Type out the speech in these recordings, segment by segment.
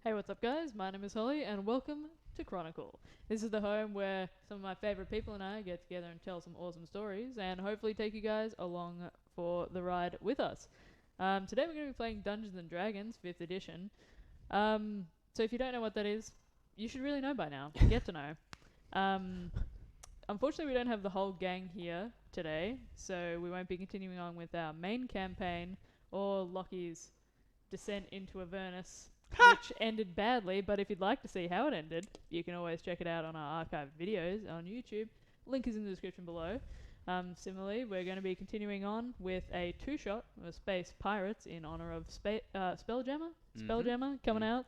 Hey, what's up, guys? My name is Holly, and welcome to Chronicle. This is the home where some of my favorite people and I get together and tell some awesome stories, and hopefully take you guys along for the ride with us. Today we're going to be playing Dungeons and Dragons 5th edition. So if you don't know what that is, you should really know by now. Get to know. Unfortunately, we don't have the whole gang here today, so we won't be continuing on with our main campaign or Lockie's descent into Avernus, which ended badly. But if you'd like to see how it ended, you can always check it out on our archived videos on YouTube. Link is in the description below. Similarly, we're going to be continuing on with a two-shot of Space Pirates in honor of Spelljammer. Spelljammer coming out.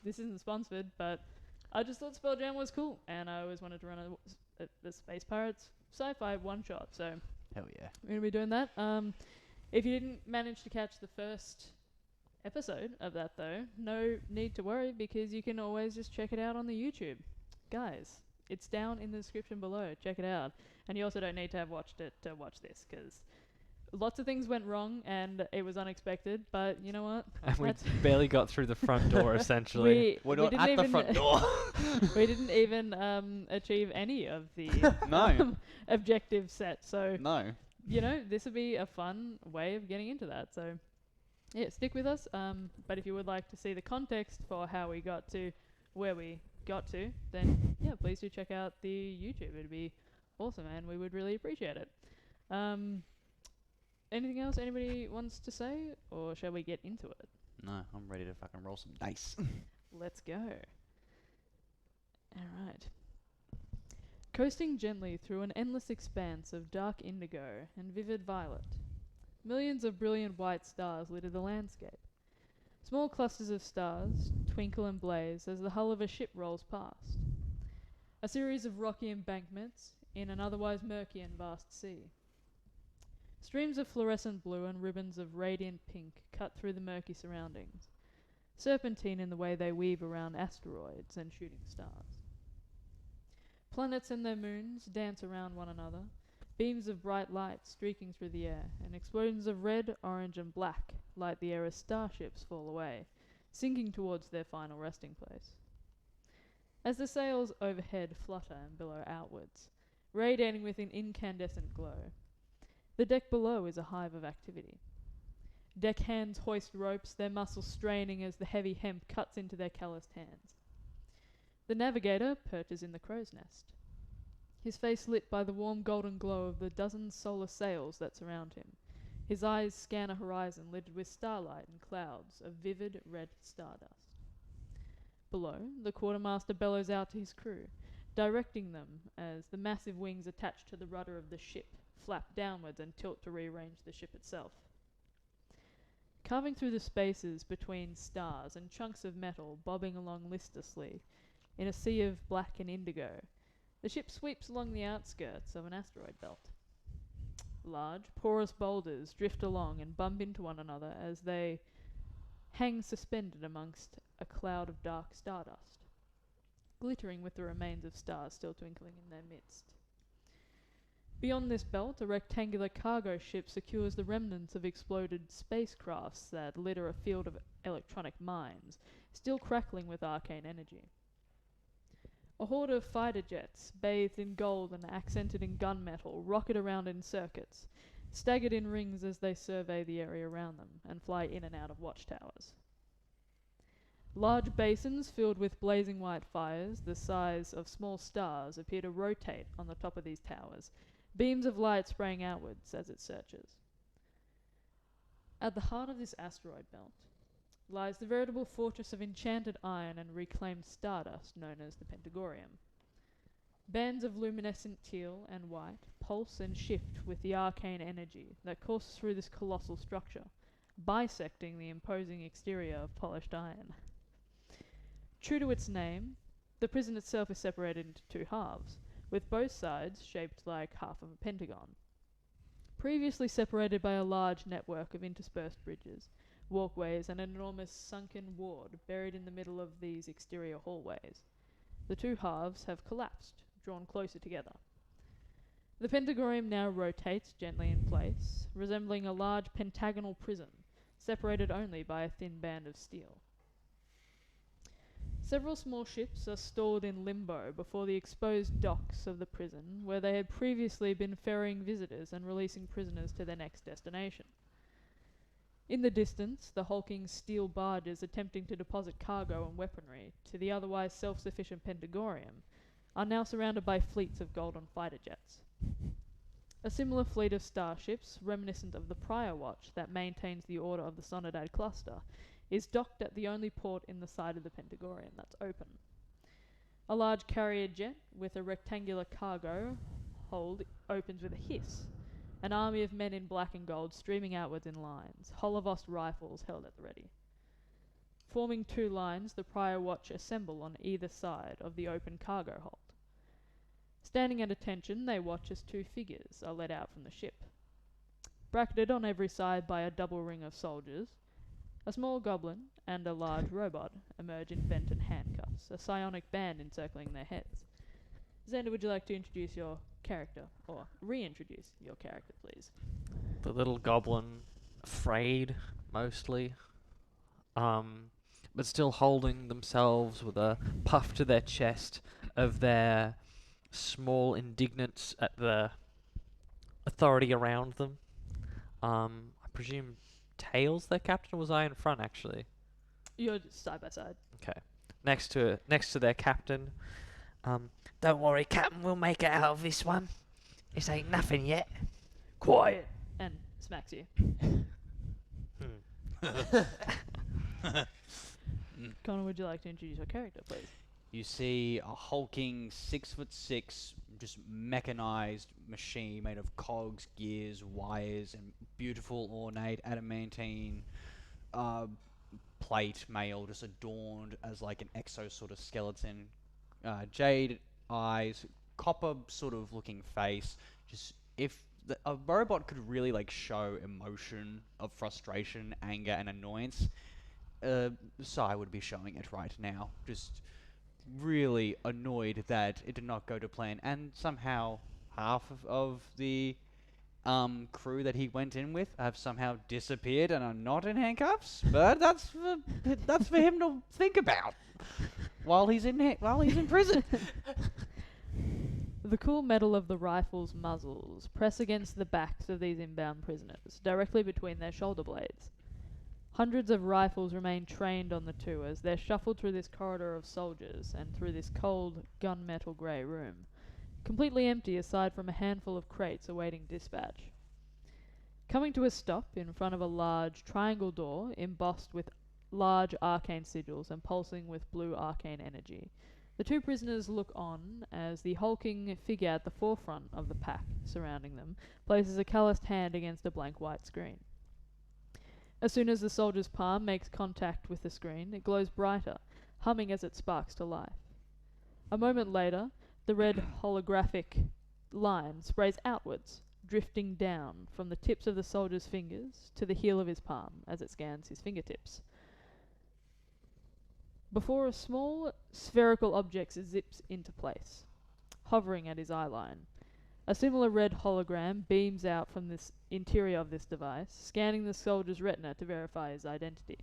This isn't sponsored, but I just thought Spelljammer was cool, and I always wanted to run the Space Pirates sci-fi one-shot. So hell yeah, we're going to be doing that. If you didn't manage to catch the first episode of that, though, no need to worry, because you can always just check it out on the YouTube. Guys, it's down in the description below. Check it out. And you also don't need to have watched it to watch this, because lots of things went wrong and it was unexpected, but you know what? And we barely got through the front door, essentially. we're not at the front door. We didn't even achieve any of the No. objectives set, so No. you know, this would be a fun way of getting into that. So yeah, stick with us. But if you would like to see the context for how we got to where we got to, then yeah, please do check out the YouTube. It'd be awesome, and we would really appreciate it. Anything else anybody wants to say, or shall we get into it? No, I'm ready to fucking roll some dice. Let's go. Alright. Coasting gently through an endless expanse of dark indigo and vivid violet, millions of brilliant white stars litter the landscape. Small clusters of stars twinkle and blaze as the hull of a ship rolls past. A series of rocky embankments in an otherwise murky and vast sea. Streams of fluorescent blue and ribbons of radiant pink cut through the murky surroundings, serpentine in the way they weave around asteroids and shooting stars. Planets and their moons dance around one another, beams of bright light streaking through the air, and explosions of red, orange, and black light the air as starships fall away, sinking towards their final resting place. As the sails overhead flutter and billow outwards, radiating with an incandescent glow, the deck below is a hive of activity. Deck hands hoist ropes, their muscles straining as the heavy hemp cuts into their calloused hands. The navigator perches in the crow's nest, his face lit by the warm golden glow of the dozen solar sails that surround him. His eyes scan a horizon littered with starlight and clouds of vivid red stardust. Below, the quartermaster bellows out to his crew, directing them as the massive wings attached to the rudder of the ship flap downwards and tilt to rearrange the ship itself. Carving through the spaces between stars and chunks of metal bobbing along listlessly in a sea of black and indigo, the ship sweeps along the outskirts of an asteroid belt. Large, porous boulders drift along and bump into one another as they hang suspended amongst a cloud of dark stardust, glittering with the remains of stars still twinkling in their midst. Beyond this belt, a rectangular cargo ship secures the remnants of exploded spacecrafts that litter a field of electronic mines, still crackling with arcane energy. A horde of fighter jets, bathed in gold and accented in gunmetal, rocket around in circuits, staggered in rings as they survey the area around them and fly in and out of watchtowers. Large basins filled with blazing white fires, the size of small stars, appear to rotate on the top of these towers, beams of light spraying outwards as it searches. At the heart of this asteroid belt lies the veritable fortress of enchanted iron and reclaimed stardust known as the Pentagorium. Bands of luminescent teal and white pulse and shift with the arcane energy that courses through this colossal structure, bisecting the imposing exterior of polished iron. True to its name, the prison itself is separated into two halves, with both sides shaped like half of a pentagon. Previously separated by a large network of interspersed bridges, walkways, and an enormous sunken ward buried in the middle of these exterior hallways, the two halves have collapsed, drawn closer together. The Pentagorium now rotates gently in place, resembling a large pentagonal prism, separated only by a thin band of steel. Several small ships are stored in limbo before the exposed docks of the prison, where they had previously been ferrying visitors and releasing prisoners to their next destination. In the distance, the hulking steel barges attempting to deposit cargo and weaponry to the otherwise self-sufficient Pentagorium are now surrounded by fleets of golden fighter jets. A similar fleet of starships, reminiscent of the Prior Watch that maintains the order of the Sonodad cluster, is docked at the only port in the side of the Pentagorium that's open. A large carrier jet with a rectangular cargo hold opens with a hiss. An army of men in black and gold streaming outwards in lines, Holovost rifles held at the ready. Forming two lines, the Prior Watch assemble on either side of the open cargo hold. Standing at attention, they watch as two figures are led out from the ship. Bracketed on every side by a double ring of soldiers, a small goblin and a large robot emerge in Benton handcuffs, a psionic band encircling their heads. Xander, would you like to introduce your character, or reintroduce your character, please? The little goblin, afraid, mostly. But still holding themselves with a puff to their chest of their small indignance at the authority around them. I presume Tails their captain, or was I in front actually? You're just side by side. Okay. Next to their captain. Don't worry, Captain, we'll make it out of this one. This ain't nothing yet. Quiet! And smacks you. Connor, would you like to introduce your character, please? You see a hulking 6'6", just mechanized machine made of cogs, gears, wires, and beautiful ornate adamantine plate mail, just adorned as like an exo sort of skeleton. Jade eyes, copper sort of looking face. Just if a robot could really like show emotion of frustration, anger, and annoyance, Sai would be showing it right now. Just really annoyed that it did not go to plan, and somehow half of the crew that he went in with have somehow disappeared and are not in handcuffs. But that's for him to think about while he's in prison. The cool metal of the rifles' muzzles press against the backs of these inbound prisoners, directly between their shoulder blades. Hundreds of rifles remain trained on the two as they're shuffled through this corridor of soldiers and through this cold, gunmetal grey room, completely empty aside from a handful of crates awaiting dispatch. Coming to a stop in front of a large triangle door embossed with large arcane sigils and pulsing with blue arcane energy, the two prisoners look on as the hulking figure at the forefront of the pack surrounding them places a calloused hand against a blank white screen. As soon as the soldier's palm makes contact with the screen, it glows brighter, humming as it sparks to life. A moment later, the red holographic line sprays outwards, drifting down from the tips of the soldier's fingers to the heel of his palm as it scans his fingertips. Before a small spherical object zips into place, hovering at his eye line. A similar red hologram beams out from this interior of this device, scanning the soldier's retina to verify his identity.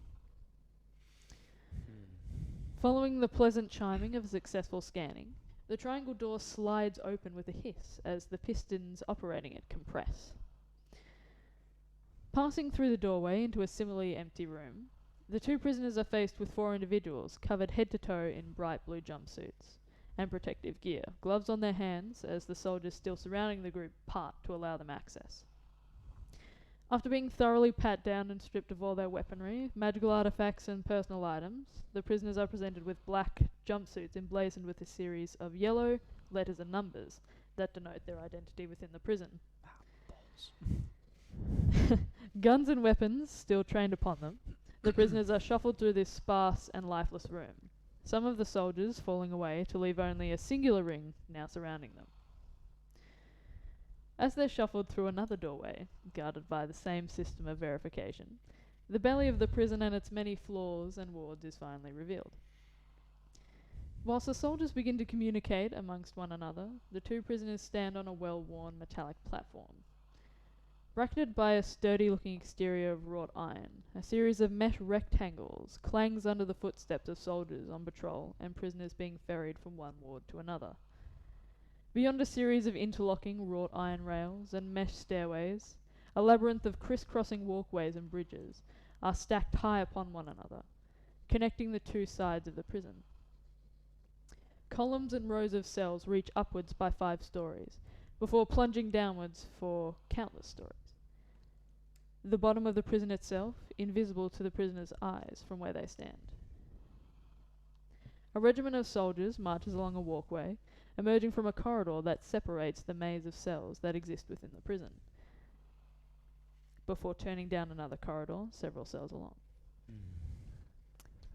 Following the pleasant chiming of successful scanning, the triangle door slides open with a hiss as the pistons operating it compress. Passing through the doorway into a similarly empty room, the two prisoners are faced with four individuals covered head to toe in bright blue jumpsuits and protective gear, gloves on their hands as the soldiers still surrounding the group part to allow them access. After being thoroughly pat down and stripped of all their weaponry, magical artifacts and personal items, the prisoners are presented with black jumpsuits emblazoned with a series of yellow letters and numbers that denote their identity within the prison. Guns and weapons still trained upon them, the prisoners are shuffled through this sparse and lifeless room, some of the soldiers falling away to leave only a singular ring now surrounding them. As they're shuffled through another doorway, guarded by the same system of verification, the belly of the prison and its many floors and wards is finally revealed. Whilst the soldiers begin to communicate amongst one another, the two prisoners stand on a well-worn metallic platform. Bracketed by a sturdy-looking exterior of wrought iron, a series of mesh rectangles clangs under the footsteps of soldiers on patrol and prisoners being ferried from one ward to another. Beyond a series of interlocking wrought iron rails and mesh stairways, a labyrinth of criss-crossing walkways and bridges are stacked high upon one another, connecting the two sides of the prison. Columns and rows of cells reach upwards by 5 stories, before plunging downwards for countless stories. The bottom of the prison itself, invisible to the prisoners' eyes from where they stand. A regiment of soldiers marches along a walkway, emerging from a corridor that separates the maze of cells that exist within the prison, before turning down another corridor several cells along.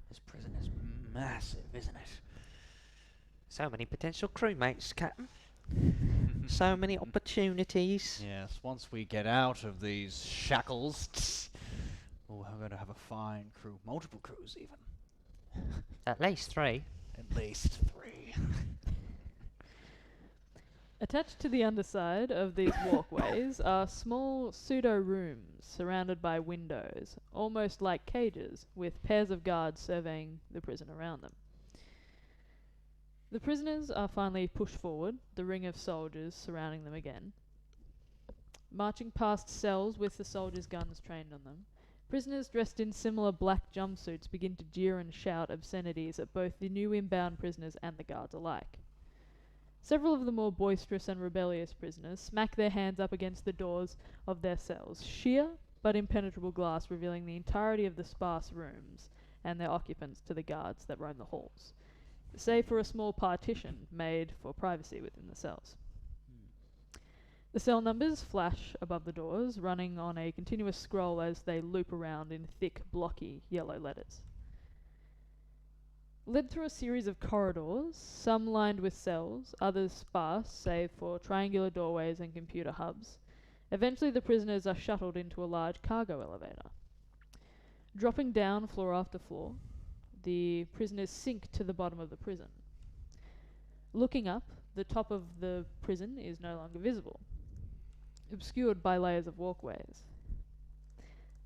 This prison is massive, isn't it? So many potential crewmates, Captain. So many opportunities. Yes, once we get out of these shackles, we're going to have a fine crew. Multiple crews, even. At least 3. At least 3. Attached to the underside of these walkways are small pseudo-rooms surrounded by windows, almost like cages, with pairs of guards surveying the prison around them. The prisoners are finally pushed forward, the ring of soldiers surrounding them again. Marching past cells with the soldiers' guns trained on them, prisoners dressed in similar black jumpsuits begin to jeer and shout obscenities at both the new inbound prisoners and the guards alike. Several of the more boisterous and rebellious prisoners smack their hands up against the doors of their cells, sheer but impenetrable glass revealing the entirety of the sparse rooms and their occupants to the guards that roam the halls, save for a small partition made for privacy within the cells. The cell numbers flash above the doors, running on a continuous scroll as they loop around in thick, blocky yellow letters. Led through a series of corridors, some lined with cells, others sparse, save for triangular doorways and computer hubs. Eventually the prisoners are shuttled into a large cargo elevator. Dropping down floor after floor, the prisoners sink to the bottom of the prison. Looking up, the top of the prison is no longer visible, obscured by layers of walkways.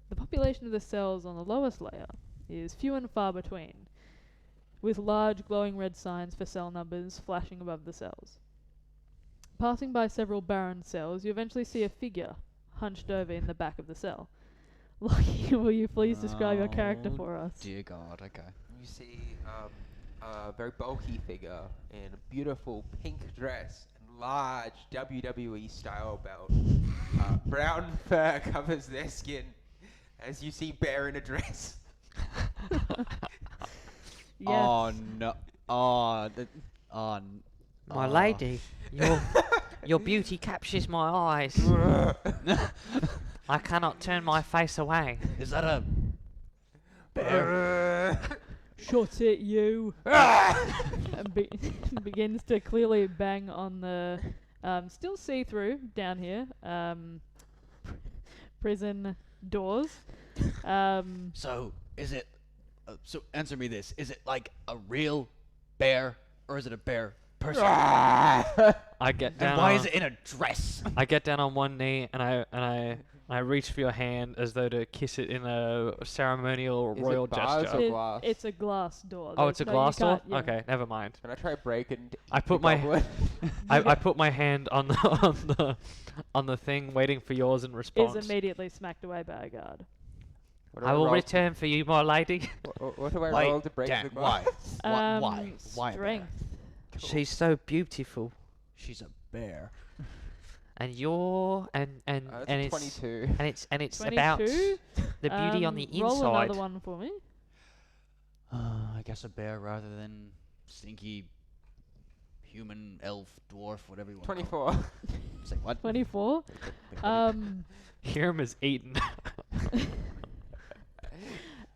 The population of the cells on the lowest layer is few and far between, with large glowing red signs for cell numbers flashing above the cells. Passing by several barren cells, you eventually see a figure hunched over in the back of the cell. Lucky, will you please describe your character for us? Dear God, okay. You see a very bulky figure in a beautiful pink dress and large WWE style belt. Brown fur covers their skin, as you see Bear in a dress. Yes. Oh no! My lady, your beauty captures my eyes. I cannot turn my face away. Is that a bear? Shot at you! And begins to clearly bang on the still see-through down here prison doors. So is it? So answer me this: is it like a real bear, or is it a bear person? I get down. And why on, is it in a dress? I get down on one knee and I reach for your hand as though to kiss it in a ceremonial Is royal it bars gesture. or glass? It's a glass door. Oh, it's a No, glass you door. can't- yeah. Okay, never mind. Can I try break and I put my I put my hand on the thing, waiting for yours in response. Is immediately smacked away by a guard. I will return for you, my lady. What do I Wait, roll to break Dan, the glass? why? Why? Why a bear? Strength. She's so beautiful, She's a bear. and you're and That's a it's 22. and it's about 22? the beauty on the Roll inside. another one for me. I guess a bear rather than stinky human, elf, dwarf, whatever you want. 24. To say what? 24. Hiram is eaten.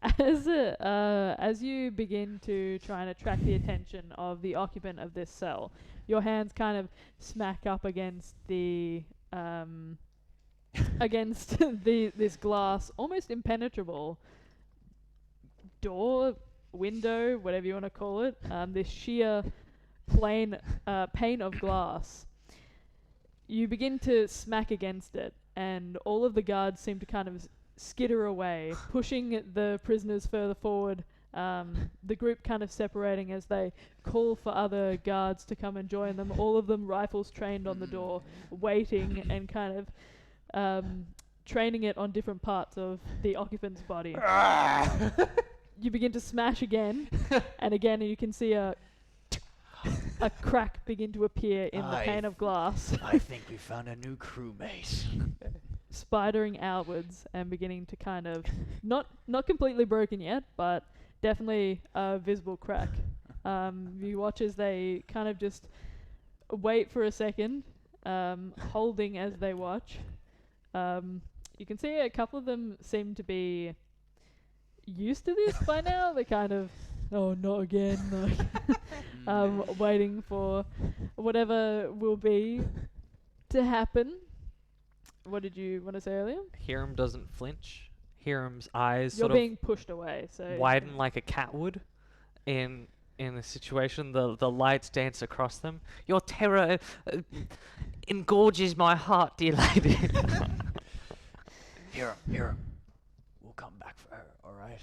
As you begin to try and attract the attention of the occupant of this cell, your hands kind of smack up against the this glass, almost impenetrable door, window, whatever you want to call it. This sheer plain pane of glass. You begin to smack against it, and all of the guards seem to kind of skitter away, pushing the prisoners further forward. The group kind of separating as they call for other guards to come and join them. All of them rifles trained on the door, waiting and kind of training it on different parts of the occupant's body. You begin to smash again, and again you can see a crack begin to appear in the pane of glass, I think we found a new crewmate. spidering outwards and beginning to kind of not completely broken yet, but definitely a visible crack. You watch as they kind of just wait for a second, holding as they watch. You can see a couple of them seem to be used to this by now. They're kind of, oh, not again, like, waiting for whatever will be to happen. What did you want to say earlier? Hiram doesn't flinch. Hiram's eyes You're sort being pushed away, so of widen like a cat would. In a situation, the lights dance across them. Your terror engorges my heart, dear lady. Hiram. We'll come back for her, alright?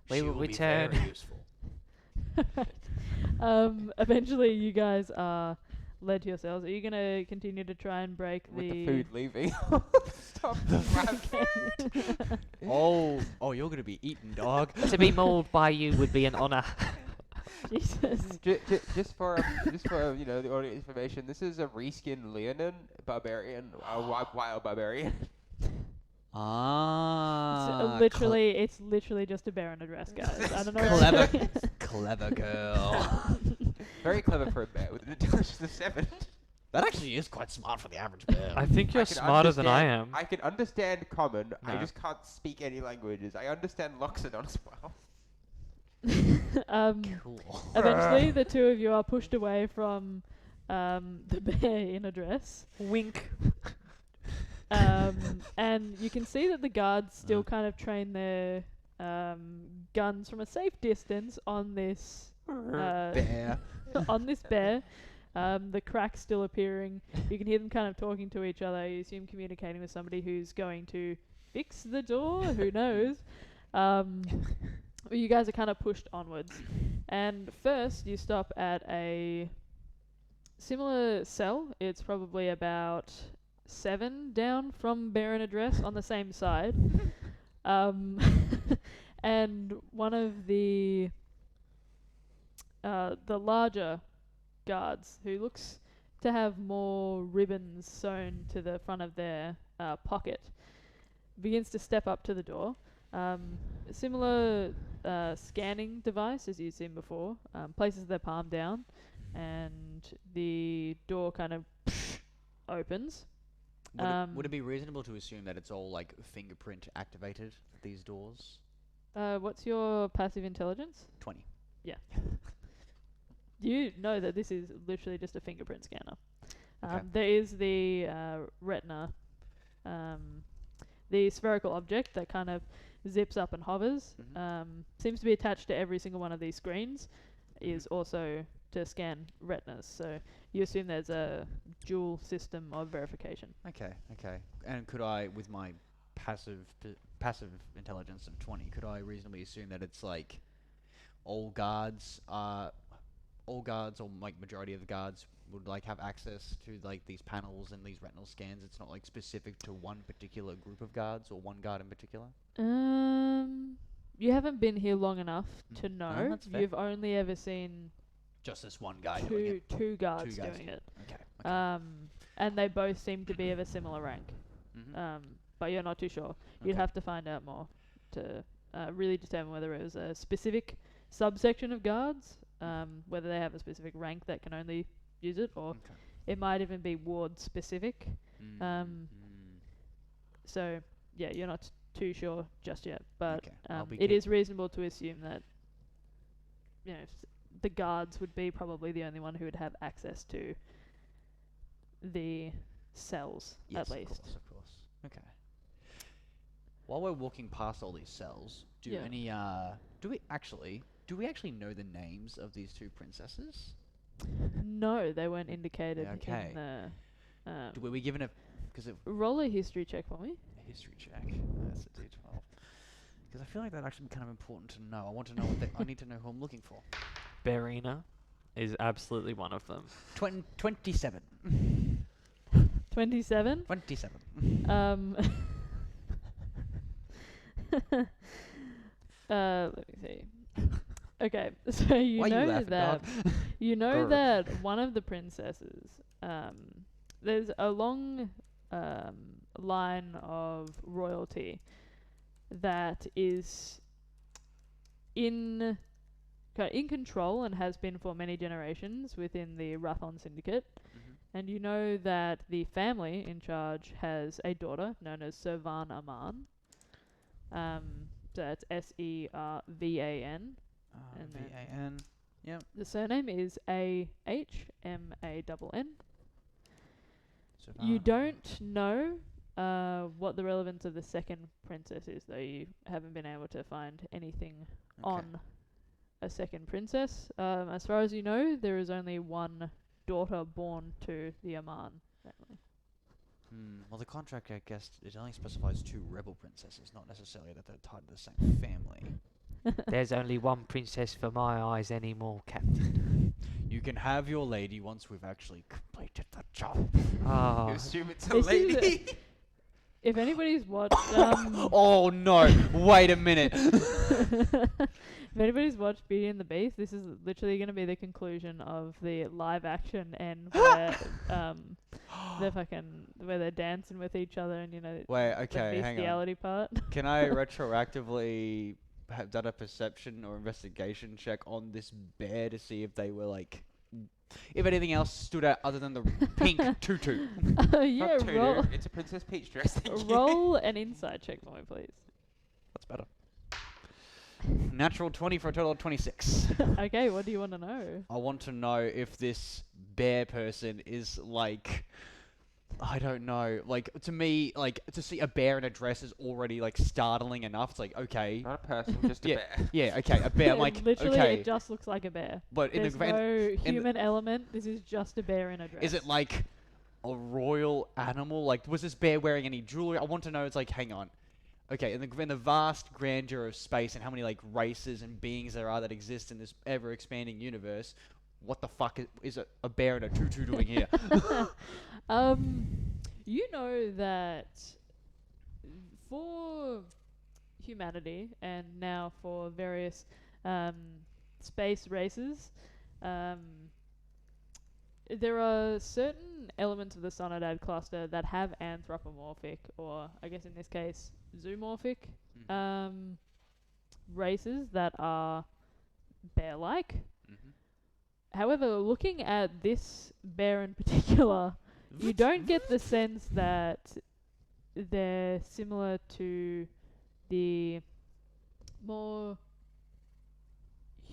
We will return. Very useful. Eventually, you guys are led to yourselves. Are you going to continue to try and break With the food leaving. Stop the food. Oh, you're gonna be eaten, dog. To be mauled by you would be an honor. Jesus. Just for the audience information, this is a reskin Leonin barbarian, a wild barbarian. It's literally just a bear in a dress, guys. I don't know. Clever girl. Very clever for a bear with an intelligence of 7. That actually is quite smart for the average bear. I think you're can smarter than I am. I can understand common. I No. just can't speak any languages. I understand Loxodon as well. Cool. Eventually, the two of you are pushed away from the bear in a dress. Wink. And you can see that the guards still kind of train their guns from a safe distance on this Bear. on this bear. The crack's still appearing. You can hear them kind of talking to each other. You assume communicating with somebody who's going to fix the door. Who knows? You guys are kind of pushed onwards. And first, you stop at a similar cell. It's probably about 7 down from Bear in a Dress on the same side. And one of the larger guards, who looks to have more ribbons sewn to the front of their pocket, begins to step up to the door. Similar scanning device as you've seen before, places their palm down, and the door kind of opens. Would it be reasonable to assume that it's all like fingerprint activated, these doors? What's your passive intelligence? 20. You know that this is literally just a fingerprint scanner. Okay. There is the retina, the spherical object that kind of zips up and hovers. Seems to be attached to every single one of these screens. Is also to scan retinas. So you assume there's a dual system of verification. Okay. And could I, with my passive intelligence of 20, could I reasonably assume that it's like all guards or like majority of the guards would like have access to like these panels and these retinal scans? It's not like specific to one particular group of guards or one guard in particular? You haven't been here long enough to know. that's fair. You've only ever seen Just this one guy doing it. two guards Two guys doing it. Okay. And they both seem to be of a similar rank. But you're not too sure. You'd Okay. have to find out more to really determine whether it was a specific subsection of guards, whether they have a specific rank that can only use it, or Okay. it might even be ward specific. So yeah, you're not too sure just yet, but Okay, I'll be it keen. is reasonable to assume that the guards would be probably the only one who would have access to the cells, Yes, at least. Of course. Okay. While we're walking past all these cells, do we actually know the names of these two princesses? No, they weren't indicated Okay. in the. Were we given a Because it Roll a history check for me. a history check. That's a D12. Because I feel like that'd actually be kind of important to know. I want to know what I need to know who I'm looking for. Barina is absolutely one of them. 27. 27. 27. Let me see. Okay, so you Why are you know laughing, that dog? you know Grr. that one of the princesses, there's a long line of royalty that is in in control and has been for many generations within the Rathon Syndicate. Mhm. And you know that the family in charge has a daughter known as Servan Aman. So that's Servan. And then VAN. Yep. the surname is Ahmann. You don't know what the relevance of the second princess is, though you haven't been able to find anything on a second princess. As far as you know, there is only one daughter born to the Aman family. Well, the contract, I guess, it only specifies 2 rebel princesses, not necessarily that they're tied to the same family. There's only one princess for my eyes anymore, Captain. You can have your lady once we've actually completed the job. Ah, You assume it's a This is lady. If anybody's watched, Oh no! Wait a minute. if anybody's watched Beauty and the Beast, this is literally going to be the conclusion of the live action end where where they're dancing with each other and Wait, the okay, hang on. bestiality part. Can I retroactively have done a perception or investigation check on this bear to see if they were like, if anything else stood out other than the pink tutu? Yeah, Not Tutu, roll, it's a Princess Peach dress. Thank you. roll an insight check for me, please. That's better. Natural 20 for a total of 26. Okay, what do you want to know? I want to know if this bear person is like, I don't know, like, to me, like, to see a bear in a dress is already, like, startling enough. It's like, okay. Not a person, just a Yeah, bear. yeah, okay, a bear. I'm like, Literally, okay. it just looks like a bear. But in There's the no the- human element. This is just a bear in a dress. is it like a royal animal? Like, was this bear wearing any jewelry? I want to know. It's like, hang on. Okay, in the vast grandeur of space and how many like races and beings there are that exist in this ever-expanding universe, what the fuck is a bear and a tutu doing here? You know that for humanity and now for various space races, there are certain elements of the Sonodad cluster that have anthropomorphic, or I guess in this case, zoomorphic races that are bear-like. Mhm. However, looking at this bear in particular, you don't get the sense that they're similar to the more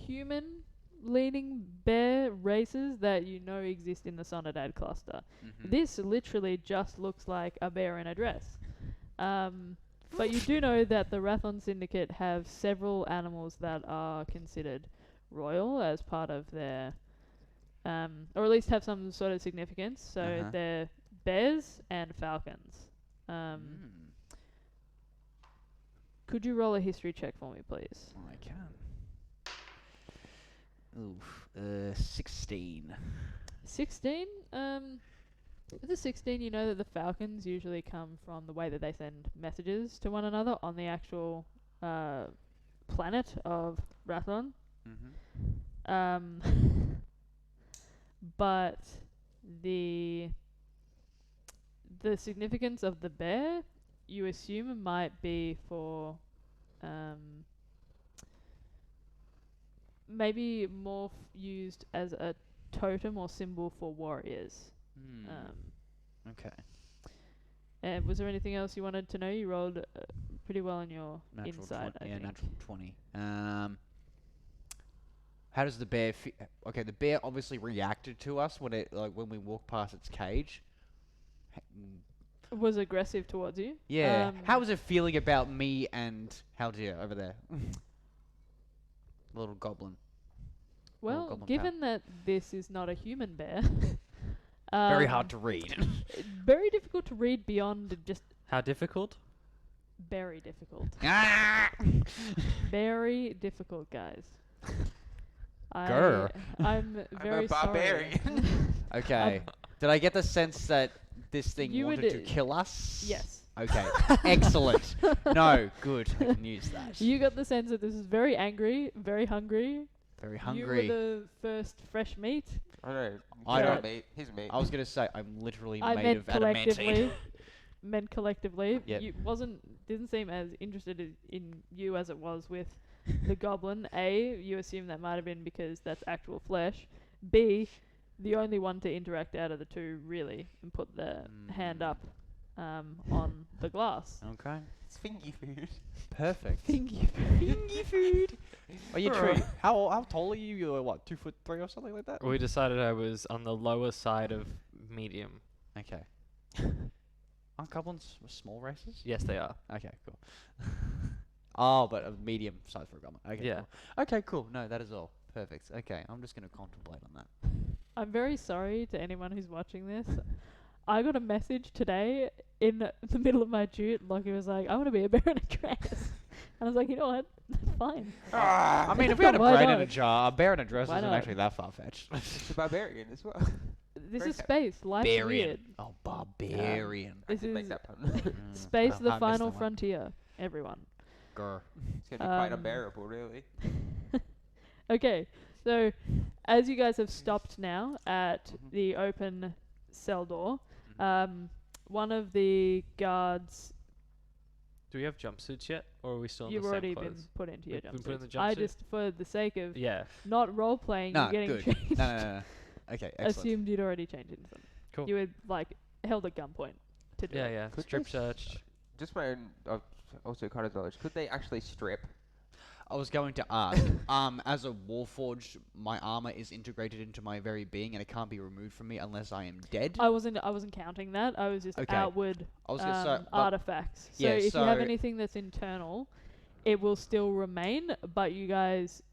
human-leaning bear races that you know exist in the Sonodad cluster. Mhm. This literally just looks like a bear in a dress. But you do know that the Rathon Syndicate have several animals that are considered royal as part of their, or at least have some sort of significance. So Uh-huh. they're bears and falcons. Mm, Could you roll a history check for me, please? I can. Oof. 16. 16. With a 16, you know that the falcons usually come from the way that they send messages to one another on the actual planet of Rathon. Mm-hmm. But the significance of the bear, you assume, might be for maybe more used as a totem or symbol for warriors. Okay. And was there anything else you wanted to know? You rolled pretty well in your Natural insight, I think. natural 20. How does the bear okay, the bear obviously reacted to us when when we walked past its cage. Was aggressive towards you. Yeah. How was it feeling about me and Haldir over there? Little goblin. Well, goblin given that this is not a human bear, Very hard to read. Very difficult to read beyond just How difficult? very difficult. Ah! Very difficult, guys. Grr. I'm very a barbarian. sorry. Okay. Did I get the sense that this thing You wanted would, to kill us? Yes. Okay. Excellent. No, good. I can use that. You got the sense that this is very angry, very hungry. Very You hungry. were the first fresh meat. I know. I don't- Mate. He's mate. I was gonna say I'm literally I made meant of collectively. adamantine. Meant collectively. Yep. You didn't seem as interested in you as it was with the goblin. A, you assume that might have been because that's actual flesh. B, the only one to interact out of the two really and put the hand up on the glass. Okay. It's fingy food. Perfect. Fingy Fingy food. Oh, you true. How tall are you? You're what, 2'3" or something like that? We decided I was on the lower side of medium. Okay. Aren't goblins small races? Yes, they are. Okay, cool. Oh, but a medium size for a goblin. Okay, Yeah. cool. Okay, cool. No, that is all. Perfect. Okay, I'm just gonna contemplate on that. I'm very sorry to anyone who's watching this. I got a message today in the middle of my shoot. Lockie was like, I want to be a bear in a dress. And I was like, you know what? Fine. I mean, if we had a Why brain in a not? jar, a bear in a dress Why isn't not? actually that far-fetched. It's a barbarian as well. This Very is space. Life's weird. Barbarian. Oh, barbarian. I This did make is that pun. Space, Oh, the I missed final that one. frontier. Everyone. Grr. It's gonna be quite Um, unbearable, really. Okay, so as you guys have stopped now at Mhm. the open cell door, Mhm. one of the guards, Do we have jumpsuits yet, or are we still in you've the already same been clothes? put into your We've been put in the jumpsuits. I jumpsuit? just, for the sake of Yeah. not role playing, No, you getting good. changed. No. Okay, excellent. Assumed you'd already changed into them. Cool. You were like held at gunpoint to do Yeah, it. yeah. Could Strip they searched. Just my own, also kind of knowledge. Could they actually strip? I was going to ask, as a warforged, my armor is integrated into my very being, and it can't be removed from me unless I am dead. I wasn't counting that. I was just Okay. outward I was gonna say, but- artifacts. So yeah, if you have so- anything that's internal, it will still remain, but you guys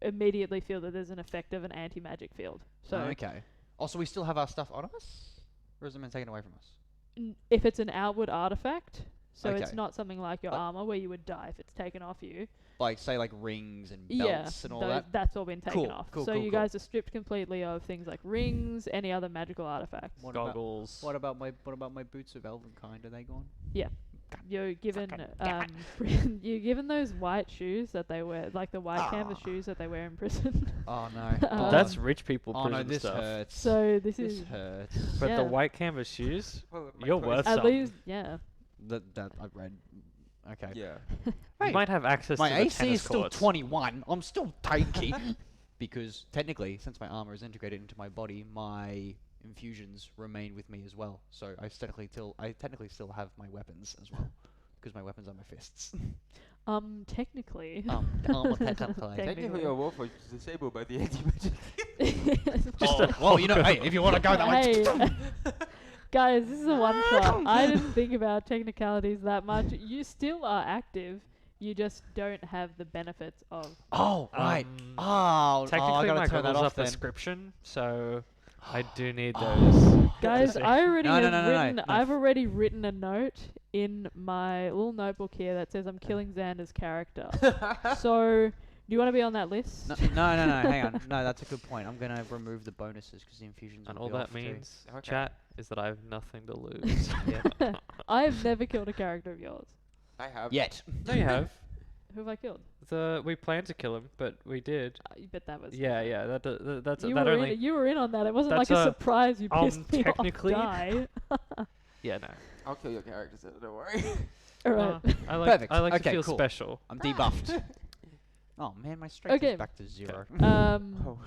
immediately feel that there's an effect of an anti-magic field. So okay. Also, we still have our stuff on us, or has it been taken away from us? if it's an outward artifact, so it's Okay. not something like your Like- armor where you would die if it's taken off you. Like, say, like rings and Yeah, belts and all tho- that. that's all been taken Cool, off. cool, so cool, you cool. guys are stripped completely of things like rings, any other magical artifacts. What about- Goggles. What about my boots of elven kind? Are they gone? You're given you're given those white shoes that they wear, like the white canvas shoes that they wear in prison. Oh no. That's rich people Oh prison no, this stuff. hurts. So this This is hurts. But yeah. the white canvas shoes, Well, my you're choice- worth at some. least yeah. That I've read. Okay. Yeah. You Hey, might have access my to the AC is tennis still courts. 21. I'm still tanky. Because technically, since my armor is integrated into my body, my infusions remain with me as well. So I technically still have my weapons as well. Because my weapons are my fists. Technically. Technically. Technically, your wolf was disabled by the anti-magic. Well, you know, hey, if you want to go that way. Hey, guys, this is a one shot. I didn't think about technicalities that much. You still are active. You just don't have the benefits of. Oh, right. Um, Oh, I Technically, gotta my turn that goggles are off then. prescription, so I do need those. Guys, see. I already No, no, have no, no, no, written. no. I've already written a note in my little notebook here that says I'm killing Xander's character. So, do you want to be on that list? No, hang on. No, that's a good point. I'm gonna remove the bonuses because the infusions And will all be off that too. means, Okay. chat, is that I have nothing to lose. I have never killed a character of yours. I have. Yet. No, you have. Who have I killed? We planned to kill him, but we did. I bet that was. Yeah, yeah. That's You that were only. you were in on that. It wasn't that's like a a- surprise. You pissed me off. technically- Die. Yeah, no. I'll kill your characters. Don't worry. All right. I like. Perfect. I like Okay, to feel cool. special. I'm debuffed. Oh man, my strength Okay. is back to 0. Oh.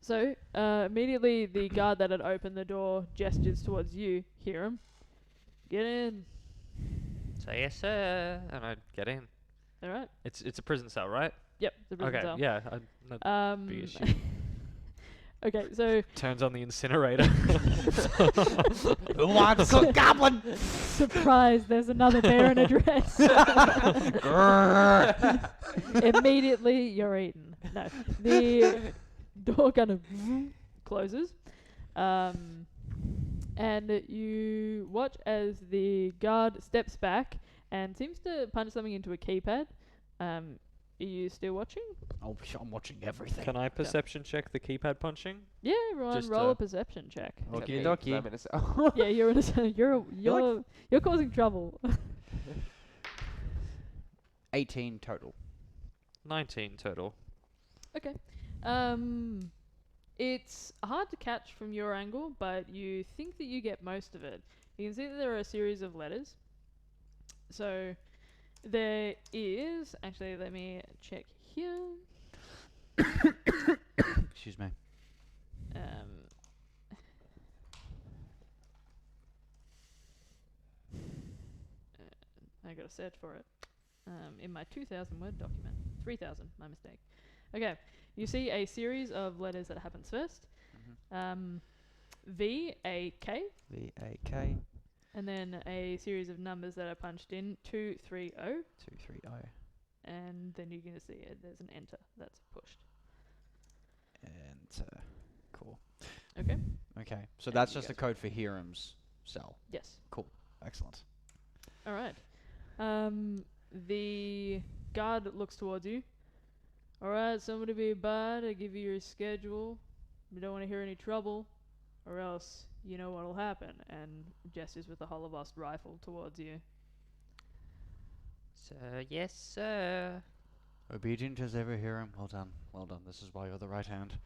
So immediately the guard that had opened the door gestures towards you. Hear him. Get in. Say yes, sir, and I get in. All right. It's a prison cell, right? Yep. The prison Okay. cell. Yeah. No, big issue. Okay. So turns on the incinerator. Who wants a goblin? surprise! There's another bear in a dress. Immediately you're eaten. No. The door kind of closes. And you watch as the guard steps back and seems to punch something into a keypad. Are you still watching? Oh, I'm watching everything. Can I perception check the keypad punching? Yeah, everyone, Just, roll a perception check. Except Okie me, dokie. 'cause I'm in a cell. Yeah, you're in a you're causing trouble. 18 total. 19 total. Okay. It's hard to catch from your angle, but you think that you get most of it. You can see that there are a series of letters. So there is actually. Let me check here. Excuse me. I gotta search for it. In my 2,000 word document. 3,000, my mistake. Okay, you see a series of letters that happens first. V, A, K, V-A-K and then a series of numbers that are punched in, 2, 3, O, 230. and then you're gonna see there's an enter that's pushed. And cool. Okay. Okay, so And that's you just the guys code for Hiram's cell. Yes. Excellent. All right. The guard looks towards you. All right, somebody be by to give you your schedule. You don't want to hear any trouble, or else you know what'll happen. And gestures with the Holobost rifle towards you. Sir, yes, sir. Obedient as ever, Hiram. Well done. Well done. This is why you're the right hand.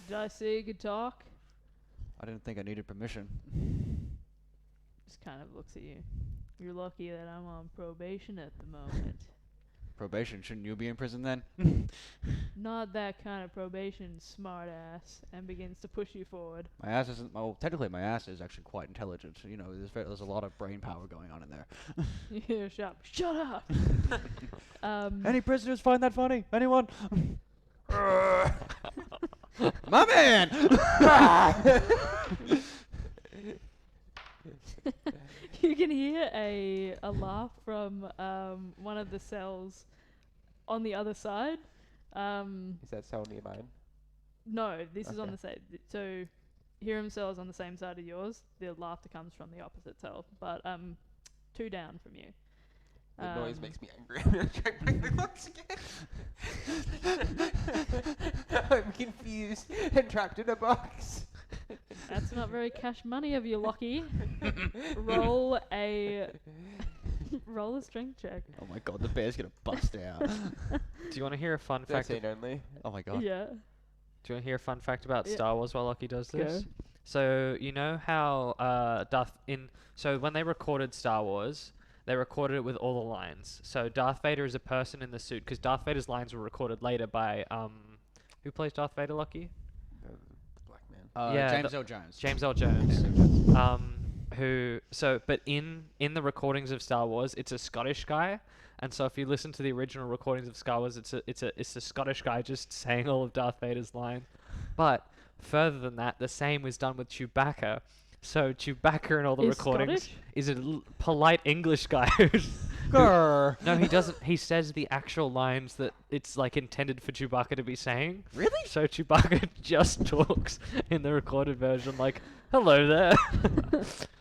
Did I say you could talk? I didn't think I needed permission. Just kind of looks at you. You're lucky that I'm on probation at the moment. Probation. Shouldn't you be in prison then? Not that kind of probation, smart ass, and begins to push you forward. My ass isn't. Well, technically, my ass is actually quite intelligent. You know, there's a lot of brain power going on in there. You hear a shout, shut up! Any prisoners find that funny? Anyone? My man! You can hear a laugh from one of the cells on the other side. Is that cell near mine? No, this is on Okay. the side. So Hiram's cell is on the same side of yours. The laughter comes from the opposite cell, but 2 down from you. The noise makes me angry. I'm gonna check my looks again. I'm confused and trapped in a box. That's not very cash money of you, Lockie. Roll a strength check. Oh my god, the bear's gonna bust out. Do you want to hear a fun fact? 13 only. Oh my god. Yeah. Do you want to hear a fun fact about Yeah. Star Wars while Lockie does this? Go. So you know how so when they recorded Star Wars, they recorded it with all the lines. So Darth Vader is a person in the suit because Darth Vader's lines were recorded later by who plays Darth Vader, Lockie? The black man. Yeah, James L. Jones. James L. Jones. But in the recordings of Star Wars, it's a Scottish guy, and so if you listen to the original recordings of Star Wars, it's a Scottish guy just saying all of Darth Vader's lines. But further than that, the same was done with Chewbacca. So Chewbacca in all the Is recordings Scottish? is a polite English guy. Grr. No, he doesn't. He says the actual lines that it's like intended for Chewbacca to be saying. Really? So Chewbacca just talks in the recorded version like, "Hello there,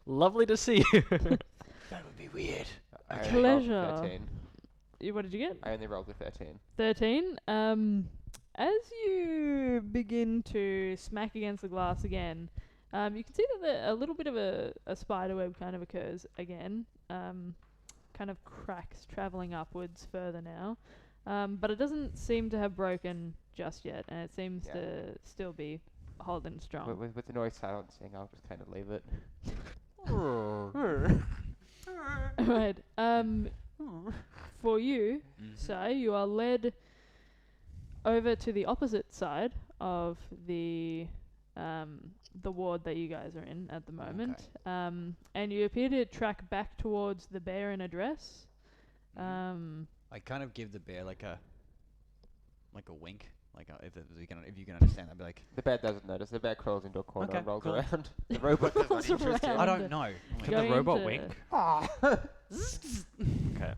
lovely to see you." That would be weird. I only rolled a Pleasure. 13. What did you get? I only rolled a 13. 13. As you begin to smack against the glass again, you can see that a little bit of a spider web kind of occurs again. Kind of cracks traveling upwards further now. But it doesn't seem to have broken just yet, and it seems Yeah. to still be holding strong. With the noise silencing, I'll just kind of leave it. Right. For you, so you are led over to the opposite side of the ward that you guys are in at the moment, and you appear to track back towards the bear in a dress. I kind of give the bear like a wink, if you can understand. I'd be like, The bear doesn't notice. The bear crawls into a corner Okay, and rolls cool. around. The robot does not Rolls interest him. around. I don't know. Can Going the robot to- wink? Okay.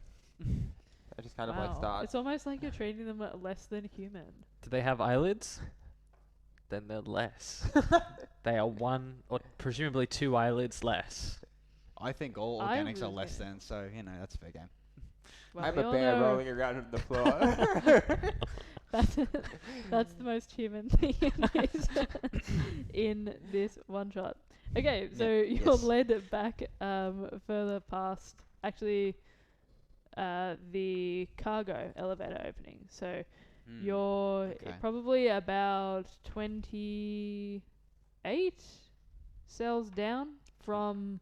I just kind of like Wow. start. It's almost like you're treating them less than human. Do they have eyelids? then they're less. They are one or presumably two eyelids less. I think all I organics are was less gonna- than, so that's a fair game. Well, I'm we a all bear know rolling around on the floor. that's the most human thing in this one shot. Okay, so you're yes. led back further past actually the cargo elevator opening. So you're okay. probably about 28 cells down from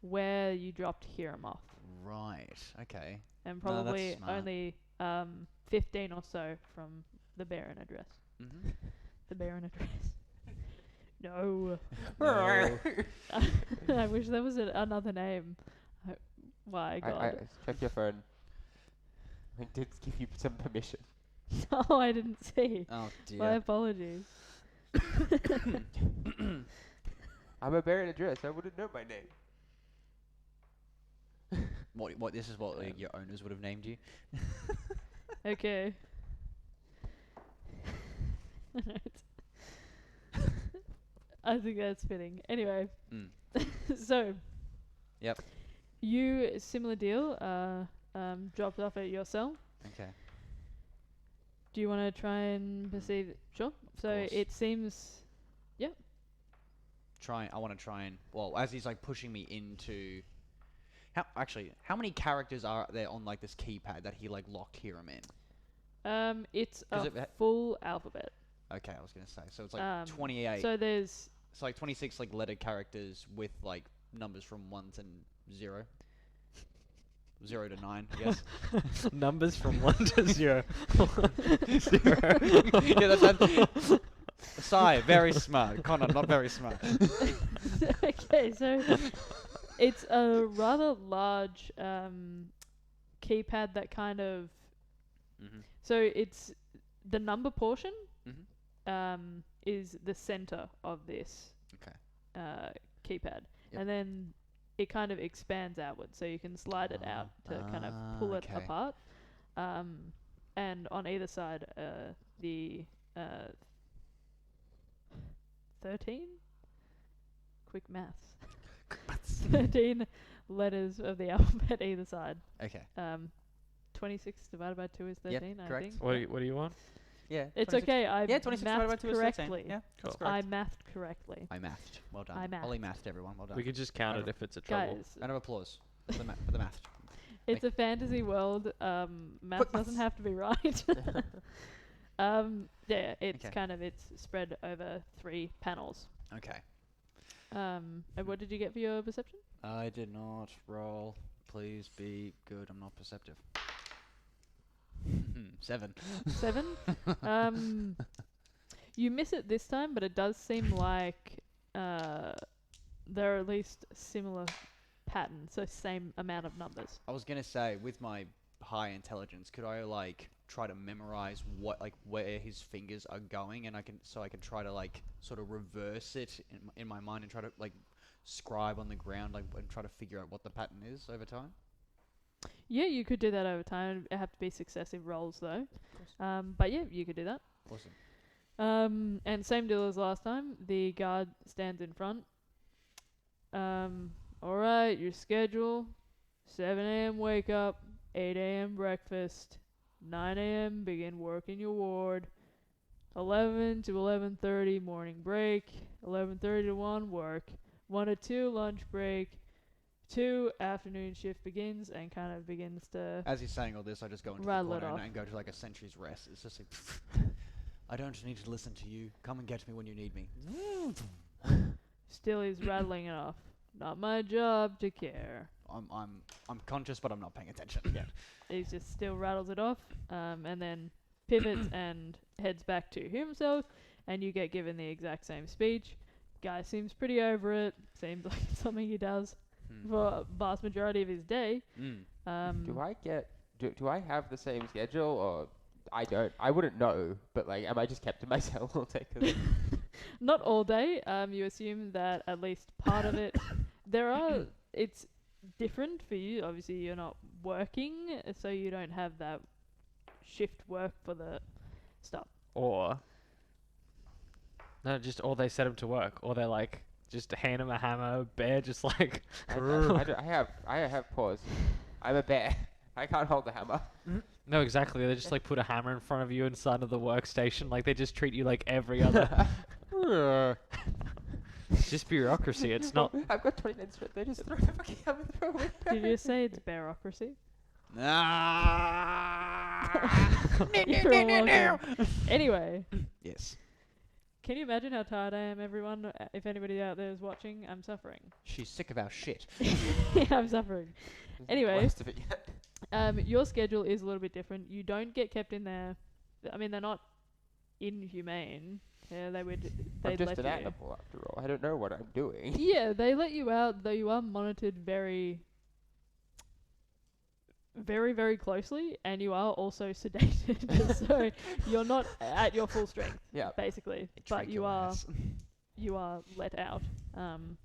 where you dropped Hiram off, Right. Okay. and No, that's probably smart. only 15 or so from the Baron address. Mm-hmm. The Baron address. No. No. I wish there was another name. Why, God. Check your phone. I did give you some permission. No, I didn't see. Oh My dear. apologies. I'm a bear in a dress. I wouldn't know my name. What? This is what like, your owners would have named you. Okay. I think that's fitting. Anyway, Mm. so. Yep. You, similar deal, dropped off at your cell. Okay. Do you want to try and perceive? Sure. So course. it seems. I want to try and as he's like pushing me into. How many characters are there on like this keypad that he like locked Hiram in? It's 'Cause a it full alphabet. Okay, I was gonna say so it's like 28. So there's It's like 26 like letter characters with like numbers from 1 to 0. 0 to 9, I guess. Numbers from 1 to 0. 0. Yeah, that's Sigh, very smart. Connor, not very smart. okay. So it's a rather large keypad that kind of. Mm-hmm. So it's the number portion Mm-hmm. is the center of this Okay. keypad, Yep. and then it kind of expands outward, so you can slide it out to kind of pull it okay. apart. And on either side, the 13? Quick maths. 13 letters of the alphabet either side. Okay. 26 divided by 2 is Yep, 13, I correct. think. What do you want? Yeah. It's 26. okay, I Yeah, 26 divided by mathed 2 is 13. correctly. Yeah, that's Cool. correct. I mathed correctly. I mathed. Well done. I mathed. Ollie mathed, everyone. Well done. We could just count Round it of- if it's a trouble. Guys, Round of applause for the, for the math. it's a fantasy world. Math doesn't have to be right. Yeah, it's Okay. kind of it's spread over 3 panels. Okay. And what did you get for your perception? I did not roll. Please be good. I'm not perceptive. 7. 7. You miss it this time, but it does seem like there are at least similar patterns, so same amount of numbers. I was gonna say, with my high intelligence, could I like try to memorize where his fingers are going, and I can try to like sort of reverse it in my mind and try to like scribe on the ground and try to figure out what the pattern is over time. Yeah, you could do that over time. It have to be successive rolls though. But yeah, you could do that. Awesome. And same deal as last time. The guard stands in front. Alright, your schedule. 7 a.m. wake up. 8 a.m. breakfast. 9 a.m. begin work in your ward. 11 to 11:30 morning break. 11:30 to 1 work. 1 to 2 lunch break. 2 afternoon shift begins and kind of begins to. As he's saying all this, I just go into the Rattle it corner off. and go to like a sentry's rest. It's just like, I don't need to listen to you. Come and get me when you need me. Still he's rattling it off. Not my job to care. I'm conscious, but I'm not paying attention yet. He just still rattles it off, and then pivots and heads back to himself, and you get given the exact same speech. Guy seems pretty over it. Seems like it's something he does for a vast majority of his day. Do I have the same schedule, or I don't? I wouldn't know, but like, am I just kept to myself all day? 'Cause Not all day. You assume that at least part of it. It's different for you. Obviously, you're not working, so you don't have that shift work for the stuff. Or No, just or they set him to work, or they're like just hand him a hammer. Bear just like. I have paws. I'm a bear. I can't hold the hammer. No, exactly. They just like put a hammer in front of you inside of the workstation. Like they just treat you like every other. It's just bureaucracy. It's not. I've got 29 strength. They just throw the fucking hammer throw away. Did you say it's bureaucracy? Ah! You're welcome. Anyway, Yes. can you imagine how tired I am, everyone? If anybody out there is watching, I'm suffering. She's sick of our shit. Yeah, I'm suffering. Anyway. Worst of it yet. Your schedule is a little bit different. You don't get kept in there. I mean, they're not inhumane. Yeah, I'm they'd just let an you. animal after all. I don't know what I'm doing. Yeah, they let you out, though you are monitored very, very, very closely, and you are also sedated. So you're not at your full strength, Yeah. basically. They But you are tranquilize. you are let out.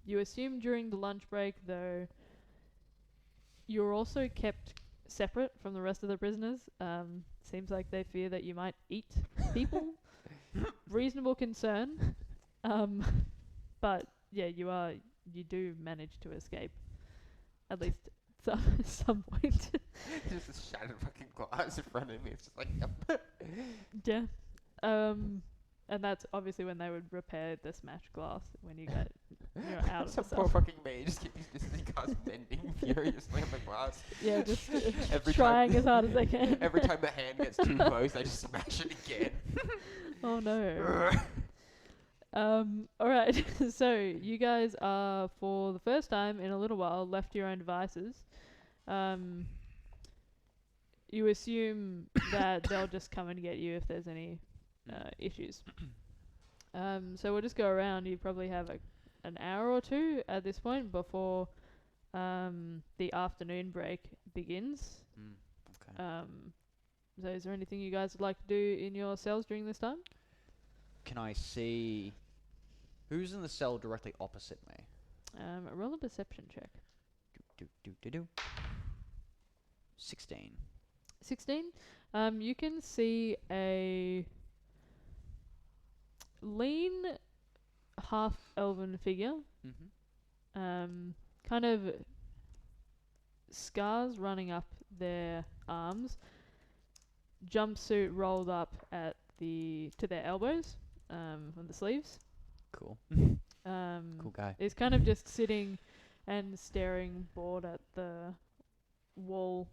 You assume during the lunch break, though, you're also kept separate from the rest of the prisoners. Seems like they fear that you might eat people. Reasonable concern. But yeah, you do manage to escape. At least some point. Just a shattered fucking glass in front of me. It's just like, yep. Yeah. And that's obviously when they would repair the smashed glass when you get you're out of Some the poor cell. fucking mage just keeps just cast mending furiously on the glass. Yeah, just Every trying time, as hard as they can. Every time the hand gets too close, I just smash it again. Oh no. Alright, so you guys are, for the first time in a little while, left to your own devices. You assume that they'll just come and get you if there's any issues. So we'll just go around. You probably have an hour or two at this point before the afternoon break begins. Okay. So is there anything you guys would like to do in your cells during this time? Can I see who's in the cell directly opposite me? Roll a perception check. Do. 16. 16. You can see a lean half-elven figure. Mm-hmm. Kind of scars running up their arms. Jumpsuit rolled up to their elbows, on the sleeves. Cool. Um, Cool guy. is kind of just sitting and staring bored at the wall,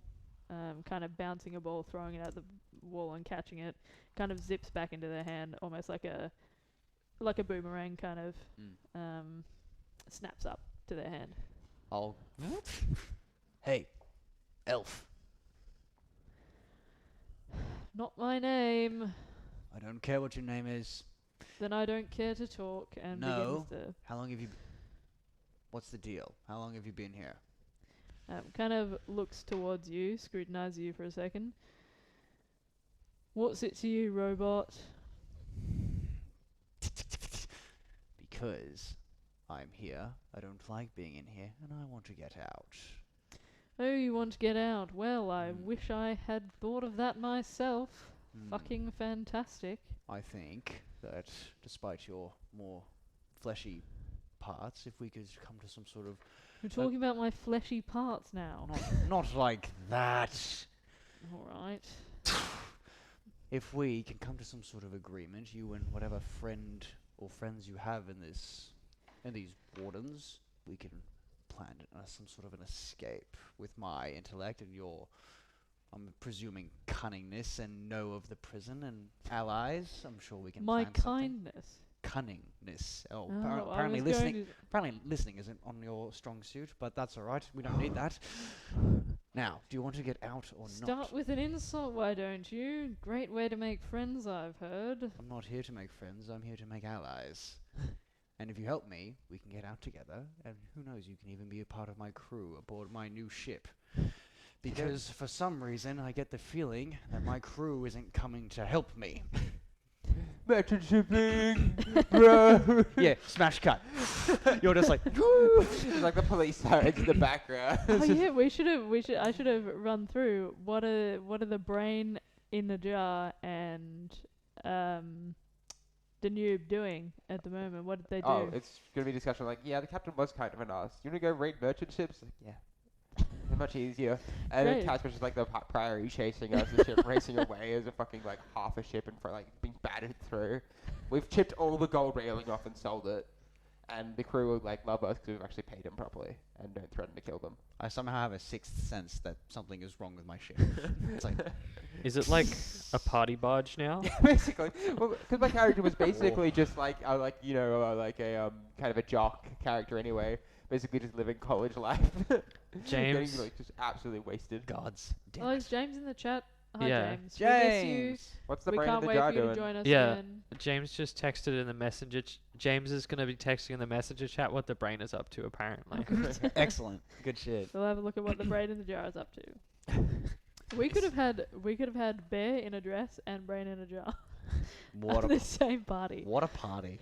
kind of bouncing a ball, throwing it at the wall and catching it. Kind of zips back into their hand, almost like a boomerang. Kind of snaps up to their hand. I'll. Hey, elf. Not my name. I don't care what your name is. Then I don't care to talk. And No. begins to How long have you? What's the deal? How long have you been here? kind of looks towards you, scrutinizes you for a second. What's it to you, robot? Because I'm here. I don't like being in here, and I want to get out. Oh, you want to get out? Well, I Mm. wish I had thought of that myself. Hmm. Fucking fantastic. I think that despite your more fleshy parts, if we could come to some sort of We're talking about my fleshy parts now. not like that. Alright. If we can come to some sort of agreement, you and whatever friend or friends you have in these wardens, we can plan some sort of an escape with my intellect and your, I'm presuming, cunningness and know of the prison and allies. I'm sure we can My plan something. kindness. Cunningness. Oh, Oh, I apparently was listening. going to Apparently listening isn't on your strong suit, but that's all right. We don't need that. Now, do you want to get out or start not? with an insult, why don't you? Great way to make friends, I've heard. I'm not here to make friends. I'm here to make allies. And if you help me, we can get out together. And who knows, you can even be a part of my crew aboard my new ship. Because for some reason, I get the feeling that my crew isn't coming to help me. Merchant shipping, bro. Yeah, smash cut. You're just like, It's like the police sirens in the background. Oh yeah, I should have run through what are the brain in the jar and the noob doing at the moment? What did they do? Oh, it's gonna be discussion like, yeah, the captain was kind of an ass. You wanna go raid merchant ships? Like, yeah. They're much easier. And then Great. Casper's just like the priority chasing us, the ship racing away as a fucking like half a ship and for like being battered through. We've chipped all the gold railing off and sold it. And the crew will like love us because we've actually paid them properly and don't threaten to kill them. I somehow have a sixth sense that something is wrong with my ship. It's like, Is it like a party barge now? Yeah, basically. Well, because my character was basically just like, like a kind of a jock character anyway. Basically just living college life. James. Getting like just absolutely wasted. God's Oh, is James in the chat? Hi, Yeah. James. We'll miss James! What's the We brain in can't the wait jar for you to doing? join us Yeah. again. James just texted in the messenger. James is going to be texting in the messenger chat what the brain is up to, apparently. Excellent. Good shit. We'll have a look at what the brain in the jar is up to. We could have had Bear in a dress and Brain in a jar What at a, the same party. what a party.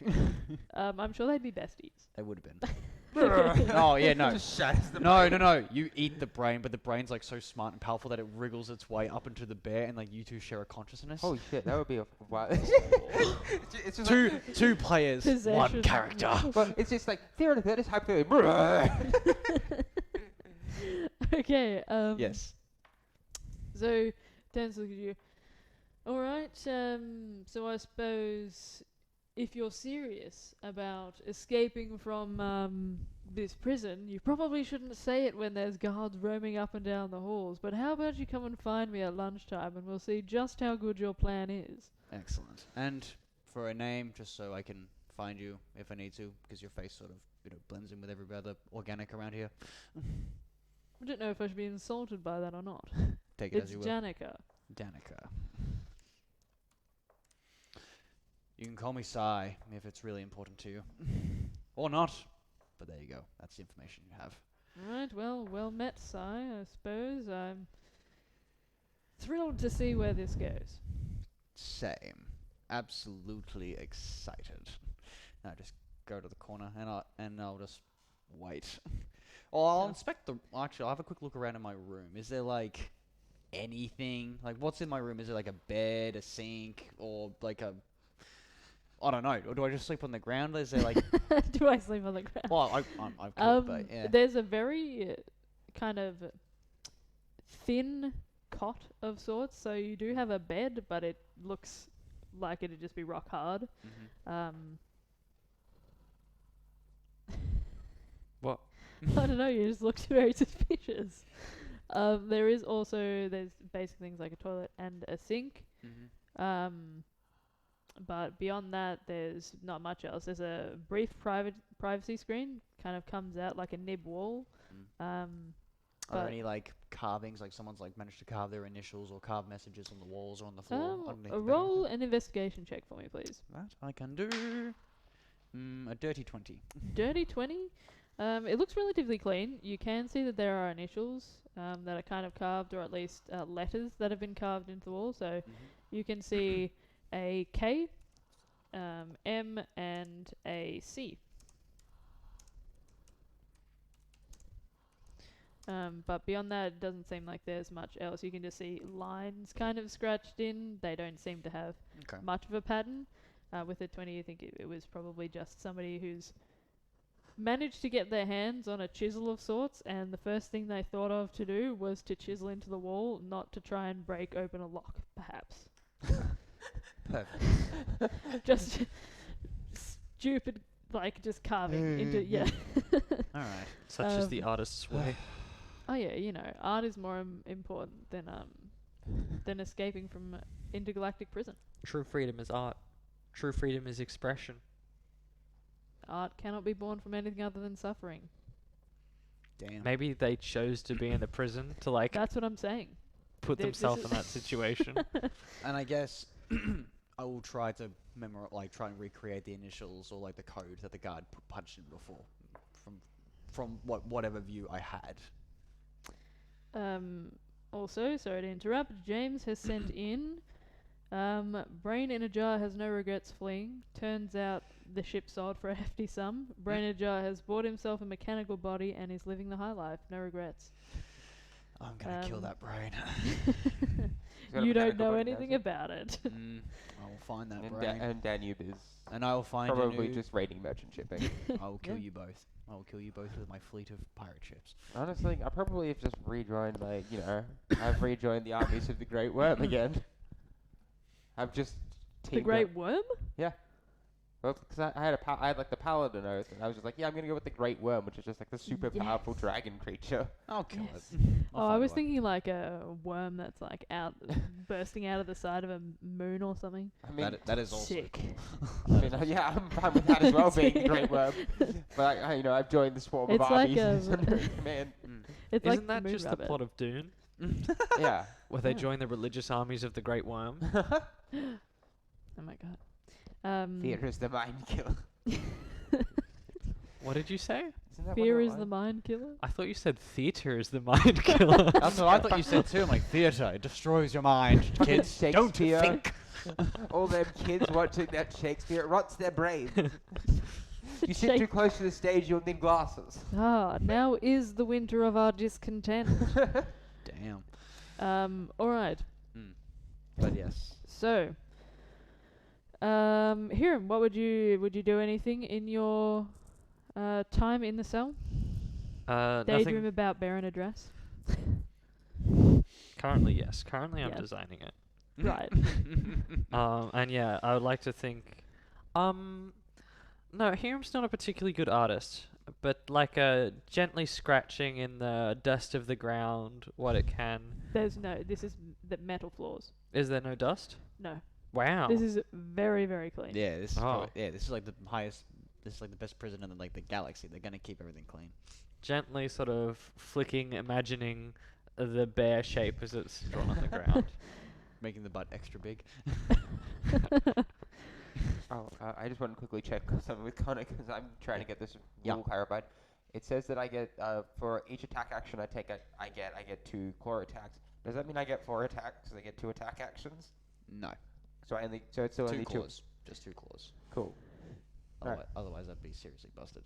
I'm sure they'd be besties. They would have been. Oh, yeah, no. Just shatters the No. You eat the brain, but the brain's like so smart and powerful that it wriggles its way up into the bear, and like you two share a consciousness. Holy shit, that would be a wild. It's just Two players, one Possession. character. Well, it's just like theoretically, that is hypothetically. Okay. Yes. So, Dan's looking at you. All right. So I suppose if you're serious about escaping from this prison, you probably shouldn't say it when there's guards roaming up and down the halls. But how about you come and find me at lunchtime, and we'll see just how good your plan is. Excellent. And for a name, just so I can find you if I need to, because your face sort of blends in with every other organic around here. I don't know if I should be insulted by that or not. Take it It's as you will. Janica. Danica. You can call me Sai if it's really important to you. Or not. But there you go. That's the information you have. Right, well met, Sai, I suppose. I'm thrilled to see where this goes. Same. Absolutely excited. Now just go to the corner and I'll just wait. Or I'll inspect the. Actually, I'll have a quick look around in my room. Is there like anything? Like, what's in my room? Is it like a bed, a sink, or like a? I don't know. Or do I just sleep on the ground? Is there like? Do I sleep on the ground? Well, I could, but yeah. There's a very kind of thin cot of sorts, so you do have a bed, but it looks like it'd just be rock hard. What? I don't know, you just looked very suspicious. There's basic things like a toilet and a sink. But beyond that, there's not much else. There's a brief privacy screen, kind of comes out like a nib wall. Are but- there any like carvings, like someone's like managed to carve their initials or carve messages on the walls or on the floor? underneath the bed or Roll anything? an investigation check for me, please. That I can do. A dirty 20. Dirty 20. It looks relatively clean. You can see that there are initials that are kind of carved, or at least letters that have been carved into the wall. So you can see a K, M, and a C. But beyond that, it doesn't seem like there's much else. You can just see lines kind of scratched in. They don't seem to have Okay. much of a pattern. With a 20, you think it was probably just somebody who's managed to get their hands on a chisel of sorts, and the first thing they thought of to do was to chisel into the wall, not to try and break open a lock, perhaps. Perfect. Just stupid, like, just carving into, yeah. All right. Such is the artist's way. Oh yeah, you know, art is more important than escaping from intergalactic prison. True freedom is art. True freedom is expression. Art cannot be born from anything other than suffering. Damn. Maybe they chose to be in the prison to like That's what I'm saying. put this themselves is- in that situation. And I guess I will try to try and recreate the initials or like the code that the guard punched in before, from whatever view I had. Also, sorry to interrupt, James has sent in, Brain in a jar has no regrets fleeing. Turns out the ship sold for a hefty sum. Brain in a jar has bought himself a mechanical body and is living the high life. No regrets. I'm gonna kill that brain. He's got a You don't mechanical know brain, anything has about it. I will find that he? And, brain, and Danube is and I will find a probably new. just raiding merchant shipping. I will kill Yeah. you both. I will kill you both with my fleet of pirate ships. Honestly, I probably have just rejoined, like, you know, I've rejoined the armies of the Great Worm again. I've just The teamed Great up. Worm? Well, because I had like the Paladin oath, and I was just like, yeah, I'm gonna go with the Great Worm, which is just like the super powerful dragon creature. I'll kill Yes. it. I'll Oh, I find a was way. thinking like a worm that's like out, bursting out of the side of a moon or something. I mean, That is also Sick. cool. I mean, yeah, I'm fine with that as well, being the Great Worm. But you know, I've joined the swarm It's of like armies a- under command. It's Isn't like that the moon just rabbit. the plot of Dune, Yeah. where they Yeah. join the religious armies of the Great Worm? Oh my god. Fear is the mind killer. What did you say? Isn't that Fear one of is the lines? mind killer. I thought you said theatre is the mind killer. That's what I thought you said too. I'm like, theatre, it destroys your mind, kids. Don't Shakespeare. think. All them kids watching that Shakespeare, it rots their brains. You sit too Shake- close to the stage, you'll need glasses. Ah, now is the winter of our discontent. Damn. All right. But yes. So, Hiram, what would you do anything in your time in the cell? Daydream Nothing. about Baron Address. Currently, yes. Currently, I'm Yeah. designing it. Right. And yeah, I would like to think. No, Hiram's not a particularly good artist, but like gently scratching in the dust of the ground what it can. There's no. This is the metal floors. Is there no dust? No. Wow. This is very, very clean. Yeah, this is Oh. this is like the highest. This is like the best prison in like the galaxy. They're gonna keep everything clean. Gently sort of flicking, imagining the bear shape as it's drawn on the ground. Making the butt extra big. Oh, I just want to quickly check something with Connor because I'm trying to get this Yeah. rule clarified. It says that I get for each attack action I take, I get 2 core attacks. Does that mean I get 4 attacks? Because I get 2 attack actions. No, So it's still two only 2. claws. Just 2 claws. Cool. Alright. Otherwise, I'd be seriously busted.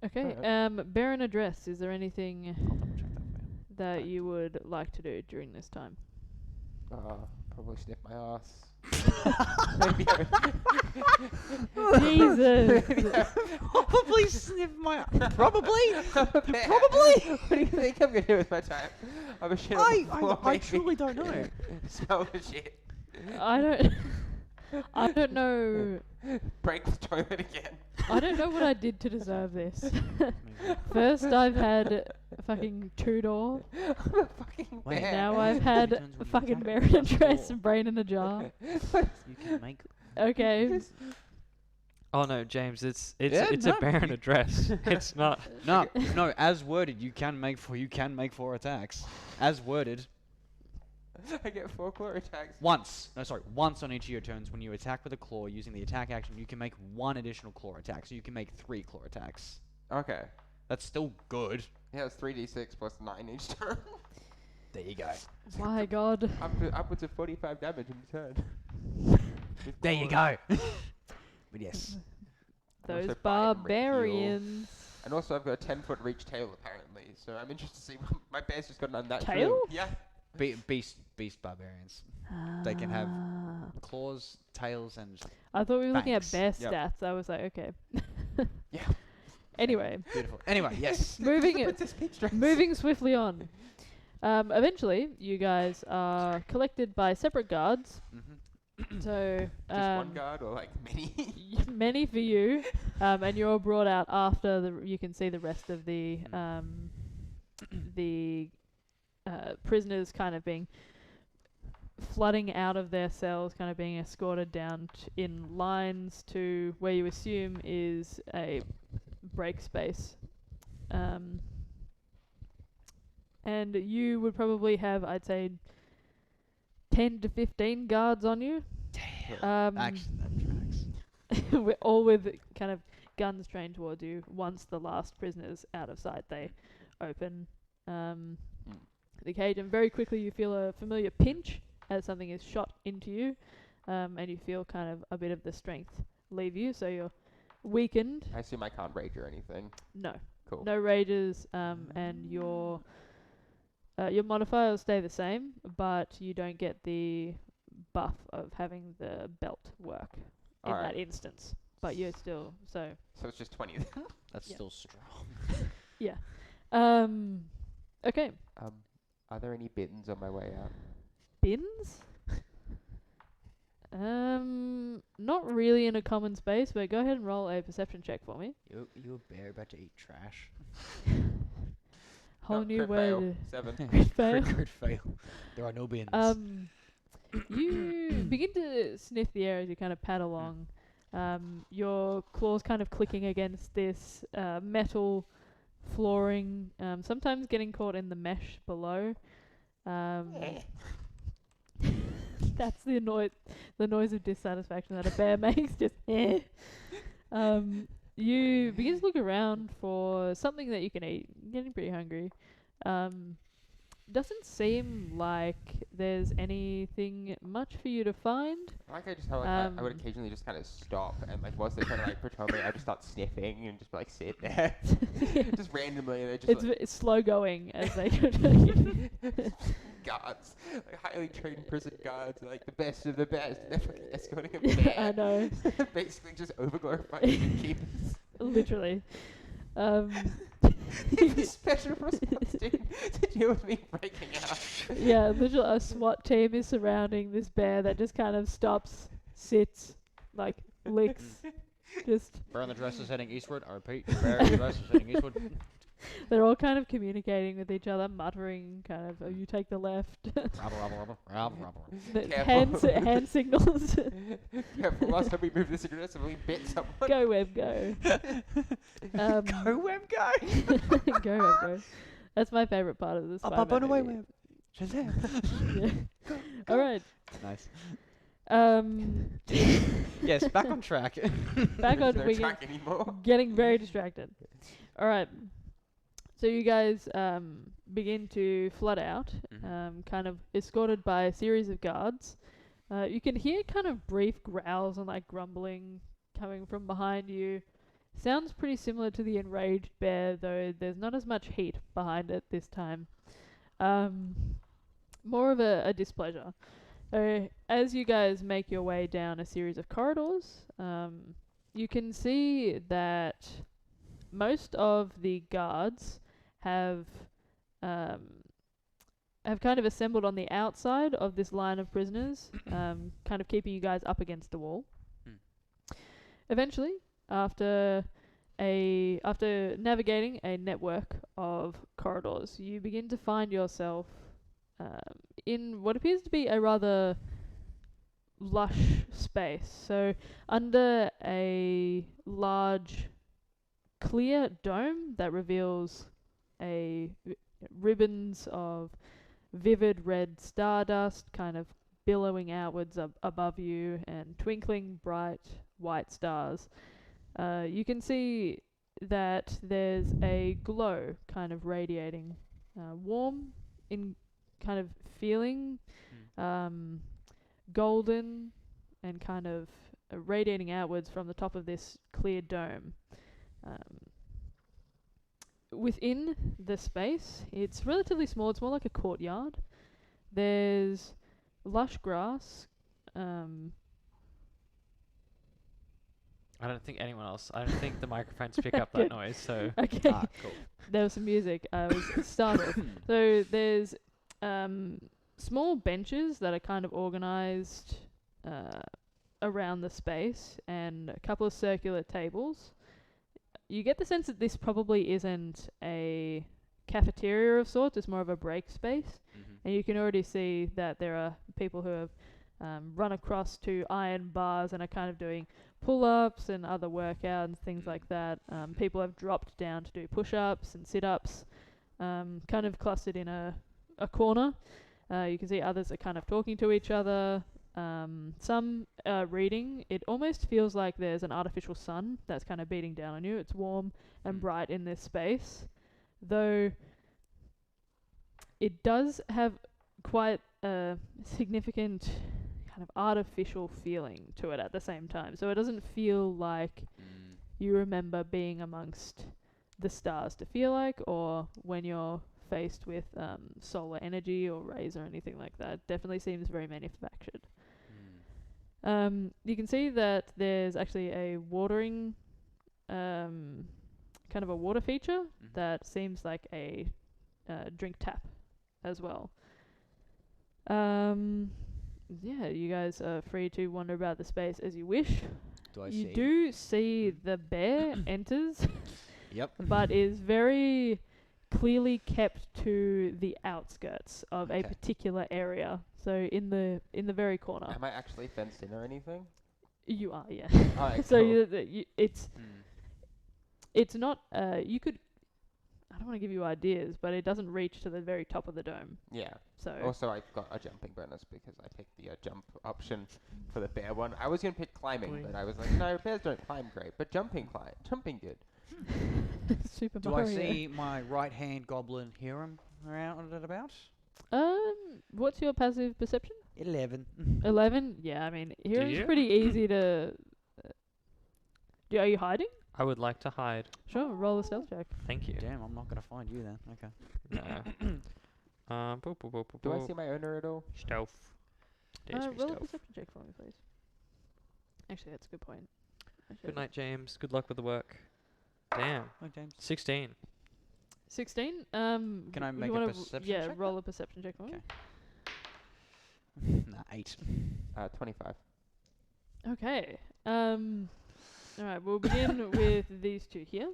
Okay. Alright. Baron Address. Is there anything I'll double check that for you. that you would like to do during this time? Probably sniff my ass. Jesus. Probably sniff my. Probably. Probably. What do you think I'm gonna do with my time? I'm a shit on the floor, I maybe. truly don't know. Smell the shit. I don't. I don't know. Break the toilet again. I don't know what I did to deserve this. First, I've had fucking 2-door. I'm a fucking Wait, bear. Now I've had turns when you fucking attack Baron with a Address claw. and Brain in a jar. You can make. Okay. Oh no, James, it's Yeah, it's no, a barren you- address. It's not. No, no. As worded, you can make 4 attacks. As worded, I get 4 claw attacks. once. No, sorry. Once on each of your turns, when you attack with a claw using the attack action, you can make 1 additional claw attack. So you can make 3 claw attacks. Okay. That's still good. Yeah, it's 3d6 plus 9 each turn. There you go. My God. Upwards of 45 damage in the turn. With There you claws. go. But yes. Those Also bite and reheal. barbarians. And also I've got a 10-foot reach tail apparently, so I'm interested to see my bear's just got an unnatural... Tail? Yeah. Beast barbarians. They can have Ah. claws, tails, and I thought we were looking at fangs. bear Yep. stats. I was like, okay. Yeah. Anyway, Beautiful. Anyway, yes. moving What's this speech dress? moving swiftly on. Eventually, you guys are collected by separate guards. So Just one guard or like many? many for you, and you're brought out after you can see the rest of the prisoners kind of being flooding out of their cells, kind of being escorted down in lines to where you assume is a break space. And you would probably have, I'd say, 10 to 15 guards on you. Damn. Actually, that tracks. All with kind of guns trained towards you. Once the last prisoner's out of sight, they open the cage, and very quickly you feel a familiar pinch as something is shot into you, and you feel kind of a bit of the strength leave you, so you're weakened. I assume I can't rage or anything. No. Cool. No rages, and your Your modifier will stay the same, but you don't get the buff of having the belt work in Alright. that instance. But you're still so. So it's just 20. That's Yeah. still strong. Okay. Are there any bins on my way out? Bins? Not really in a common space, but go ahead and roll a perception check for me. You a bear about to eat trash? Whole Oh, new crit way fail. to 7. Crit fail. Crit fail. There are no bins. You begin to sniff the air as you kind of pad along. Your claws kind of clicking against this metal flooring, sometimes getting caught in the mesh below. That's the noise of dissatisfaction that a bear makes. Just you begin to look around for something that you can eat. You're getting pretty hungry. Doesn't seem like there's anything much for you to find. Like I just how I would occasionally just kind of stop and like whilst they're trying to like patrol me, I just start sniffing and just like sit there, just randomly. And just It's slow going as they go. guards, like highly trained prison guards, like the best of the best. They're fucking escorting a Yeah, bear. I know. Basically, just overglorifying keepers. Literally. The special response team to deal with me breaking out. Yeah, literally a SWAT team is surrounding this bear that just kind of stops, sits, like licks, just. Bear in the dress is heading eastward. I repeat, bear in the dress is heading eastward. They're all kind of communicating with each other, muttering kind of, oh, you take the left. Rabble. The Careful. hand signals. Careful, last time we moved this aggressively, bit someone. Go, Web, go. Go, Web, go! Go, Web, go. That's my favourite part of this. Up and away, Web. Shazam! Yeah. All right. Nice. Yes, back on track. Back on. There's no We track anymore. getting very distracted. All right. So you guys begin to flood out, kind of escorted by a series of guards. You can hear kind of brief growls and like grumbling coming from behind you. Sounds pretty similar to the enraged bear, though there's not as much heat behind it this time. More of a displeasure. As you guys make your way down a series of corridors, you can see that most of the guards have kind of assembled on the outside of this line of prisoners, kind of keeping you guys up against the wall. Eventually, after navigating a network of corridors, you begin to find yourself in what appears to be a rather lush space. So under a large clear dome that reveals ribbons of vivid red stardust kind of billowing outwards above you and twinkling bright white stars. You can see that there's a glow kind of radiating, warm in kind of feeling, golden and kind of radiating outwards from the top of this clear dome. Within the space, it's relatively small. It's more like a courtyard. There's lush grass. I don't think anyone else. I don't think the microphones pick up that Good. noise. So Okay. Cool. There was some music. I was startled. So there's small benches that are kind of organized around the space and a couple of circular tables. You get the sense that this probably isn't a cafeteria of sorts. It's more of a break space. And you can already see that there are people who have run across to iron bars and are kind of doing pull-ups and other workouts, things like that. People have dropped down to do push-ups and sit-ups, kind of clustered in a corner. You can see others are kind of talking to each other. Some reading. It almost feels like there's an artificial sun that's kind of beating down on you. It's warm and bright in this space, though it does have quite a significant kind of artificial feeling to it at the same time. So it doesn't feel like you remember being amongst the stars to feel like, or when you're faced with solar energy or rays or anything like that. Definitely seems very manufactured. You can see that there's actually a watering, kind of a water feature that seems like a drink tap as well. Yeah, you guys are free to wander about the space as you wish. Do I You see? do see the bear enters, Yep. but is very clearly kept to the outskirts of a Okay. particular area. So in the very corner. Am I actually fenced in or anything? You are, yeah. Alright, So cool. it's not. You could. I don't want to give you ideas, but it doesn't reach to the very top of the dome. Yeah. So Also, I've got a jumping bonus because I picked the jump option for the bear one. I was gonna pick climbing, but I was like, no, bears don't climb great, but jumping good. Super Do Mario. I see my right-hand goblin Hiram around and about? What's your passive perception? 11. 11. Yeah, I mean, here it's you? pretty easy to. Are you hiding? I would like to hide. Sure, roll a stealth check. Thank you. Damn, I'm not gonna find you then. Okay. No. Boop, boop, boop, boop, Do I boop. see my owner at all? Stealth. There's me Roll a stealth. perception check for me, please. Actually, that's a good point. Good night, James. Good luck with the work. Damn. Oh, James. 16. 16. Can I you make a wanna perception Yeah, check roll a perception check for me. Okay. Nah, 8. 25. Okay. All right. We'll begin with these two here.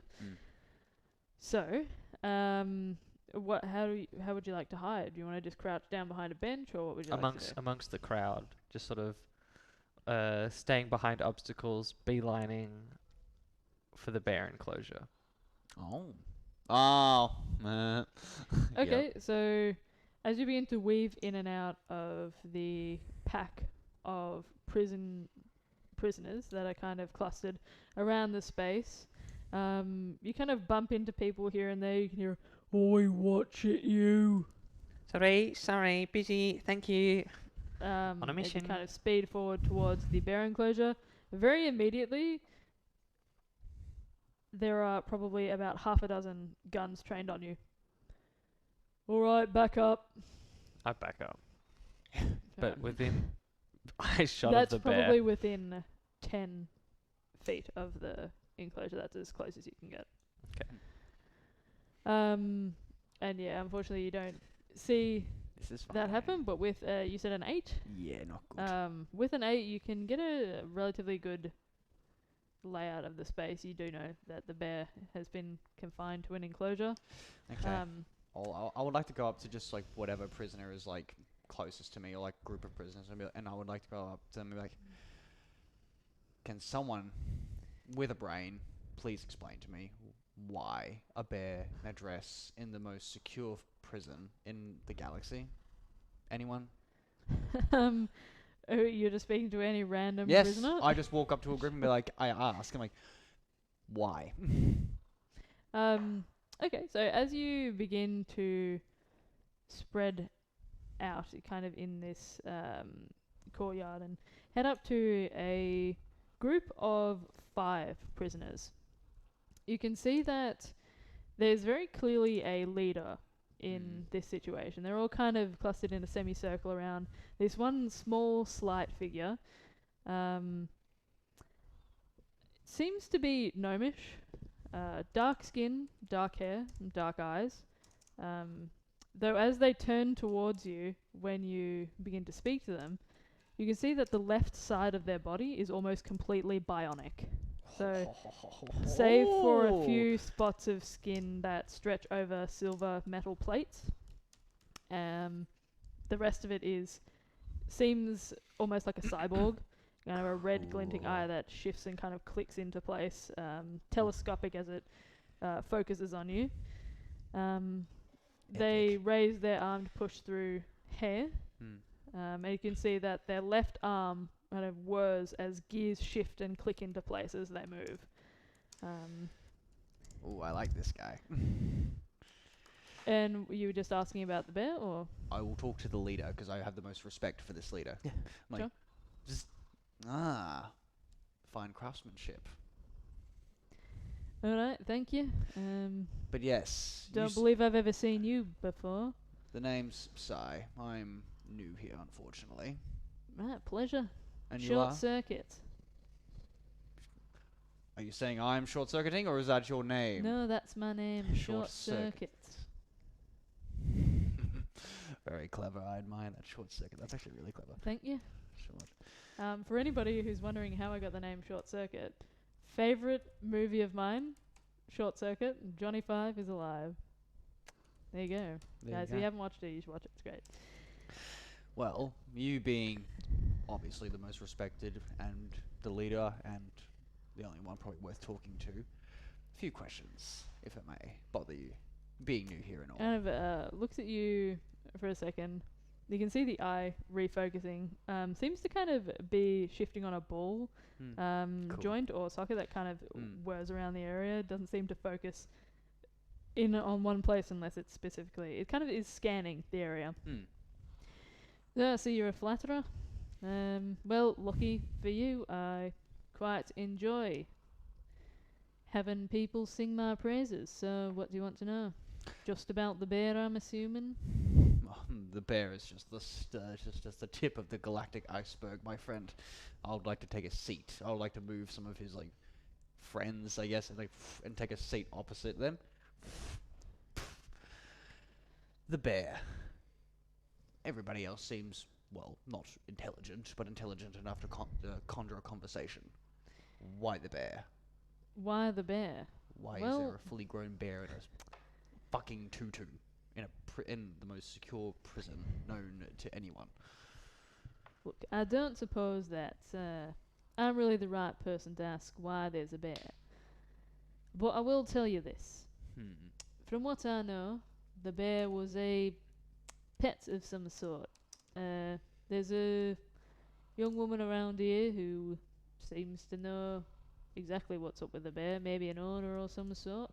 So, how would you like to hide? Do you want to just crouch down behind a bench, or what would you like to do? Amongst the crowd, just sort of staying behind obstacles, beelining for the bear enclosure. Oh. Oh. Okay, so as you begin to weave in and out of the pack of prisoners that are kind of clustered around the space, you kind of bump into people here and there. You can hear, "Oi, watch it, you!" Sorry, busy, thank you. On a mission. You kind of speed forward towards the bear enclosure. Very immediately, there are probably about half a dozen guns trained on you. All right, back up. I back up. But within eyeshot That's of the bear. probably within 10 feet of the enclosure. That's as close as you can get. Okay. And yeah, unfortunately, you don't see This is fine. that happen. But with you said an 8. Yeah, not good. With an 8, you can get a relatively good layout of the space. You do know that the bear has been confined to an enclosure. Okay. I would like to go up to just like whatever prisoner is like closest to me, or like group of prisoners, and I would like to go up to them and be like, can someone with a brain please explain to me why a bear in a dress in the most secure prison in the galaxy? Anyone? You're just speaking to any random Yes. prisoner? I just walk up to a group and be like, I ask, I'm like, why? Okay, so as you begin to spread out kind of in this courtyard and head up to a group of 5 prisoners, you can see that there's very clearly a leader in this situation. They're all kind of clustered in a semicircle around this one small, slight figure. Seems to be gnomish. Dark skin, dark hair, and dark eyes. Though as they turn towards you when you begin to speak to them, you can see that the left side of their body is almost completely bionic. So, save for a few spots of skin that stretch over silver metal plates, the rest of it seems almost like a cyborg. Kind of a red glinting eye that shifts and kind of clicks into place, telescopic as it focuses on you. They raise their arm to push through hair, and you can see that their left arm kind of whirs as gears shift and click into place as they move. Oh, I like this guy. And you were just asking about the bear, or? I will talk to the leader because I have the most respect for this leader. Yeah. I'm like, Sure. fine craftsmanship. All right, thank you. But yes, you Don't believe I've ever seen you before. the name's Psy. I'm new here, unfortunately. Right, pleasure. And you Short are? circuit. Are you saying I'm short-circuiting, or is that your name? No, that's my name. Short Short circuit. Very clever. I admire that short circuit. That's actually really clever. Thank you. Short. For anybody who's wondering how I got the name Short Circuit, favorite movie of mine, Short Circuit. Johnny Five is alive. There you go, There guys. you If you go. haven't watched it, you should watch it. It's great. Well, you being obviously the most respected and the leader and the only one probably worth talking to, a few questions, if it may bother you, being new here and all. Kind of looks at you for a second. You can see the eye refocusing. Seems to kind of be shifting on a ball Cool. joint or socket that kind of Mm. whirs around the area. Doesn't seem to focus in on one place unless it's specifically. It kind of is scanning the area. Hmm. Yeah, so you're a flatterer. Well, lucky for you, I quite enjoy having people sing my praises. So, what do you want to know? Just about the bear, I'm assuming. The bear is just just the tip of the galactic iceberg, my friend. I would like to take a seat. I would like to move some of his friends, I guess, and take a seat opposite them. The bear. Everybody else seems, well, not intelligent, but intelligent enough to conjure a conversation. Why the bear? Why the bear? Why is Well- there a fully grown bear in a fucking tutu in the most secure prison known to anyone? Look, I don't suppose that I'm really the right person to ask why there's a bear. But I will tell you this. From what I know, the bear was a pet of some sort. There's a young woman around here who seems to know exactly what's up with the bear, maybe an owner or some sort.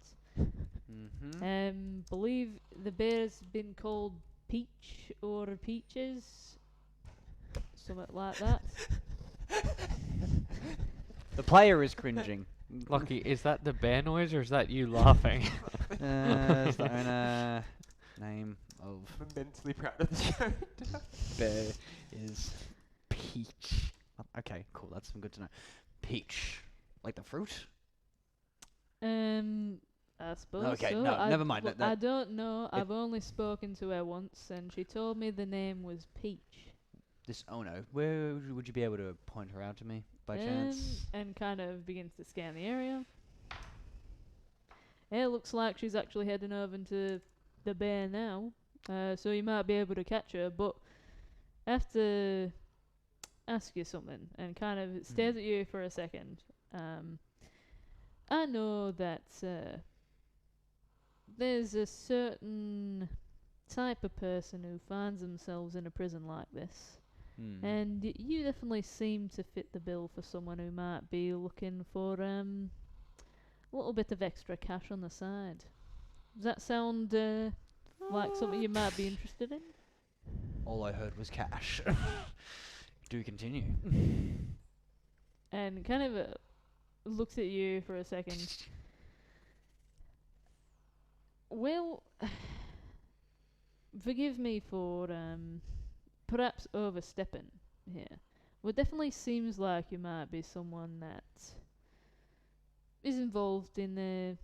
Mm-hmm. Believe the bear's been called Peach or Peaches, something like that. The player is cringing. Lucky, is that the bear noise or is that you laughing? Is the owner name of I'm immensely proud of the show. bear is Peach. Okay, cool. That's good to know. Peach, like the fruit. I suppose Okay, so. no, never mind. Look, That- I don't know. if- I've only spoken to her once, and she told me the name was Peach. This owner, where would you be able to point her out to me by chance? And kind of begins to scan the area. It looks like she's actually heading over to the bear now, so you might be able to catch her. But I have to ask you something, and kind of stares at you for a second. I know that there's a certain type of person who finds themselves in a prison like this. And you definitely seem to fit the bill for someone who might be looking for a little bit of extra cash on the side. Does that sound like something you might be interested in? All I heard was cash. Do continue. And kind of looks at you for a second. Well, forgive me for perhaps overstepping here. Well, it definitely seems like you might be someone that is involved in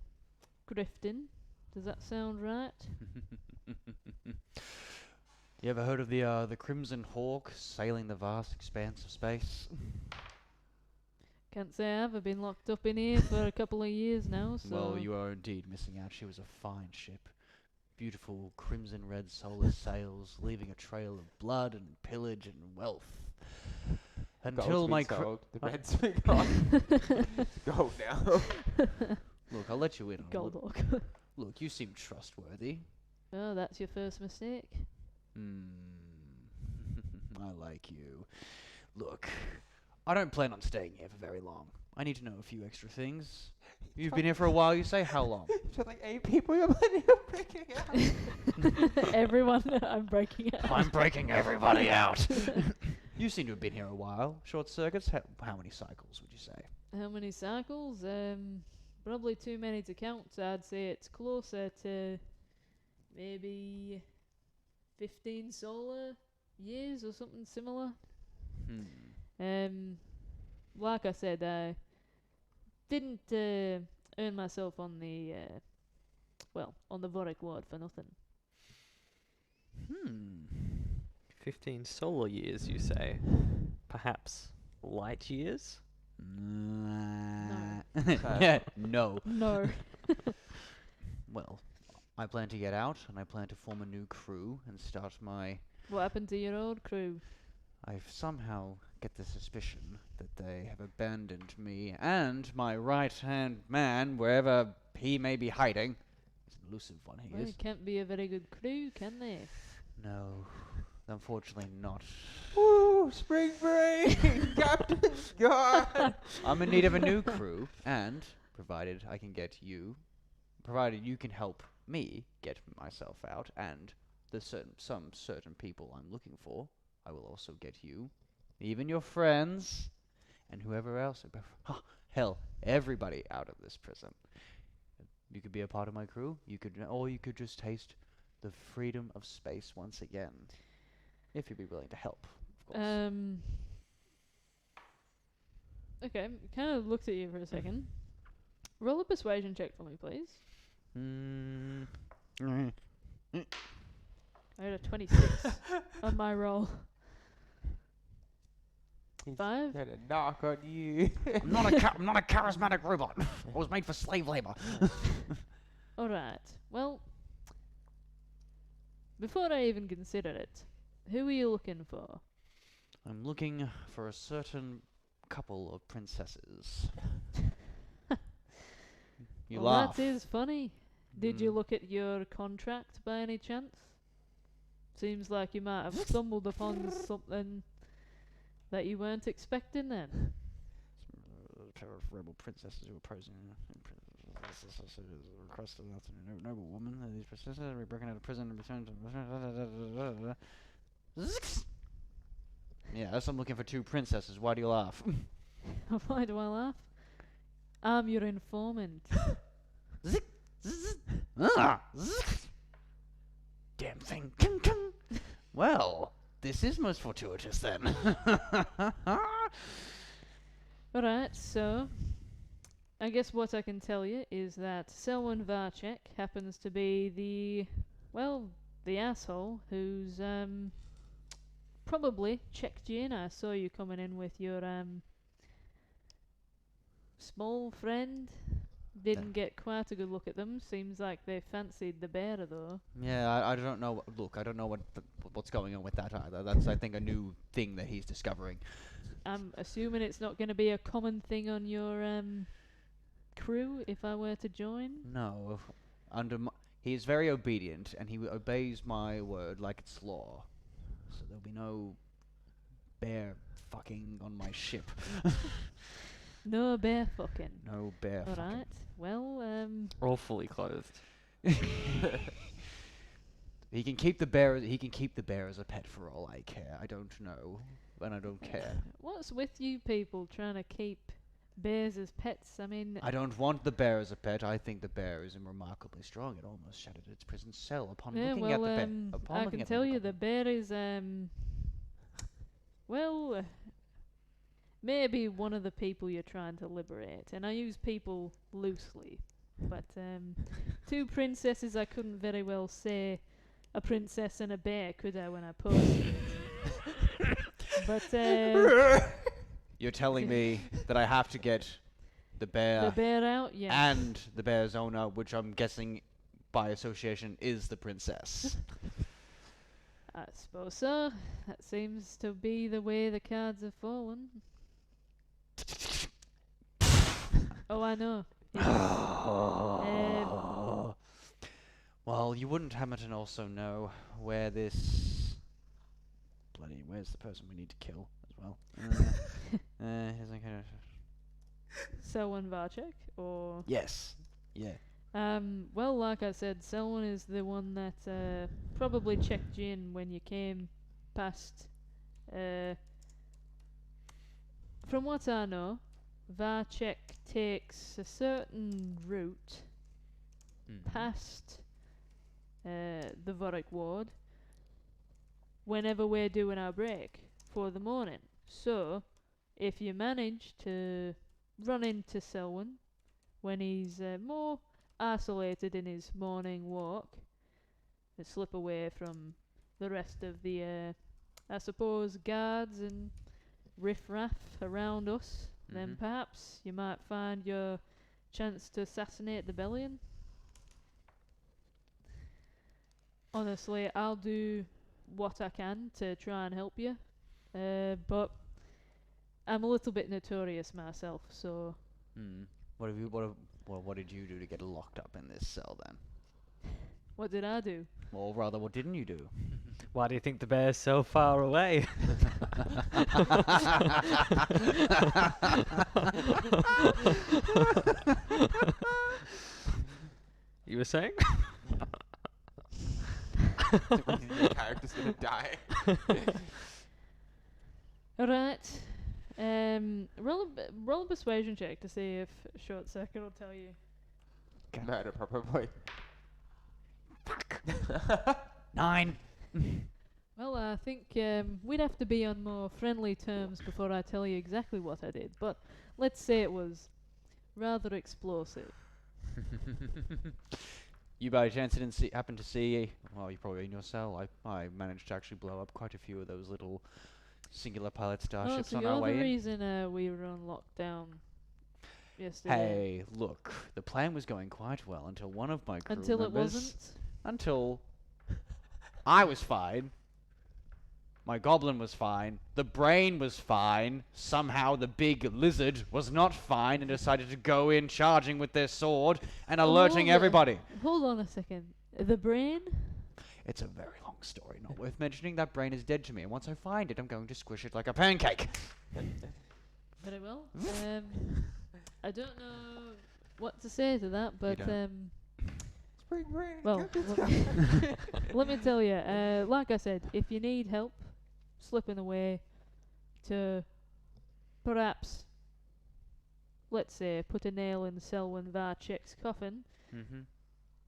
grifting. Does that sound right? You ever heard of the Crimson Hawk sailing the vast expanse of space? Can't say I have. I've been locked up in here for a couple of years now, so... Well, you are indeed missing out. She was a fine ship. Beautiful crimson red solar sails, leaving a trail of blood and pillage and wealth. Until Gold's my been sold, the red's been gone. It's gold now. Look, I'll let you in on it. Goldhawk. Look, you seem trustworthy. Oh, that's your first mistake? I like you. Look, I don't plan on staying here for very long. I need to know a few extra things. You've been here for a while, you say? How long? So like 8 people you're planning on breaking out. Everyone, I'm breaking out. I'm breaking everybody out. You seem to have been here a while. Short circuits? How many cycles would you say? How many cycles? probably too many to count. So I'd say it's closer to maybe 15 solar years or something similar. Like I said, I didn't earn myself on the on the Vorik ward for nothing. 15 solar years, you say? Perhaps light years? Yeah, no. No. Well, I plan to get out, and I plan to form a new crew and start my... What happened to your old crew? I somehow get the suspicion that they have abandoned me and my right-hand man, wherever he may be hiding. He's an elusive one, he Well, is. it can't be a very good crew, can they? No, unfortunately not. Woo! Spring break! Captain's gone! I'm in need of a new crew, and provided you can help me get myself out, and some certain people I'm looking for, I will also get you, even your friends, and whoever else. Hell, everybody out of this prison. You could be a part of my crew. Or you could just taste the freedom of space once again, if you'd be willing to help, of course. Okay, kind of looked at you for a second. Roll a persuasion check for me, please. I got a 26 on my roll. He's 5? gonna knock on you. I'm not a charismatic robot. I was made for slave labor. Alright, well, before I even considered it, who are you looking for? I'm looking for a certain couple of princesses. You well, laugh. that is funny. Did you look at your contract by any chance? Seems like you might have stumbled upon something that you weren't expecting then. A pair of rebel princesses who were posing request of a noble woman. These princesses were broken out of prison and returned to... Yes, I'm looking for 2 princesses. Why do you laugh? Why do I laugh? I'm your informant. Damn thing. Well, this is most fortuitous then. Alright, so I guess what I can tell you is that Selwyn Varchek happens to be the asshole who's probably checked you in. I saw you coming in with your small friend. Didn't get quite a good look at them. Seems like they fancied the bear though. Yeah, I don't know. Look, I don't know what's going on with that either. That's, I think, a new thing that he's discovering. I'm assuming it's not going to be a common thing on your crew if I were to join. No, he is very obedient, and he obeys my word like it's law. So there'll be no bear fucking on my ship. No bear fucking. No bear fucking. Alright, well, All fully clothed. He can keep the bear. He can keep the bear as a pet for all I care. I don't know, and I don't care. What's with you people trying to keep bears as pets? I mean, I don't want the bear as a pet. I think the bear is remarkably strong. It almost shattered its prison cell upon yeah, looking well, at the bear. Upon I looking can at tell you couple. the bear is, maybe one of the people you're trying to liberate. And I use people loosely. But, 2 princesses, I couldn't very well say a princess and a bear, could I, when I posted it? But, You're telling me that I have to get the bear, the bear out, yes. and the bear's owner, which I'm guessing by association is the princess. I suppose so. That seems to be the way the cards have fallen. Oh, I know. Well, you wouldn't happen to also know where where's the person we need to kill as well? Isn't kind of... Selwyn Varchek, or... Yes. Yeah. Well, like I said, Selwyn is the one that probably checked you in when you came past. From what I know, Varchek takes a certain route past the Vorik ward whenever we're doing our break for the morning. So, if you manage to run into Selwyn when he's more isolated in his morning walk, and slip away from the rest of the, I suppose, guards and riffraff around us, then perhaps you might find your chance to assassinate the Bellion. Honestly, I'll do what I can to try and help you, but I'm a little bit notorious myself, so What did you do to get locked up in this cell then? what did I do? Or rather, what didn't you do? Why do you think the bear's so far away? You were saying? Your character's gonna die. Alright. Roll a persuasion check to see if Short Circuit will tell you. Murder, probably. 9. Well, I think we'd have to be on more friendly terms before I tell you exactly what I did, but let's say it was rather explosive. You by chance didn't happen to see, well, you probably in your cell, I managed to actually blow up quite a few of those little singular pilot starships so on you're our the way in. reason we were on lockdown yesterday. Hey, look, the plan was going quite well until one of my crew Until it members... wasn't? Until I was fine. My goblin was fine. The brain was fine. Somehow the big lizard was not fine and decided to go in charging with their sword and alerting everybody. Hold on a second. The brain? It's a very long story, not worth mentioning. That brain is dead to me, and once I find it, I'm going to squish it like a pancake. Very well. I don't know what to say to that, but Spring break. well, let me tell you. Like I said, if you need help slipping away to perhaps, let's say, put a nail in Selwyn Varchek's coffin,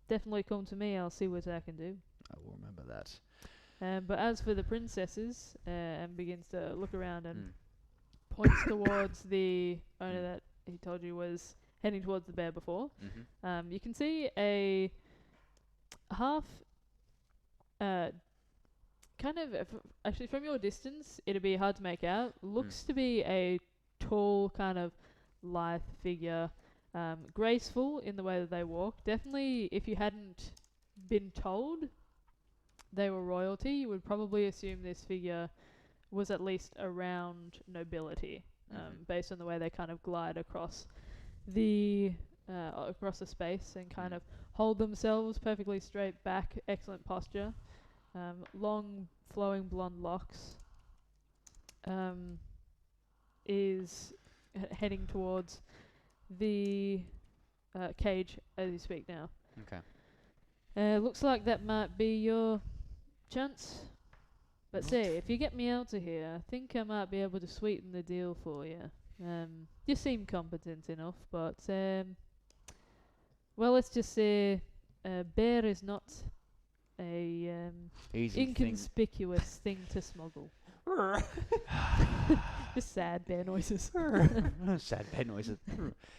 definitely come to me. I'll see what I can do. I will remember that. But as for the princesses, and begins to look around and points towards the owner that he told you was heading towards the bear before. You can see a half, kind of, actually from your distance, it'd be hard to make out. Looks to be a tall, kind of lithe figure, graceful in the way that they walk. Definitely, if you hadn't been told they were royalty, you would probably assume this figure was at least around nobility, based on the way they kind of glide across the space and kind of hold themselves perfectly straight back. Excellent posture. Long flowing blonde locks. Is heading towards the cage as you speak now. Okay. Looks like that might be your chance. But say, if you get me out of here, I think I might be able to sweeten the deal for you. You seem competent enough, but well, let's just say bear is not a Easy inconspicuous thing to smuggle. Just sad bear noises. Sad bear noises.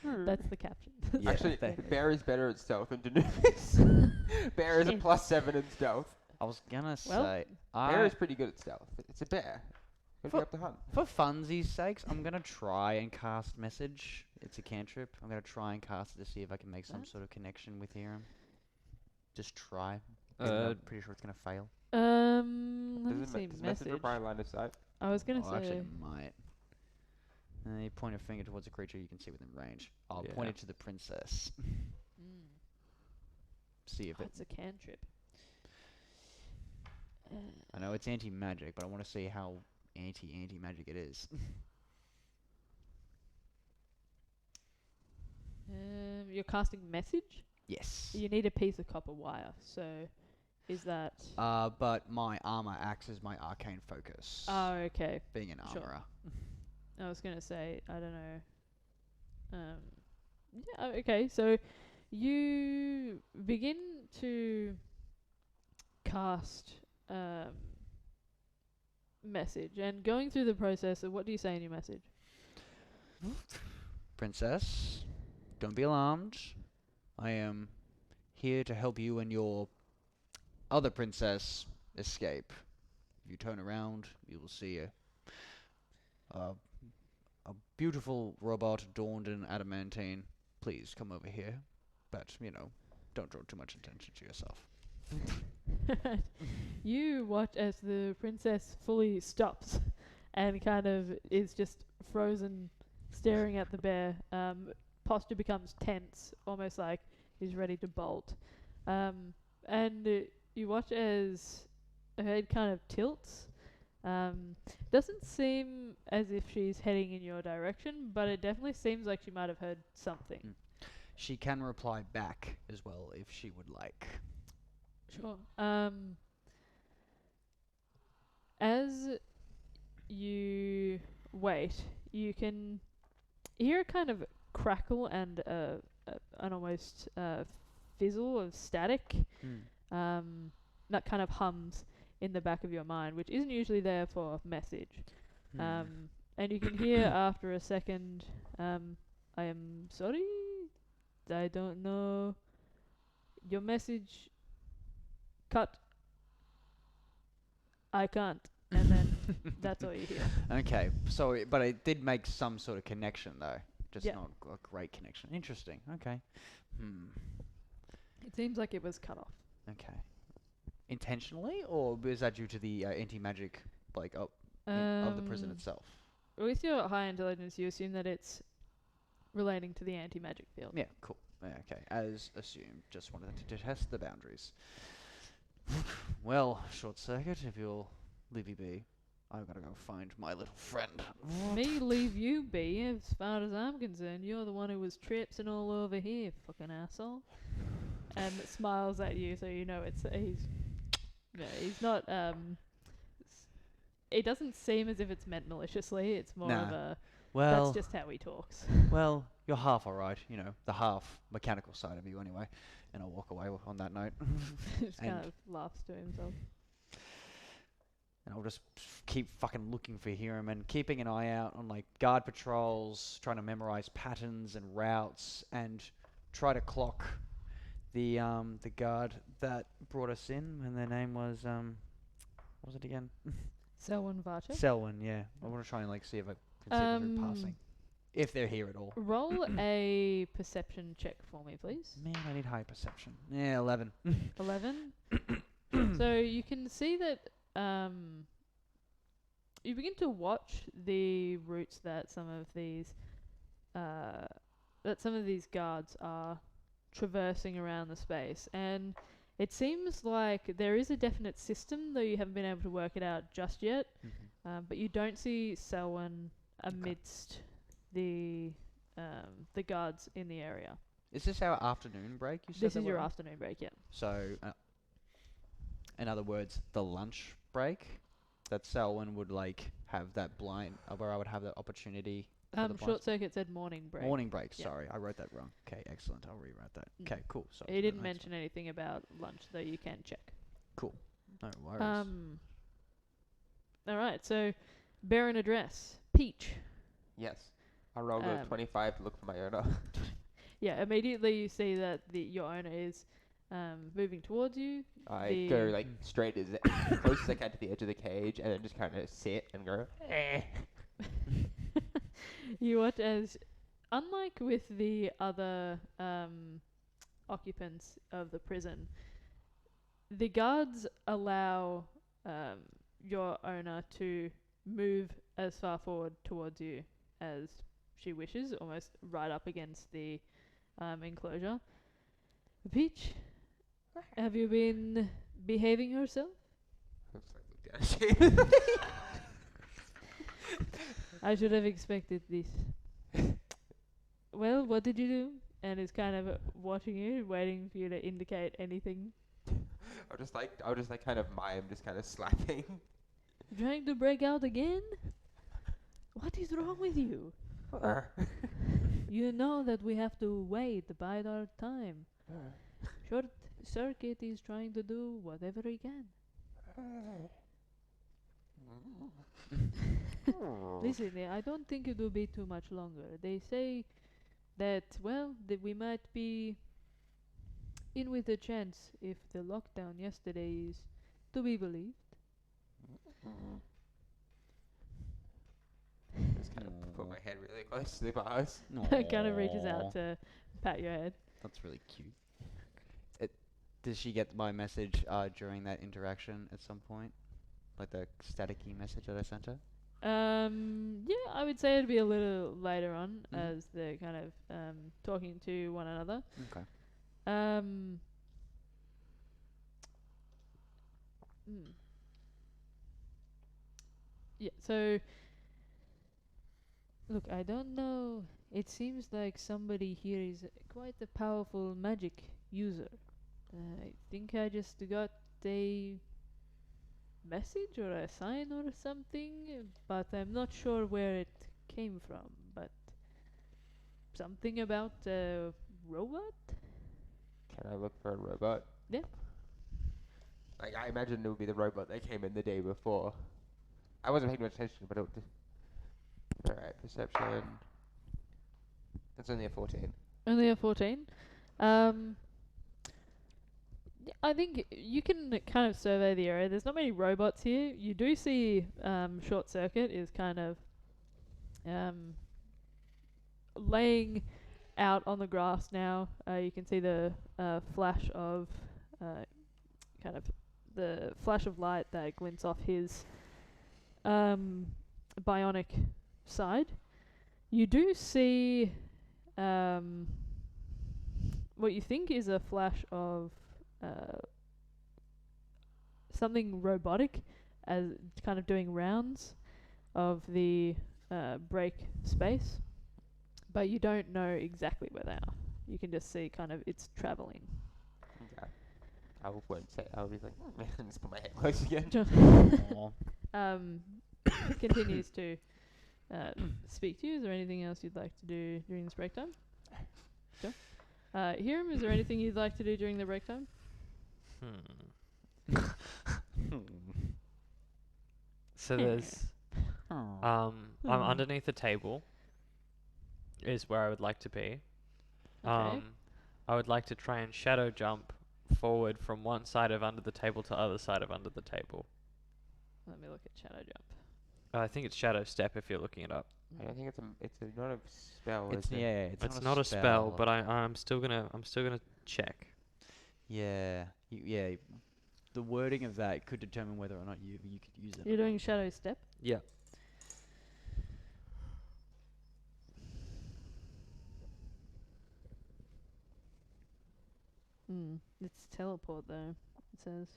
That's the caption. Yeah, Actually, thank- bear is better at stealth than Danuvis. Bear is a +7 in stealth. I was gonna Well, say, Bear is pretty good at stealth. It's a bear. Gotta be up to hunt. for funsies' sakes, I'm gonna try and cast message. It's a cantrip. I'm gonna try and cast it to see if I can make some sort of connection with Hiram. Just try. I'm pretty sure it's gonna fail. Let me Does see message message. require line of sight? I was gonna Oh, say. actually, it might. You point a finger towards a creature you can see within range. I'll point Yeah. it to the princess. See if it. That's a cantrip. I know it's anti-magic, but I want to see how anti-magic it is. You're casting message? Yes. You need a piece of copper wire, so is that... But my armor acts as my arcane focus. Oh, okay. Being an Sure. armorer. I was going to say, I don't know. Yeah, okay, so you begin to cast message, and going through the process of what do you say in your message? Princess, don't be alarmed. I am here to help you and your other princess escape. If you turn around, you will see a, a beautiful robot adorned in adamantine. Please come over here. But, don't draw too much attention to yourself. You watch as the princess fully stops and kind of is just frozen, staring at the bear. Posture becomes tense, almost like he's ready to bolt. And you watch as her head kind of tilts. Doesn't seem as if she's heading in your direction, but it definitely seems like she might have heard something. She can reply back as well if she would like. Sure. As you wait, you can hear a kind of crackle and an almost fizzle of static that kind of hums in the back of your mind, which isn't usually there for message. And you can hear after a second, I am sorry, I don't know. Your message cut. I can't. And then that's all you hear. Okay, so but it did make some sort of connection though, just Yeah. not a great connection. Interesting. Okay. It seems like it was cut off. Okay. Intentionally, or was that due to the anti-magic, of the prison itself? With your high intelligence, you assume that it's relating to the anti-magic field. Yeah. Cool. Yeah, okay. As assumed. Just wanted to test the boundaries. Well, short circuit. If you'll leave me be, I've got to go find my little friend. Me leave you be, as far as I'm concerned. You're the one who was tripsing all over here, fucking asshole. And smiles at you, so you know he's not. It doesn't seem as if it's meant maliciously. It's more of a. Well, That's just how he talks. well, you're half alright. The half mechanical side of you, anyway. And I'll walk away on that note. Just kind of laughs to himself. And I'll just keep fucking looking for Hiram and keeping an eye out on guard patrols, trying to memorize patterns and routes, and try to clock the guard that brought us in, and their name was what was it again? Selwyn Varchek. Selwyn, yeah. I want to try and see if I can see them through passing, if they're here at all. Roll a perception check for me, please. Man, I need high perception. Yeah, 11. 11. So you can see that you begin to watch the routes that some of these guards are traversing around the space, and it seems like there is a definite system, though you haven't been able to work it out just yet. But you don't see Selwyn amidst the guards in the area. Is this our afternoon break? You said This there is your were? afternoon break, yeah. So, in other words, the lunch break, that Selwyn would have that blind, where I would have that opportunity. Short circuit said morning break. Morning break. Yeah. Sorry, I wrote that wrong. Okay, excellent. I'll rewrite that. Mm. Okay, cool. So He didn't mention anything about lunch, though you can check. Cool. No worries. All right, so bear an address. Peach. Yes. I rolled a 25 to look for my owner. Yeah, immediately you see that your owner is moving towards you. I go straight as close as I can to the edge of the cage, and then just kind of sit and go. You watch as, unlike with the other occupants of the prison, the guards allow your owner to move as far forward towards you as she wishes, almost right up against the enclosure. Peach, have you been behaving yourself? I should have expected this. Well, what did you do? And is kind of watching you, waiting for you to indicate anything. I'll just kind of mime, just kind of slapping. Trying to break out again? What is wrong with you? You know that we have to wait, bide our time. Short Circuit is trying to do whatever he can. Listen, I don't think it will be too much longer. They say that, well, that we might be in with a chance if the lockdown yesterday is to be believed. Just gonna put my head really close to the bars. Kind of reaches out Aw, to pat your head. That's really cute. Does she get my message during that interaction at some point? Like the staticky message that I sent her? Yeah, I would say it'd be a little later on Mhm. as they're kind of talking to one another. Okay. Um, mm. Yeah, so look, I don't know. It seems like somebody here is quite a powerful magic user. I think I just got a message or a sign or something, but I'm not sure where it came from. But something about a robot? Can I look for a robot? Yeah. Like, I imagine it would be the robot that came in the day before. I wasn't paying much attention, but it would. Alright, perception. It's only a 14. Only a 14. I think you can kind of survey the area. There's not many robots here. You do see Short Circuit is kind of laying out on the grass now. You can see the flash of kind of the flash of light that glints off his bionic side. You do see what you think is a flash of something robotic as kind of doing rounds of the break space, but you don't know exactly where they are. You can just see kind of it's traveling. Okay. I won't say. I'll be like, just put my head close again. Aw. Continues to speak to you. Is there anything else you'd like to do during this break time? Sure. Hiram, is there anything you'd like to do during the break time? So there's I'm underneath the table is where I would like to be. Okay. I would like to try and shadow jump forward from one side of under the table to other side of under the table. Let me look at shadow jump. I think it's shadow step if you're looking it up. I don't think it's not a spell. It's is it? yeah. It's not a spell, but I'm still gonna check. Yeah. Yeah. The wording of that could determine whether or not you could use it. You're doing shadow step. Yeah. It's teleport though. It says.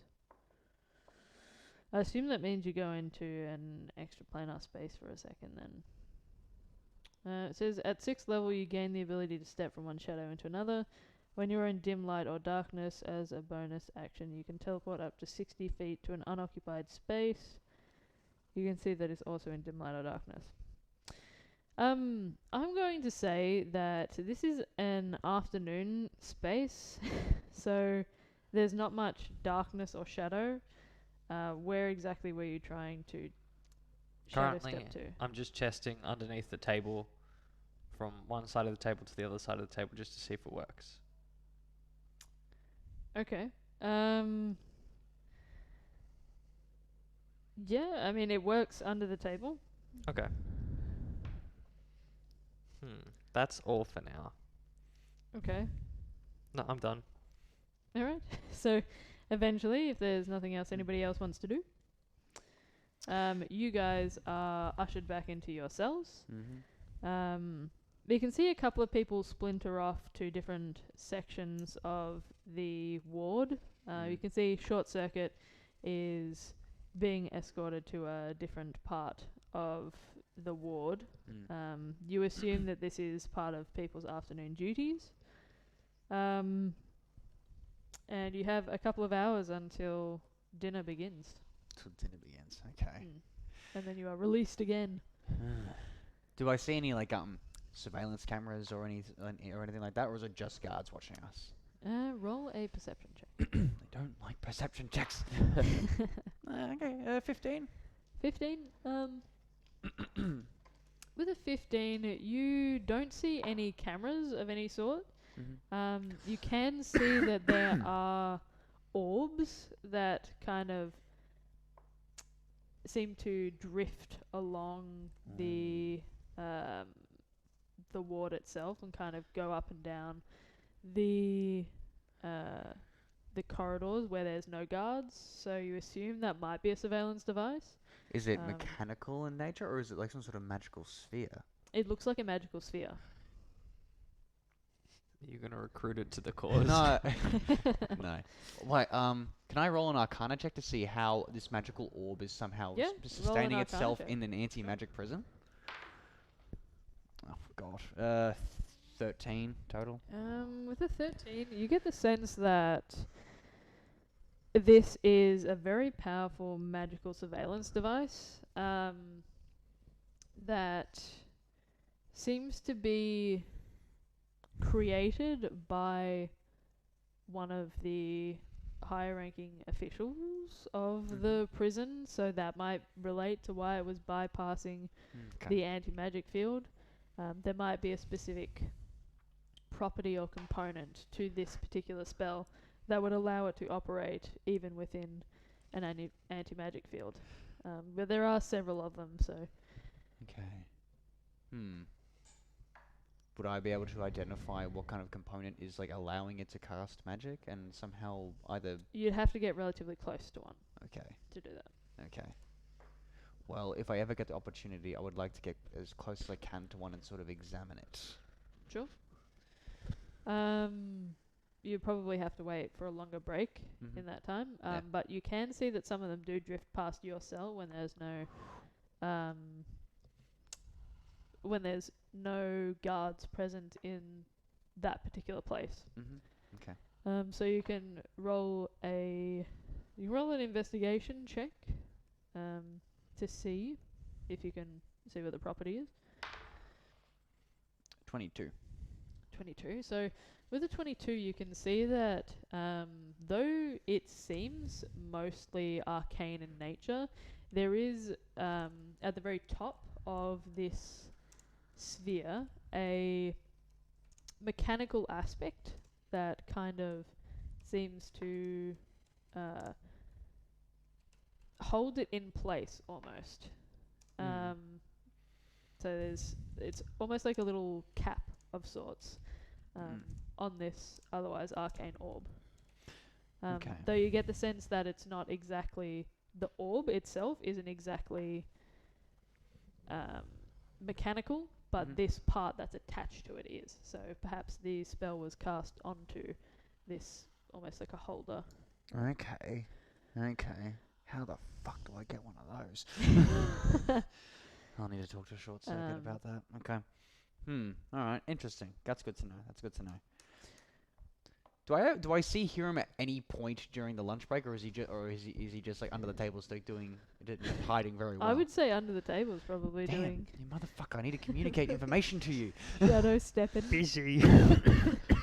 I assume that means you go into an extra planar space for a second then. It says at 6th level you gain the ability to step from one shadow into another. When you're in dim light or darkness, as a bonus action, you can teleport up to 60 feet to an unoccupied space. You can see that it's also in dim light or darkness. I'm going to say that this is an afternoon space, so there's not much darkness or shadow. Where exactly were you trying to shadow Currently, step to? I'm just chesting underneath the table from one side of the table to the other side of the table just to see if it works. Okay. Yeah, I mean it works under the table. Okay. That's all for now. Okay. No, I'm done. All right. So, eventually, if there's nothing else anybody else wants to do, you guys are ushered back into your cells. Mm-hmm. You can see a couple of people splinter off to different sections of the ward. You can see Short Circuit is being escorted to a different part of the ward. You assume that this is part of people's afternoon duties. And you have a couple of hours until dinner begins. Till dinner begins. Okay. And then you are released again. Do I see any like surveillance cameras or anything like that, or is it just guards watching us? Roll a perception check. They don't like perception checks. Okay, 15. 15. With a 15, you don't see any cameras of any sort. You can see that there are orbs that kind of seem to drift along the ward itself and kind of go up and down the corridors where there's no guards. So you assume that might be a surveillance device. Is it mechanical in nature, or is it like some sort of magical sphere? It looks like a magical sphere. You're going to recruit it to the cause. No. No. Wait, can I roll an Arcana check to see how this magical orb is somehow Yeah, sustaining roll an itself Arcana check. in an anti-magic prison? Oh, God. 13 total. With a 13, you get the sense that this is a very powerful magical surveillance device that seems to be created by one of the higher ranking officials of the prison, so that might relate to why it was bypassing the anti-magic field. There might be a specific property or component to this particular spell that would allow it to operate even within an anti-magic field. But there are several of them, so... Okay. Would I be able to identify what kind of component is like allowing it to cast magic and somehow either... You'd have to get relatively close to one Okay. to do that. Okay. Well, if I ever get the opportunity, I would like to get as close as I can to one and sort of examine it. Sure. You probably have to wait for a longer break in that time. Yeah. But you can see that some of them do drift past your cell when there's no guards present in that particular place. Okay. So you can roll an investigation check to see if you can see where the property is. 22. 22. So with a 22, you can see that though it seems mostly arcane in nature, there is at the very top of this sphere a mechanical aspect that kind of seems to hold it in place almost. So it's almost like a little cap of sorts on this otherwise arcane orb. Okay. Though you get the sense that it's not exactly, the orb itself isn't exactly mechanical, but this part that's attached to it is. So perhaps the spell was cast onto this almost like a holder. Okay. How the fuck do I get one of those? I'll need to talk to Short Circuit about that. Okay. Alright, interesting. That's good to know. Do I see Hiram at any point during the lunch break, or is he just like under the table still hiding very well? I would say under the table is probably Damn, doing you motherfucker! I need to communicate information to you. shadow stepping. Busy.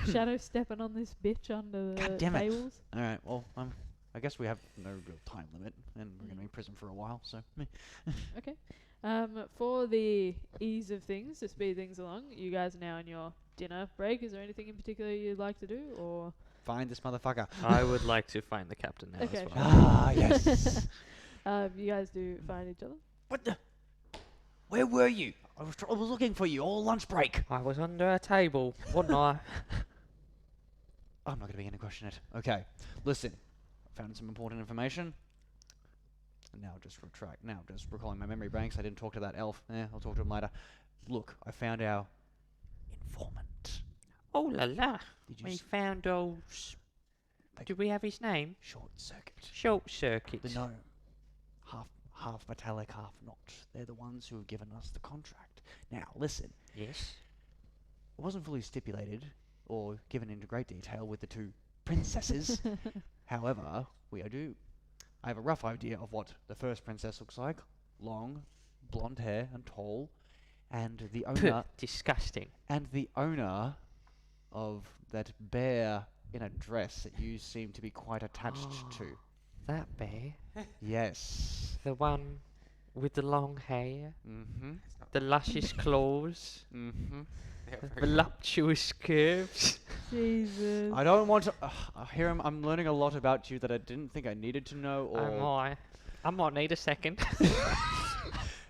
Shadow stepping on this bitch under the God damn it. tables. All right. Well, I guess we have no real time limit, and we're gonna be in prison for a while. So. Okay. For the ease of things, to speed things along, you guys are now in your dinner break. Is there anything in particular you'd like to do, or? Find this motherfucker. I would like to find the captain now Okay, as well. Ah, yes. You guys do find each other? What the? Where were you? I was looking for you all lunch break. I was under a table, wasn't I? I'm not going to begin to question it. Okay, listen. I found some important information. Now just recalling my memory banks. I didn't talk to that elf. I'll talk to him later. Look, I found our informant. Oh la la. Did you We found old... Do we have his name? Short Circuit. Short Circuit. The gnome. Half metallic, half not. They're the ones who have given us the contract. Now, listen. Yes. It wasn't fully stipulated or given into great detail with the two princesses. However, I have a rough idea of what the first princess looks like. Long, blonde hair and tall. and the Puh, owner disgusting. of that bear in a dress that you seem to be quite attached to. That bear? Yes. The one with the long hair, Mm-hmm. the luscious claws, Mm-hmm. voluptuous curves. Jesus. I don't want to. I'm learning a lot about you that I didn't think I needed to know. Or I might need a second.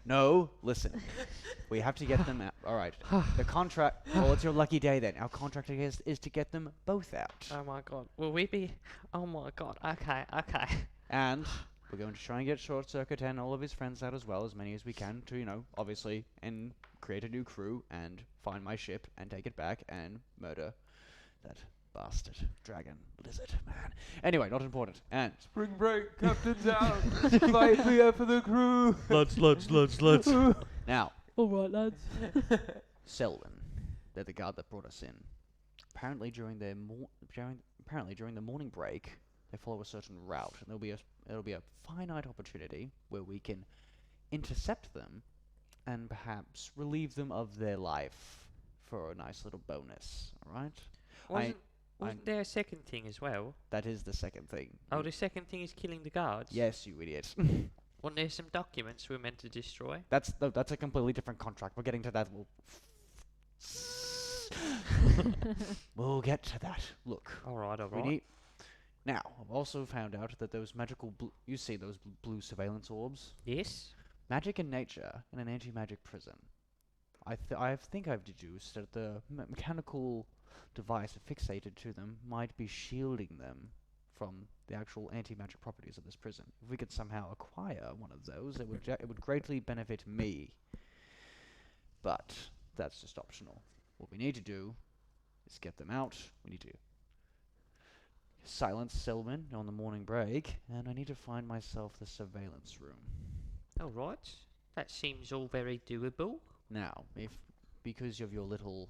no, listen. We have to get them out. All right. The contract. Well, it's your lucky day then. Our contract is to get them both out. Oh my god. Will we be? Oh my god. Okay. And we're going to try and get Short Circuit and all of his friends out as well, as many as we can, to, obviously, and create a new crew and find my ship and take it back and murder that bastard dragon lizard man. Anyway, not important. And Spring break, captain's out. Fight beer for the crew. Let's. now, Alright, lads. Selwyn, they're the guard that brought us in. Apparently during the morning break, they follow a certain route, and it'll be a finite opportunity where we can intercept them and perhaps relieve them of their life for a nice little bonus. All right? Wasn't there a second thing as well? That is the second thing. Oh, the second thing is killing the guards? Yes, you idiot. Wasn't there some documents we were meant to destroy? That's a completely different contract. We're getting to that. We'll get to that. Look. Alright. Now, I've also found out that those magical you see those blue surveillance orbs? Yes? Magic in nature in an anti-magic prison. I think I've deduced that the mechanical device fixated to them might be shielding them from the actual anti-magic properties of this prison. If we could somehow acquire one of those, it would greatly benefit me. But that's just optional. What we need to do is get them out. We need to silence Selwyn on the morning break, and I need to find myself the surveillance room. Alright. That seems all very doable. Now, because of your little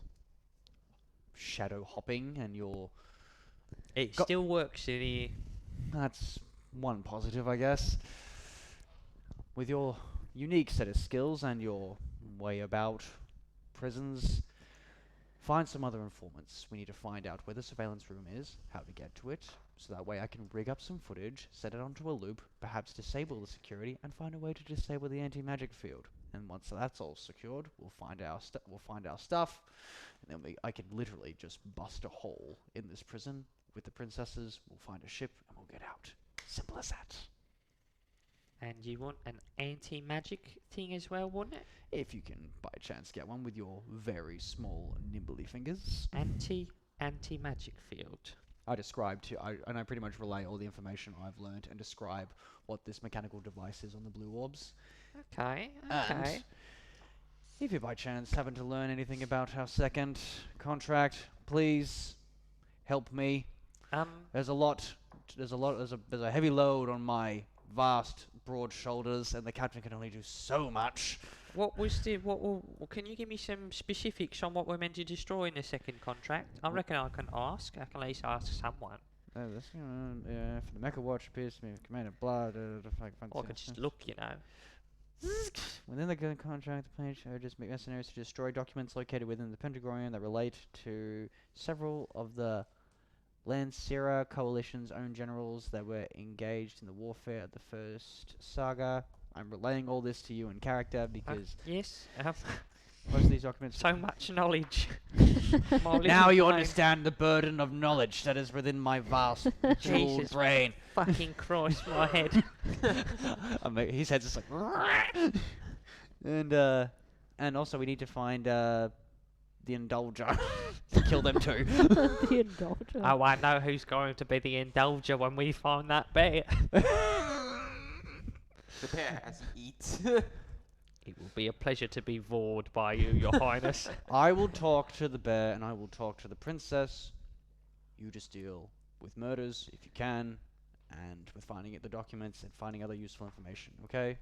shadow hopping and your... It still works in here. That's one positive, I guess. With your unique set of skills and your way about prisons, find some other informants. We need to find out where the surveillance room is, how to get to it, so that way I can rig up some footage, set it onto a loop, perhaps disable the security, and find a way to disable the anti-magic field. And once that's all secured, we'll find our stuff, and then I can literally just bust a hole in this prison with the princesses. We'll find a ship, and we'll get out. Simple as that. And you want an anti-magic thing as well, wouldn't it? If you can, by chance, get one with your very small, nimbly fingers. Anti-magic field. I describe and I pretty much relay all the information I've learned and describe what this mechanical device is on the blue orbs. Okay. And if you by chance happen to learn anything about our second contract, please help me. There's a heavy load on my vast, broad shoulders, and the captain can only do so much. Can you give me some specifics on what we're meant to destroy in the second contract? I reckon I can at least ask someone. For the Mecha Watch appears to be Commander Blood. Or I could just look, Within the contract, the planet urges mercenaries to destroy documents located within the Pentagon that relate to several of the Lancera Coalition's own generals that were engaged in the warfare of the first saga. I'm relaying all this to you in character because yes, most of these documents... so much knowledge. Now you understand the burden of knowledge that is within my vast jeweled Jesus brain. Fucking Christ, my head. His head's just like... and also we need to find the Indulger to kill them too. The Indulger. Oh, I know who's going to be the Indulger when we find that bear. The bear has eats. It will be a pleasure to be vored by you, Your Highness. I will talk to the bear and I will talk to the princess. You just deal with murders if you can, and with finding the documents and finding other useful information, okay?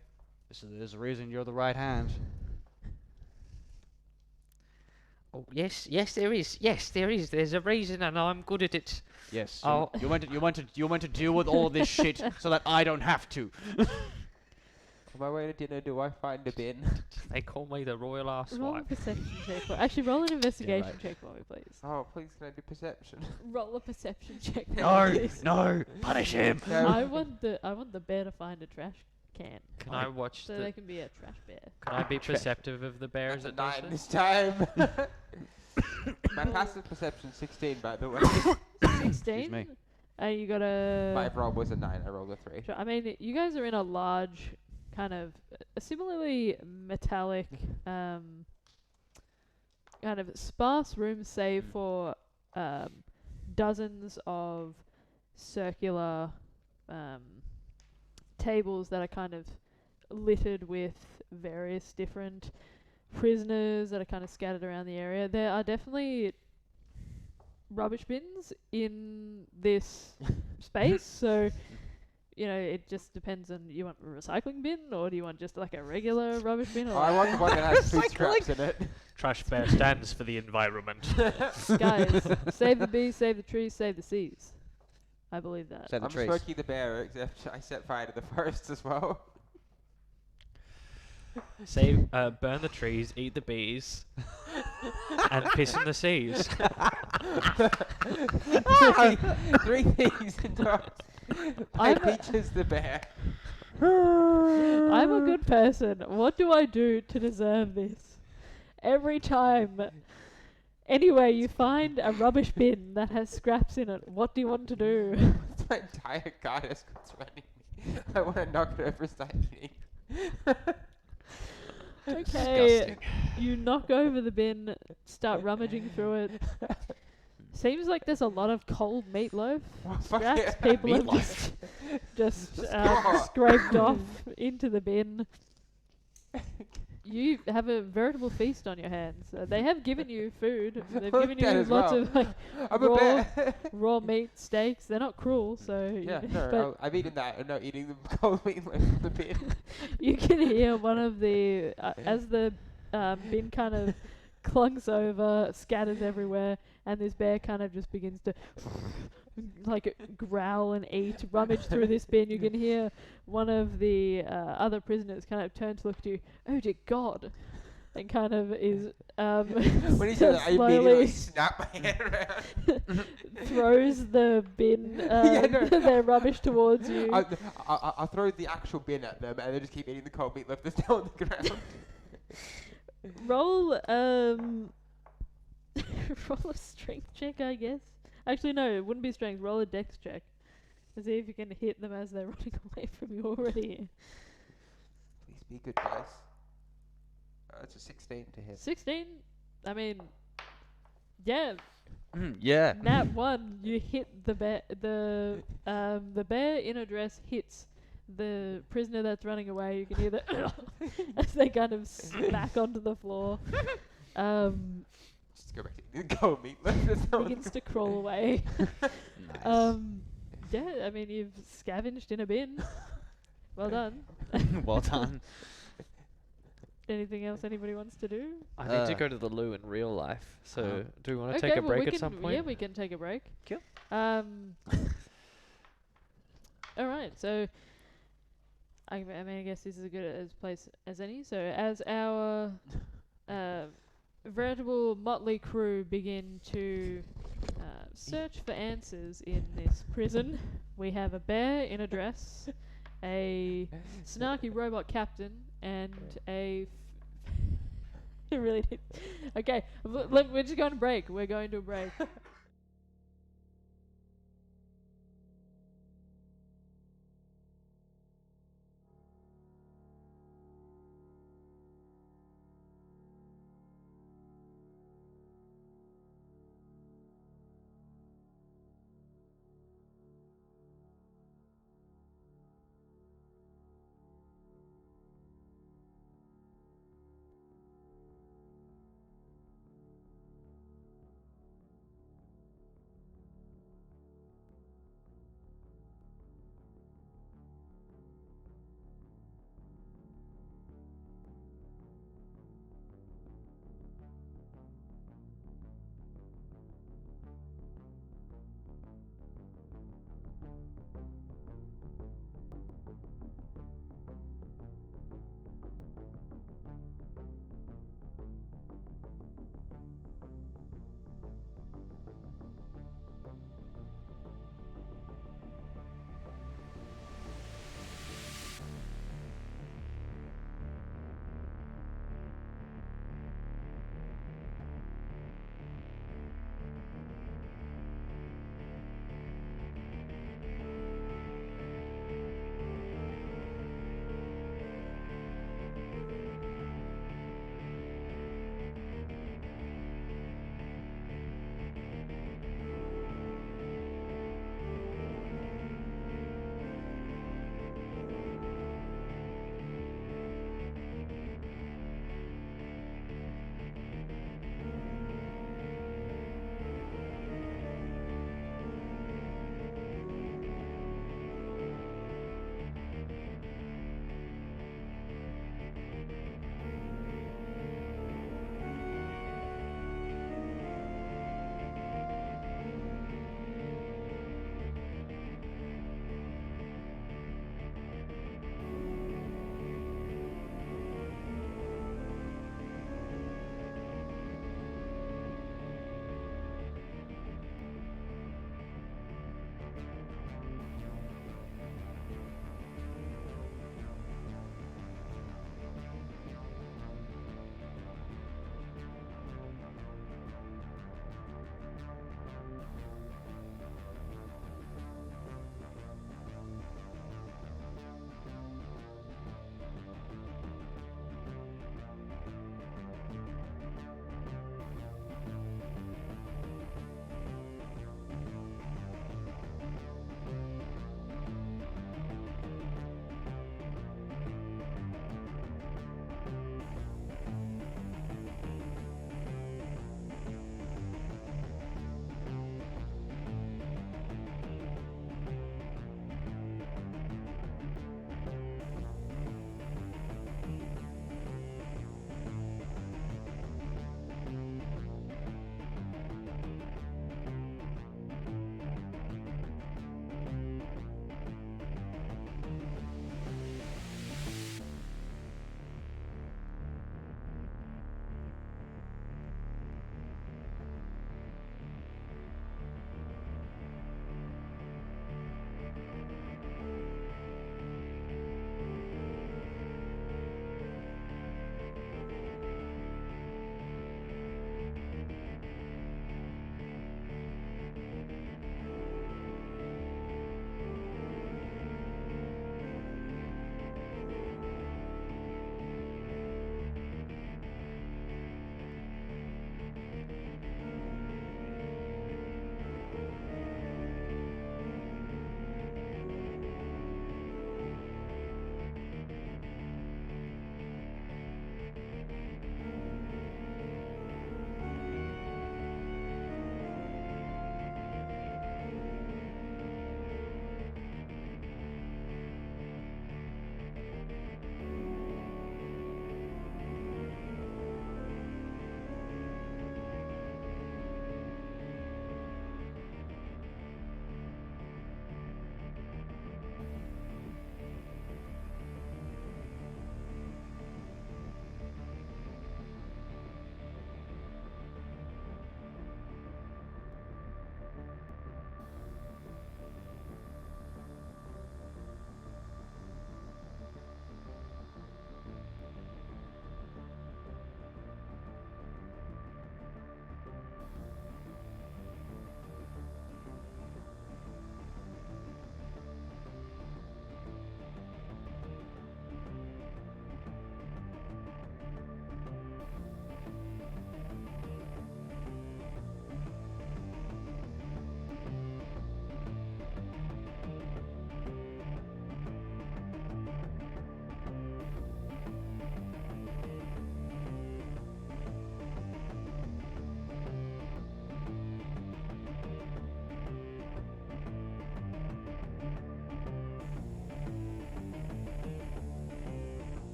There's a reason you're the right hand. Oh, yes, there is. Yes, there is. There's a reason, and I'm good at it. Yes. Oh. You want to deal with all this shit so that I don't have to. On my way to dinner, do I find a bin? They call me the royal Roll a arsewipe. perception check. Actually, roll an investigation right. check for me, please. Oh, please, can I do perception? Roll a perception check. For me, No, please. no, punish him. No. I want the bear to find a trash can, Can I watch so the? they can be a trash bear. Can I be perceptive of the bears That's a that 9 does this time. My passive perception 16, by the way. 16. me. You got a. My roll was a 9. I rolled a 3. Sure, I mean, you guys are in a large, kind of, similarly metallic, kind of sparse room, save for dozens of circular tables that are kind of littered with various different prisoners that are kind of scattered around the area. There are definitely rubbish bins in this space, so it just depends on, you want a recycling bin or do you want just like a regular rubbish bin? Oh, I want the one that has food scraps in it. Trash bear stands for the environment. Guys, save the bees, save the trees, save the seas. I believe that. Save the I'm trees. Smokey the Bear, except I set fire to the forest as well. Burn the trees, eat the bees, and piss in the seas. Three things in dogs. I'm a- Peaches the bear. I'm a good person. What do I do to deserve this? Every time. Anyway, you find a rubbish bin that has scraps in it. What do you want to do? My entire goddess goes running me. I want to knock it over recycling. Okay, Disgusting. you knock over the bin, start rummaging through it. Seems like there's a lot of cold meatloaf Well, fuck scraps it. people have Meatloaf. just God. scraped off into the bin. You have a veritable feast on your hands. They have given you food. They've given you That as lots well. of like I'm a bear. raw meat steaks. They're not cruel, so Yeah, but no, I've eaten that. I'm not eating the cold meatloaf from the bin. you can hear one of the as the bin kind of clunks over, scatters everywhere, and this bear kind of just begins to like growl and eat, rummage through this bin. You can hear one of the other prisoners kind of turn to look at you. Oh dear God! And kind of is When he said that, I immediately slowly snapped my hand around. throws the bin Yeah, no. their rubbish towards you. I'll throw the actual bin at them, and they just keep eating the cold meatloaf that's still on the ground. Roll roll a strength check, I guess. Actually, no, it wouldn't be strength. Roll a dex check to see if you can hit them as they're running away from you already. Please be good, guys. It's a 16 to hit. 16. I mean, yeah. Yeah. Nat 1. You hit the bear. The bear in a dress hits the prisoner that's running away. You can hear the as they kind of smack onto the floor. Just go back to eating the cold meatloaf that's still on the Begins to crawl away. Nice. Yeah, I mean, you've scavenged in a bin. Well done. Well done. Anything else anybody wants to do? I need to go to the loo in real life. So, do we want to Okay, take a well, break we at can, some point? Yeah, we can take a break. Cool. All right, so I mean, I guess this is as good a place as any. So, as our veritable motley crew begin to search for answers in this prison, we have a bear in a dress, a snarky robot captain, and a really okay. Look, we're just going to break. We're going to a break.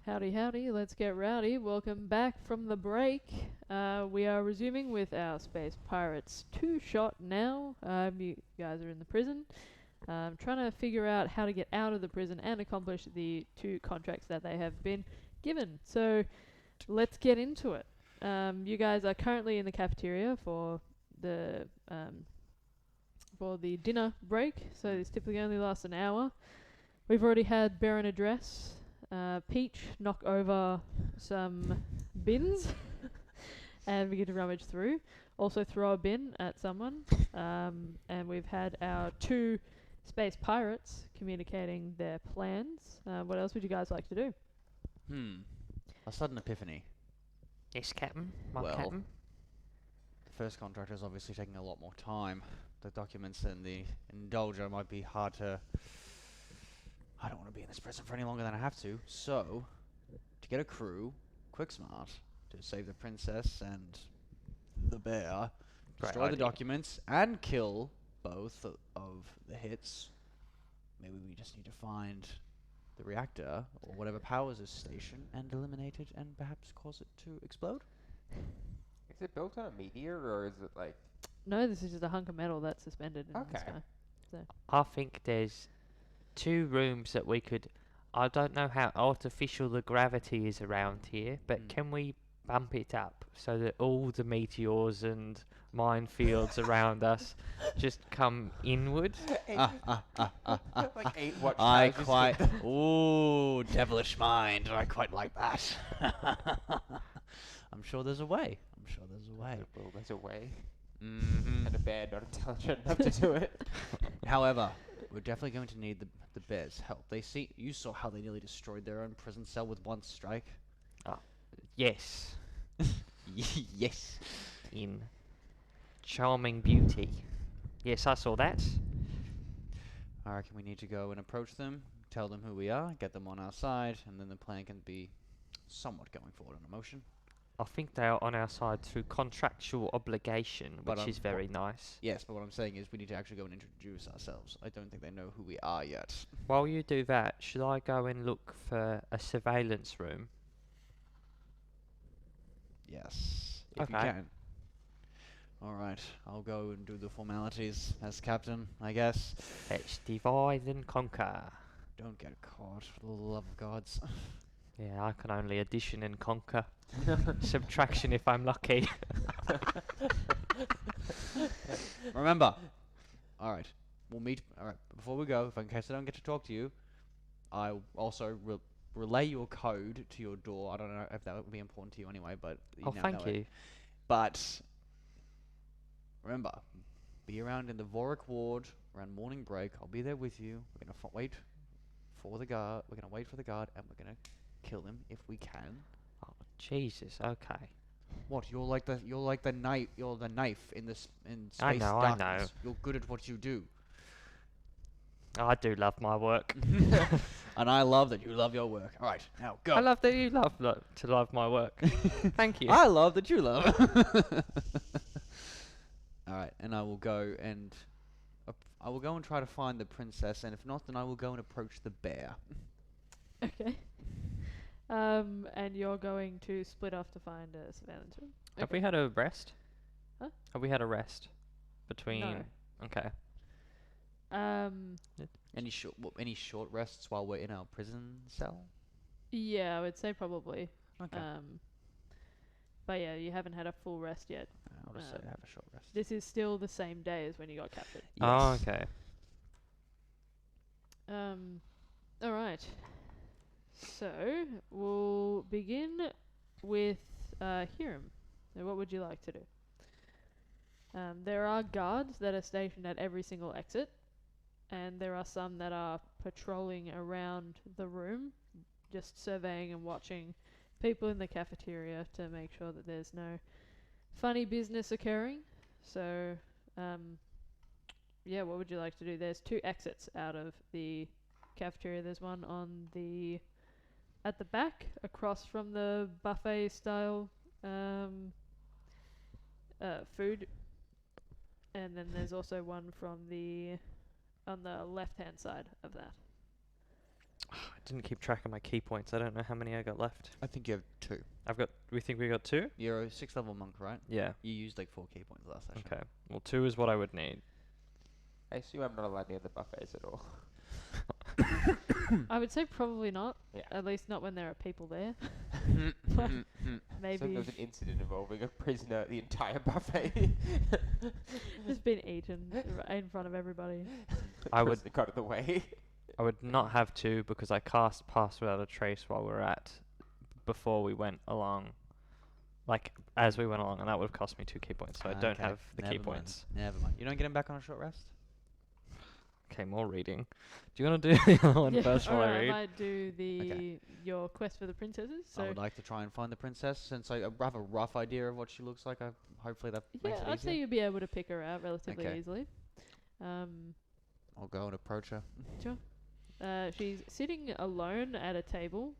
Howdy, howdy, let's get rowdy. Welcome back from the break. We are resuming with our Space Pirates 2 shot now. You guys are in the prison. Trying to figure out how to get out of the prison and accomplish the 2 contracts that they have been given. So, let's get into it. You guys are currently in the cafeteria for the dinner break, so this typically only lasts an hour. We've already had Baron address. Peach knock over some bins and begin to rummage through. Also throw a bin at someone. And we've had our 2 space pirates communicating their plans. What else would you guys like to do? A sudden epiphany. Yes, Captain. My Well, Captain. The first contract is obviously taking a lot more time. The documents and the indulger might be hard to... I don't want to be in this prison for any longer than I have to. So, to get a crew, quick smart, to save the princess and the bear, Great destroy the idea. documents, and kill both of the hits. Maybe we just need to find the reactor, or whatever powers this station, and eliminate it, and perhaps cause it to explode? Is it built on a meteor, or is it like... No, this is just a hunk of metal that's suspended in the Okay. sky. I think there's 2 rooms that we could. I don't know how artificial the gravity is around here, but can we bump it up so that all the meteors and minefields around us just come inward? like 8 watch I towers just quite... hit Ooh, devilish mind. I quite like that. I'm sure there's a way. I'm sure there's a way. Well, there's a way. Mm-hmm. And a bear not intelligent enough to do it. However, we're definitely going to need the bear's help. You saw how they nearly destroyed their own prison cell with one strike. Yes, Yes. in charming beauty. Yes, I saw that. I reckon we need to go and approach them, tell them who we are, get them on our side, and then the plan can be somewhat going forward on emotion. I think they are on our side through contractual obligation, But, which is very nice. Yes, but what I'm saying is we need to actually go and introduce ourselves. I don't think they know who we are yet. While you do that, should I go and look for a surveillance room? Yes, if you Okay. can. Alright, I'll go and do the formalities as captain, I guess. Let's divide and conquer. Don't get caught, for the love of gods. Yeah, I can only addition and conquer. Subtraction if I'm lucky. Remember. Alright, we'll meet. Alright, before we go, in case I don't get to talk to you, I'll also relay your code to your door. I don't know if that would be important to you anyway, but you Oh, now thank know it. you. But remember, be around in the Vorik ward around morning break. I'll be there with you. We're gonna wait for the guard. We're gonna wait for the guard, and we're gonna kill him if we can. Oh, Jesus. Okay. What? You're like the knife. You're the knife in this in space I know, I darkness. know. You're good at what you do, I do love my work. and I love that you love your work. All right, now go. I love that you love to love my work. Thank you. I love that you love. All right, and I will go and try to find the princess, and if not, then I will go and approach the bear. Okay. And you're going to split off to find a surveillance room? Have Okay. we had a rest? Huh? Have we had a rest between? No. Okay. Any short rests while we're in our prison cell? Yeah, I would say probably. Okay. But yeah, you haven't had a full rest yet. I'll just say have a short rest. This is still the same day as when you got captured. Oh, Yes. okay. All right. So we'll begin with Hiram. Now, what would you like to do? There are guards that are stationed at every single exit, and there are some that are patrolling around the room, just surveying and watching people in the cafeteria to make sure that there's no funny business occurring. So, yeah, what would you like to do? There's 2 exits out of the cafeteria. There's one at the back, across from the buffet style food, and then there's also one on the left hand side of that. didn't keep track of my key points. I don't know how many I got left. I think you have 2. We think we got 2? You're a 6th level monk, right? Yeah. You used like 4 key points last session. Okay. Well, 2 is what I would need. I assume I'm not allowed near the buffets at all. I would say probably not. Yeah. At least not when there are people there. So Maybe there's an incident involving a prisoner at the entire buffet. just been eaten in front of everybody. I would- Prisoner got in the way. I would not have 2 because I cast Pass Without a Trace while we were before we went along. Like, as we went along, and that would have cost me 2 key points, so I don't Okay, have the key never mind. points. Never mind. You don't get him back on a short rest? Okay, more reading. Do you want to do the other one first while I alright, read? I might do your quest for the princesses. I So would like to try and find the princess since I have a rough idea of what she looks like. Hopefully that yeah, makes it I'd say easier. you'd be able to pick her out relatively Okay. easily. I'll go and approach her. She's sitting alone at a table.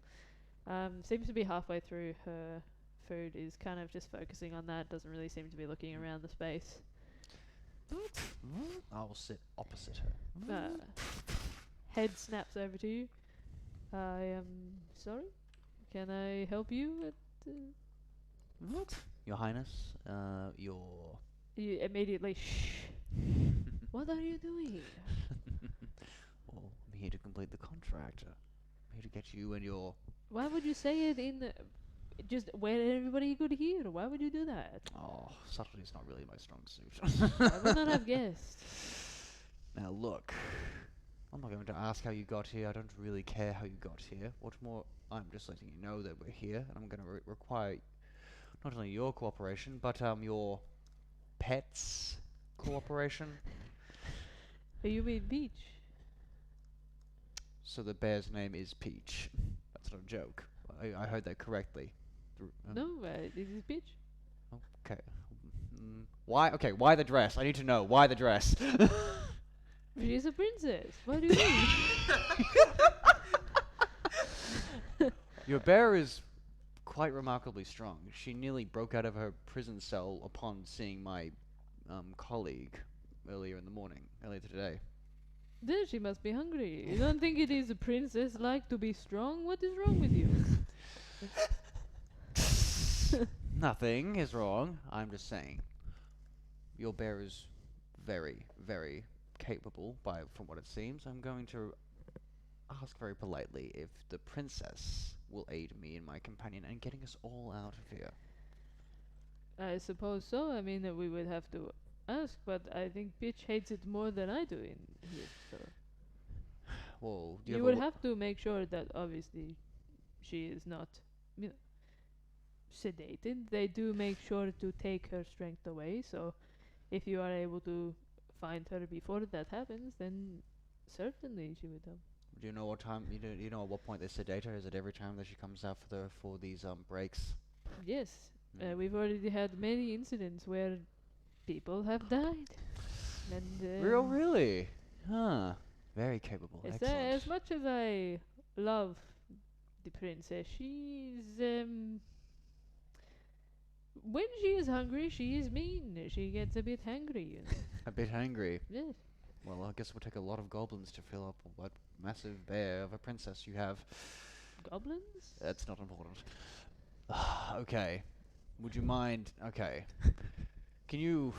Seems to be halfway through her food. Is kind of just focusing on that. Doesn't really seem to be looking around the space. I will sit opposite her. Head snaps over to you. I am sorry. Can I help you? Your Highness, your... You immediately shh. What are you doing? Well, I'm here to complete the contract. I'm here to get you and your... Why would you say it in just where everybody could hear? Why would you do that? Oh, subtlety is not really my strong suit. I would not have guessed. Now look, I'm not going to ask how you got here. I don't really care how you got here. What's more, I'm just letting you know that we're here, and I'm going to require not only your cooperation, but your pets' cooperation. You mean Peach? So the bear's name is Peach. That's not a joke. I heard that correctly. No, this is Peach. Okay. Why? Okay. Why the dress? I need to know. Why the dress? She's a princess. What do you mean? Your bear is quite remarkably strong. She nearly broke out of her prison cell upon seeing my colleague earlier today. Then she must be hungry. You don't think it is a princess like to be strong? What is wrong with you? Nothing is wrong. I'm just saying. Your bear is very, very capable, from what it seems. I'm going to ask very politely if the princess will aid me and my companion in getting us all out of here. I suppose so. I mean, that we would have to ask, but I think Peach hates it more than I do in here. So Well, do you would have to make sure that obviously she is not, sedated. They do make sure to take her strength away. So if you are able to find her before that happens, then certainly she would help. Do you know what time? You know at what point they sedate her? Is it every time that she comes out for these breaks? Yes, Mm. we've already had many incidents where people have died. And Really? Huh. Very capable. as Excellent. much as I love the princess, she's when she is hungry, she is mean. She gets a bit hangry, you know. A bit angry. Yes. Well, I guess it would take a lot of goblins to fill up what massive bear of a princess you have. Goblins? That's not important. Okay. Would you mind? Okay. Can you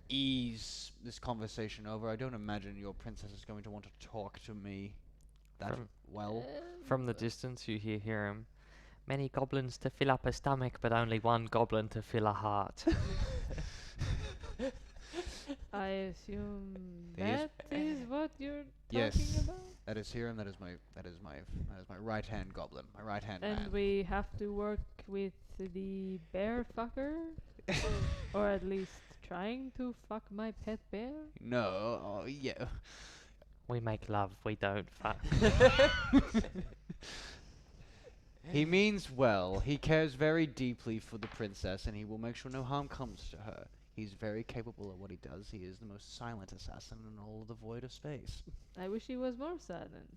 ease this conversation over? I don't imagine your princess is going to want to talk to me that well. From the distance, you hear him. Many goblins to fill up a stomach, but only one goblin to fill a heart. I assume He is- that is what you're Yes. talking about? That is here, and that is my right hand goblin, my right hand And man. we have to work with the bear fucker? Or at least trying to fuck my pet bear? No, oh, yeah. We make love, we don't fuck. He means well. He cares very deeply for the princess, and he will make sure no harm comes to her. He's very capable at what he does. He is the most silent assassin in all of the void of space. I wish he was more silent.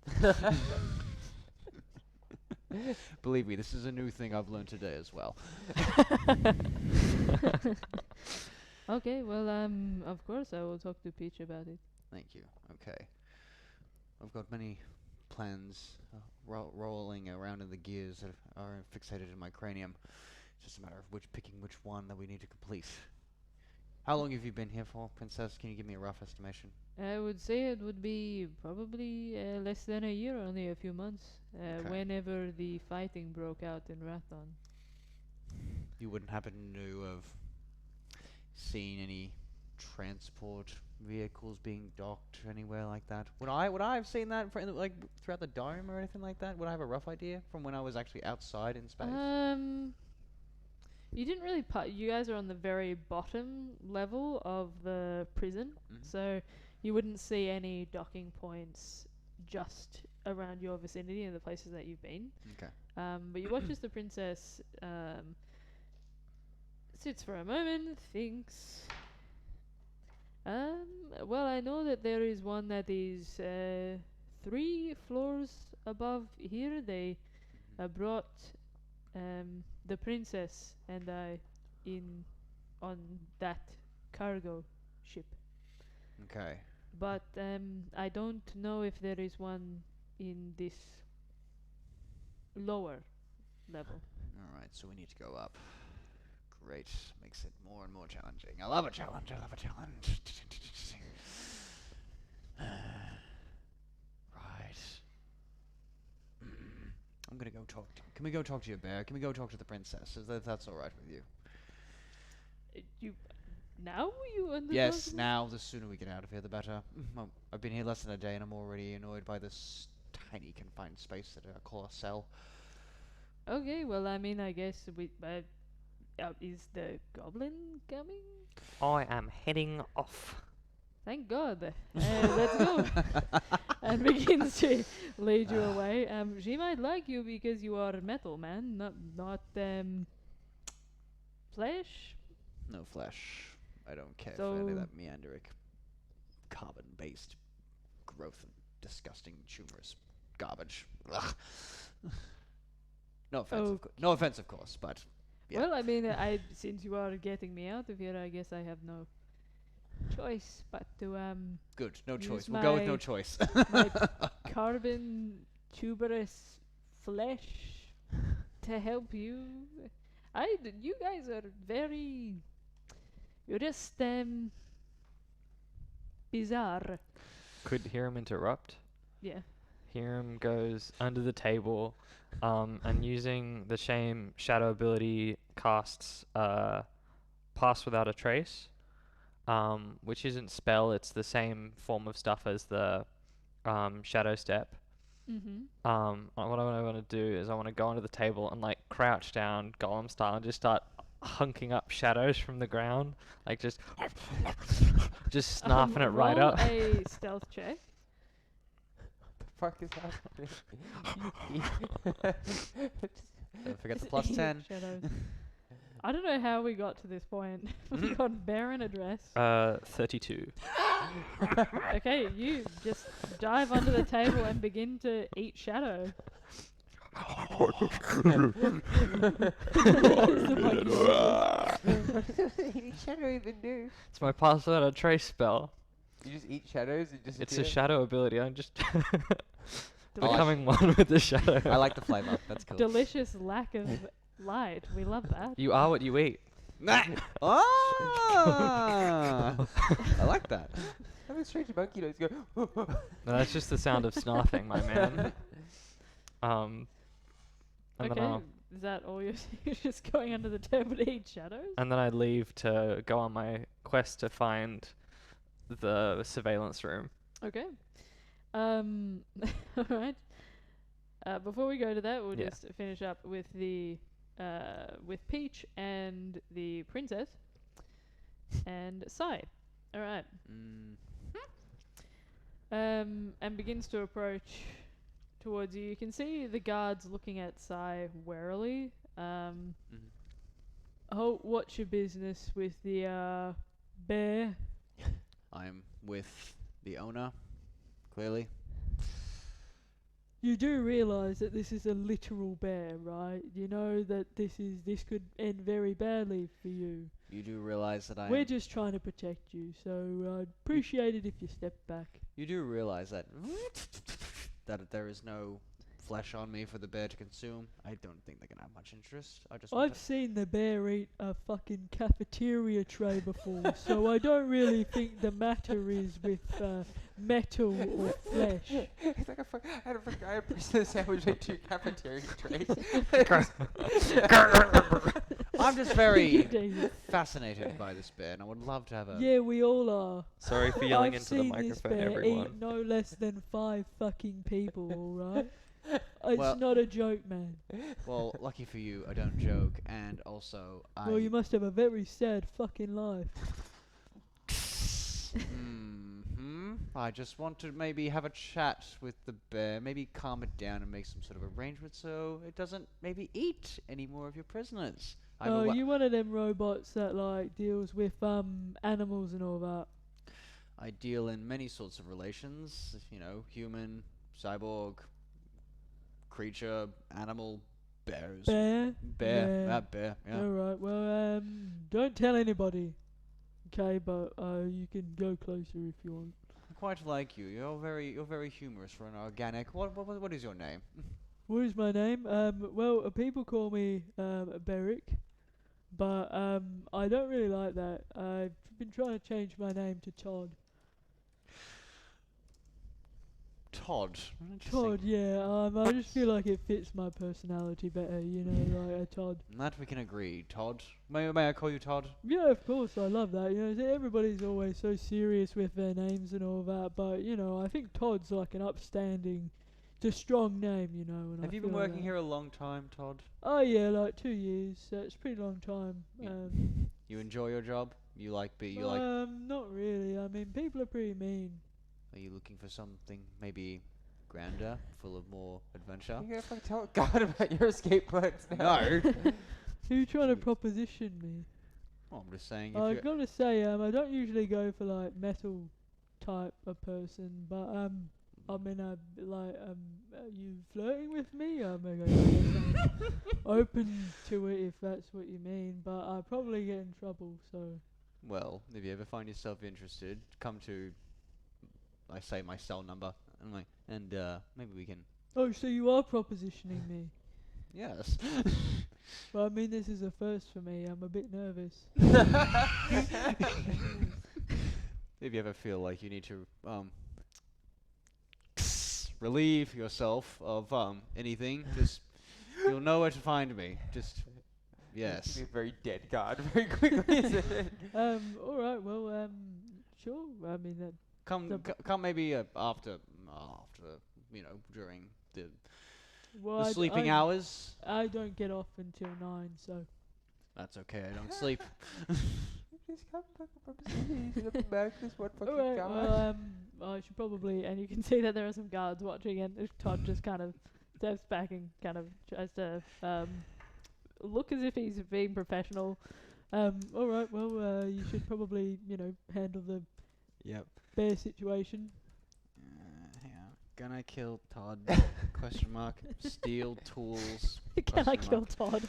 Believe me, this is a new thing I've learned today as well. Okay, well, of course I will talk to Peach about it. Thank you. Okay. I've got many plans rolling around in the gears that are fixated in my cranium. It's just a matter of picking which one that we need to complete. How long have you been here for, Princess? Can you give me a rough estimation? I would say it would be probably less than a year, only a few months. Okay. Whenever the fighting broke out in Rathon. You wouldn't happen to have seen any transport vehicles being docked anywhere like that? Would I have seen that throughout the dome or anything like that? Would I have a rough idea from when I was actually outside in space? You didn't really you guys are on the very bottom level of the prison, so you wouldn't see any docking points just around your vicinity in the places that you've been. Okay. But you watch as the princess sits for a moment, thinks. Well, I know that there is one that is 3 floors above here. They brought the princess and I on that cargo ship. Okay. But I don't know if there is one in this lower level. All right, so we need to go up. Great. Makes it more and more challenging. I love a challenge. Right. I'm gonna go talk to... Can we go talk to your bear? Can we go talk to the princess? That's all right with you? Now you understand? Yes, now. The sooner we get out of here, the better. I've been here less than a day and I'm already annoyed by this tiny confined space that I call a cell. Okay, well, I mean, I guess is the goblin coming? I am heading off. Thank God. Let's go. And begins to lead you away. She might like you because you are metal, man, not flesh. No flesh. I don't care So for any of that meanderic, carbon-based growth and disgusting, tumorous garbage. Ugh. No offense, no offense, of course, but yeah. Well, I mean, since you are getting me out of here, I guess I have no choice but to Good, no use choice. We'll go with no my- choice. my carbon tuberous flesh to help you. You guys are very. You're just bizarre. Could Hiram interrupt? Yeah. Hiram goes under the table, and using the same shadow ability casts Pass Without a Trace, which isn't spell, it's the same form of stuff as the Shadow Step. What I want to do is I want to go under the table and like crouch down Golem style and just start hunking up shadows from the ground, like just snapping it right roll up. a stealth check. Fuck is happening? Don't forget the plus 10. Shadows. I don't know how we got to this point. We got Baron address. 32. Okay, you just dive under the table and begin to eat shadow. What does eating shadow even do? It's my Pass Without a Trace spell. You just eat shadows and disappear? It's a shadow ability. I'm just Delicious. becoming one with the shadow. I like the flavor. That's cool. Delicious lack of light. We love that. You are what you eat. Ah! I like that. How many strange monkey noise go? No, that's just the sound of snarfing, my man. And Okay, then I'll, is that all you're you're just going under the table to eat shadows? and then I leave to go on my quest to find the surveillance room. Okay. Alright. Before we go to that, we'll Yeah. just finish up with the with Peach and the princess and Sai. Alright. And begins to approach towards you. You can see the guards looking at Sai warily. Oh, what's your business with the bear? I'm with the owner, clearly. You do realise that this is a literal bear, right? You know that this could end very badly for you. You do realize that We're just trying to protect you, so I'd appreciate it if you step back. You do realize that that there is no flesh on me for the bear to consume, I don't think they're gonna have much interest. I just want I've seen the bear eat a fucking cafeteria tray before, so I don't really think the matter is with metal or flesh. It's like I had a guy pressing a sandwich like 2 cafeteria trays. I'm just very David. fascinated by this bear, and I would love to have a. Yeah, we all are. Sorry for yelling I've into the seen this microphone, bear everyone. eat no less than 5 fucking people, alright? It's Well- not a joke, man. Well, lucky for you, I don't joke, and also I. Well, you must have a very sad fucking life. I just want to maybe have a chat with the bear, maybe calm it down and make some sort of arrangement so it doesn't maybe eat any more of your prisoners. Oh, you one of them robots that like deals with animals and all that. I deal in many sorts of relations, human, cyborg, creature, animal, bears. Bear? Bear, Yeah. bear, yeah. Alright, well, don't tell anybody. Okay, but you can go closer if you want. Quite like you. You're very humorous for an organic. What is your name? What is my name? Well, people call me Beric, but I don't really like that. I've been trying to change my name to Todd. Todd. Todd, yeah. I just feel like it fits my personality better, like a Todd. That we can agree. Todd. May I call you Todd? Yeah, of course, I love that. Everybody's always so serious with their names and all that, but I think Todd's like an upstanding, it's a strong name, And Have I you been feel like working that. here a long time, Todd? Oh yeah, like 2 years. It's a pretty long time. Yeah. You enjoy your job? You like? Not really. I mean, people are pretty mean. Are you looking for something maybe grander, full of more adventure? You gotta fucking tell God about your escape plans now. No. Who you trying to proposition me? Well, I'm just saying. I've got to say, I don't usually go for like metal type of person, but are you flirting with me? I guess I'm open to it if that's what you mean, but I probably get in trouble. So. Well, if you ever find yourself interested, come to. I say my cell number, and maybe we can. Oh, so you are propositioning me? Yes. Well, I mean, this is a first for me. I'm a bit nervous. If you ever feel like you need to relieve yourself of anything, just you'll know where to find me. Just yes. Be a very dead God very quickly, isn't it? All right. Well, sure. I mean that. Come maybe after during the Well, sleeping hours. I don't get off until 9, so. That's okay. I don't sleep. Please come back from the back this one fucking Alright, God. well, I should probably, and you can see that there are some guards watching, and Todd just kind of steps back and kind of tries to look as if he's being professional. Alright, well, you should probably, handle the Yep. bear situation. Hang on. Gonna kill Todd? Question mark. Steal tools. Can I kill Todd?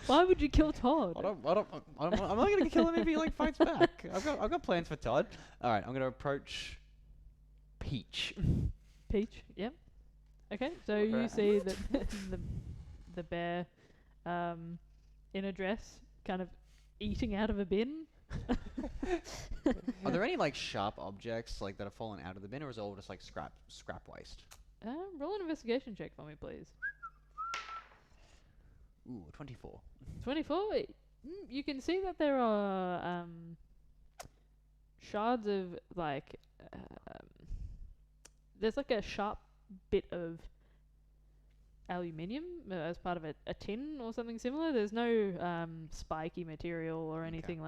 Why would you kill Todd? I'm not gonna kill him if he fights back. I've got plans for Todd. All right, I'm gonna approach Peach. Peach, yep. Okay, so you see that the bear in a dress kind of eating out of a bin. Are there any sharp objects that have fallen out of the bin, or is it all just scrap waste? Roll an investigation check for me, please. Ooh, 24. 24? You can see that there are shards of there's a sharp bit of aluminium as part of a tin or something similar. There's no spiky material or anything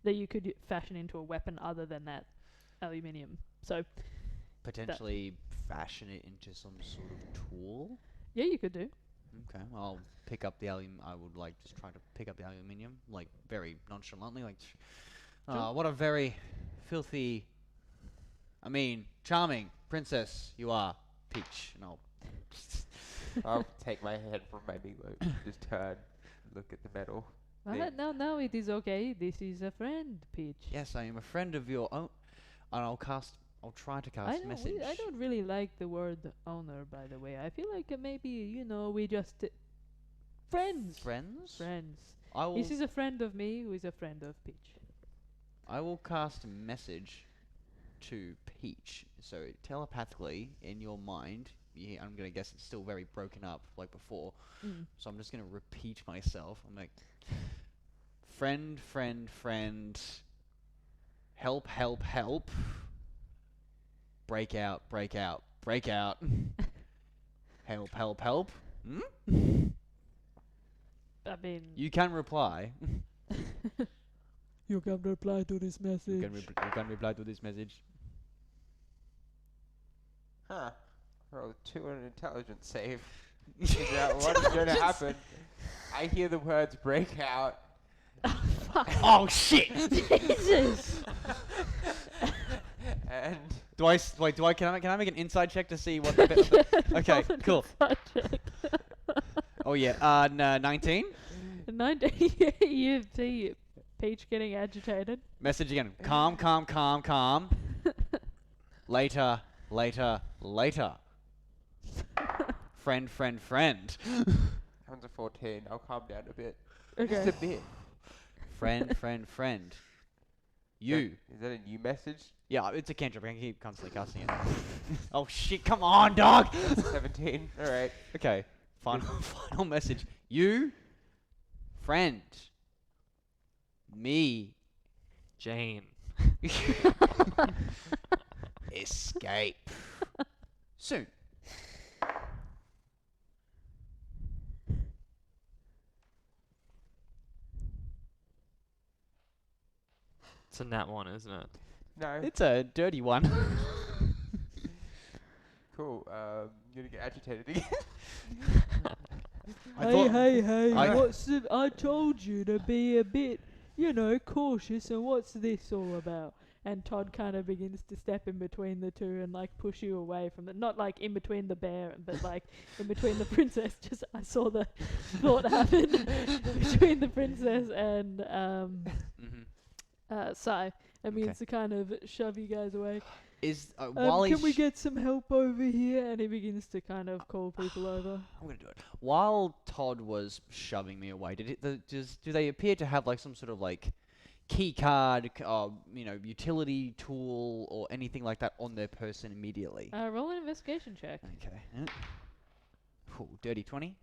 that you could fashion into a weapon other than that aluminium. So potentially fashion it into some sort of tool. Yeah, you could do. Okay, I'll pick up the alum. I would just try to pick up the aluminium, very nonchalantly. Sure. What a very filthy, charming princess you are, Peach. And I'll take my hand from my big loop, just turn, look at the metal. No, it is okay. This is a friend, Peach. yes, I am a friend of your own. And I'll cast I'll try to I cast don't. message. I don't really like the word owner. By the way, I feel like maybe we just friends. Friends. Friends. I will. This is a friend of me who is a friend of Peach. I will cast a message to Peach. So telepathically in your mind, I'm gonna guess it's still very broken up like before. So I'm just gonna repeat myself. I'm like, friend, friend, friend. Help, help, help. Break out, break out, break out. Help, help, help. I mean, You can reply. you can reply to this message. You can reply to this message. Huh. Roll 2 on an intelligence save. Figure out what is going to happen. I hear the words break out. Oh shit! Jesus! And Do I wait? Can I make an inside check to see what the okay, cool. Oh yeah, 19. 19. You see Peach getting agitated. Message again. Calm, calm, calm, calm. Later, later, later. Friend, friend, friend. comes a 14. I'll calm down a bit. Okay. Just a bit. Friend, friend, friend. You. Is that a new message? Yeah, it's a cantrip. I can keep constantly casting it. Oh shit! Come on, dog. 17. All right. Okay. Final message. You. Friend. Me. Jane. Escape. Soon. It's a nat one, isn't it? No. It's a dirty one. Cool. You're gonna get agitated again. Hey, I- I told you to be a bit, cautious, and what's this all about? And Todd kind of begins to step in between the two and like push you away from it. Not like in between the bear, but like in between the princess. Just I saw the thought happen between the princess and Sai, and begins to kind of shove you guys away. Is while Can he's we get some help over here? And he begins to kind of call people over. I'm gonna do it. While Todd was shoving me away, do they appear to have like some sort of like key card, utility tool or anything like that on their person immediately? Roll an investigation check. Okay. Ooh, dirty 20.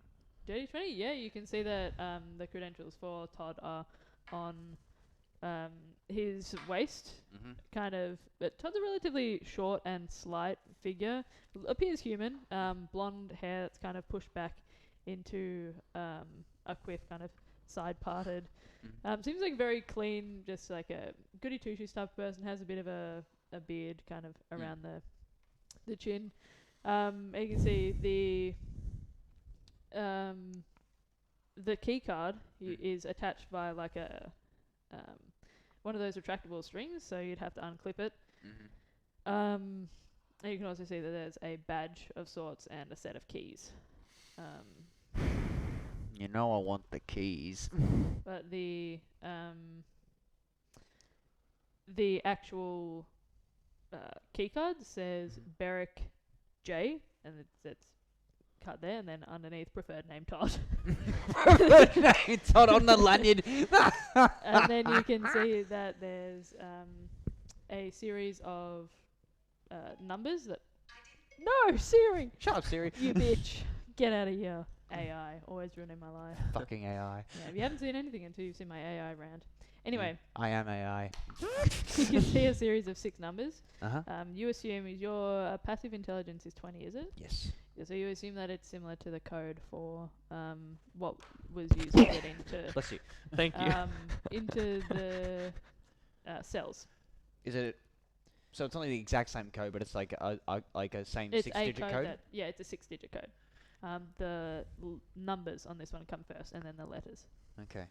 Dirty 20? Yeah, you can see that the credentials for Todd are on his waist. Kind of, but Todd's a relatively short and slight figure. Appears human. Blonde hair that's kind of pushed back into a quiff, kind of side parted. Seems like very clean, just like a goody two shoes type of person. Has a bit of a beard kind of around the chin. You can see the key card is attached by like a one of those retractable strings, so you'd have to unclip it. And you can also see that there's a badge of sorts and a set of keys. You know I want the keys. But the actual key card says Beric J, and it's cut there, and then underneath preferred name Todd. Todd on the lanyard. And then you can see that there's a series of numbers that. No, Siri! Shut up, Siri. You bitch. Get out of here. AI. Always ruining my life. Fucking AI. Yeah, you haven't seen anything until you've seen my AI rant. Anyway, I am AI. you can see a series of 6 numbers. Uh-huh. You assume your passive intelligence is 20, is it? Yes. Yeah, so you assume that it's similar to the code for what was used to get into Bless you. Thank you. into the cells. Is it? So it's not the exact same code, but it's like a same It's a 6-digit code. it's a 6-digit code. The numbers on this one come first, and then the letters. Okay.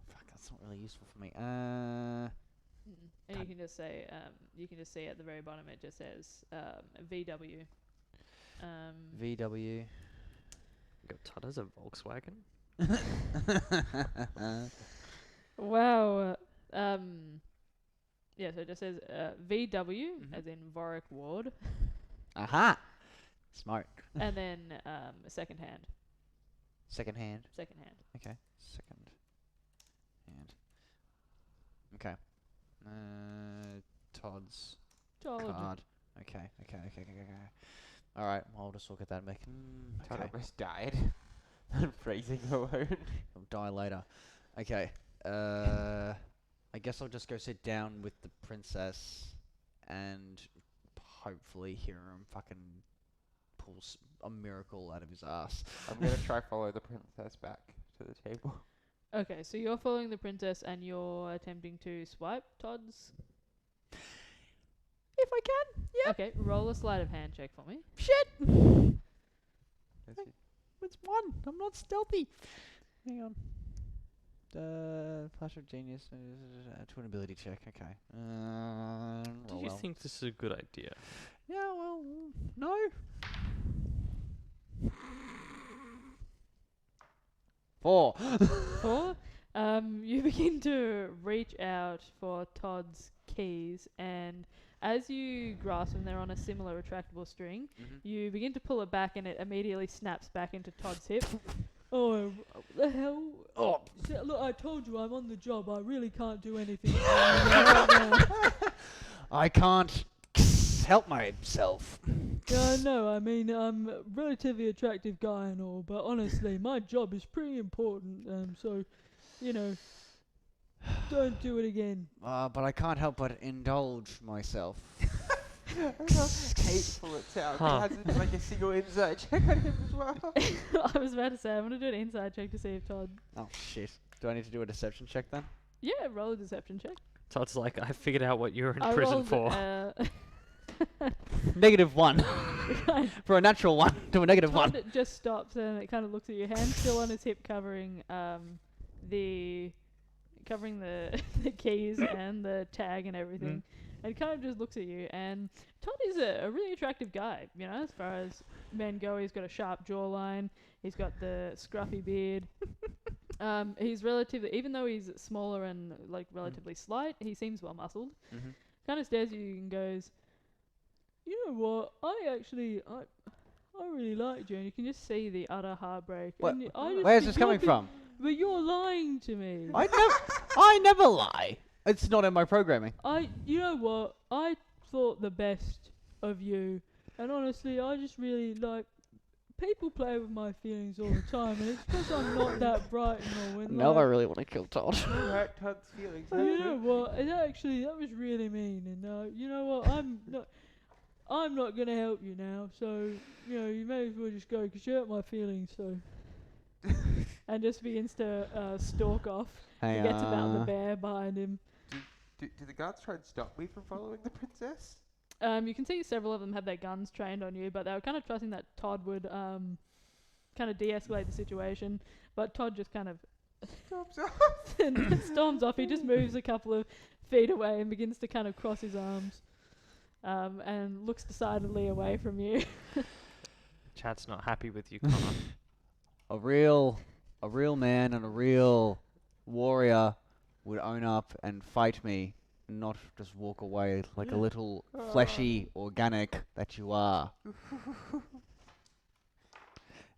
Fuck, that's not really useful for me. And you can just say, see at the very bottom it just says VW. VW. Got Todd as a Volkswagen. Wow. Yeah, so it just says VW, Mhm. as in Warwick Ward, Aha! Smart. and then second hand. Second hand. Second hand. Okay. Second hand. Okay. Todd's Todd. card. Okay. All right. Well, I'll just look at that and make. Todd Okay. almost died. Phrasing alone. I'll die later. Okay. I guess I'll just go sit down with the princess and hopefully hear him fucking pull a miracle out of his ass. I'm gonna try follow the princess back to the table. Okay, so you're following the princess and you're attempting to swipe Todd's. If I can. Yeah. Okay, roll a sleight of hand check for me. Shit. Let's see. It's 1. I'm not stealthy. Hang on. Flash of genius to an ability check. Okay. Do you think this is a good idea? Yeah. Well. No. 4. 4. You begin to reach out for Todd's keys, and as you grasp them, they're on a similar retractable string. You begin to pull it back, and it immediately snaps back into Todd's hip. Oh, what the hell? Oh. Look, I told you I'm on the job. I really can't do anything. Right now. I can't help myself. Yeah, I know. I mean, I'm a relatively attractive guy and all, but honestly, my job is pretty important. So, you know, don't do it again. But I can't help but indulge myself. How hateful it sounds. Huh. It hasn't like a single inside check on him as well. I was about to say, I'm going to do an inside check to see if Todd... Oh shit. Do I need to do a deception check then? Yeah, roll a deception check. Todd's like, I figured out what you're in I prison rolled, for. -1. For a natural 1 to a -1. Todd just stops and it kind of looks at your hand, still on his hip, covering the the keys and the tag and everything. And kind of just looks at you, and Todd is a really attractive guy, you know, as far as men go. He's got a sharp jawline, he's got the scruffy beard. He's relatively, even though he's smaller and like relatively slight, he seems well muscled. Kind of stares at you and goes, "You know what? I really liked you," and you can just see the utter heartbreak. What? And I just Where's think this coming you're from? But you're lying to me. I never lie. It's not in my programming. You know what? I thought the best of you, and honestly, I just really like. People play with my feelings all the time, and it's because I'm not that bright and all. And Now I like, really want to kill Todd. Hurt Todd's feelings. you know what? That was really mean, and you know what? I'm not gonna help you now. So you may as well just go, 'cause you hurt my feelings. So, and just begins to stalk off. Forgets about the bear behind him. Do the guards try and stop me from following the princess? You can see several of them have their guns trained on you, but they were kind of trusting that Todd would kind of de-escalate the situation. But Todd just kind of storms off. He just moves a couple of feet away and begins to kind of cross his arms and looks decidedly away from you. Chad's not happy with you, Connor. A real man and a real warrior would own up and fight me, and not just walk away like a little fleshy organic that you are.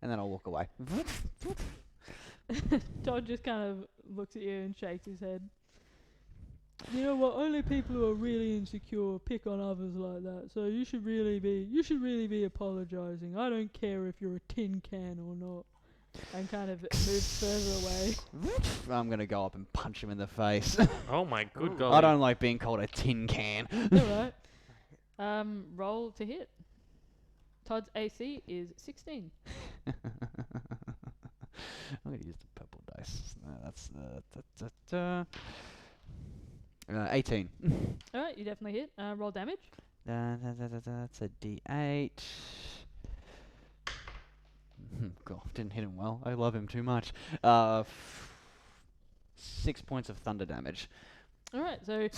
And then I'll walk away. Todd just kind of looks at you and shakes his head. You know what? Only people who are really insecure pick on others like that. So you should really be apologizing. I don't care if you're a tin can or not. And kind of moves further away. I'm gonna go up and punch him in the face. Oh my good Ooh. God. I don't like being called a tin can. Alright. Roll to hit. Todd's AC is 16. I'm gonna use the purple dice. That's 18. Alright, you definitely hit. Roll damage. That's a D8. God, didn't hit him well. I love him too much. 6 points of thunder damage. Alright, so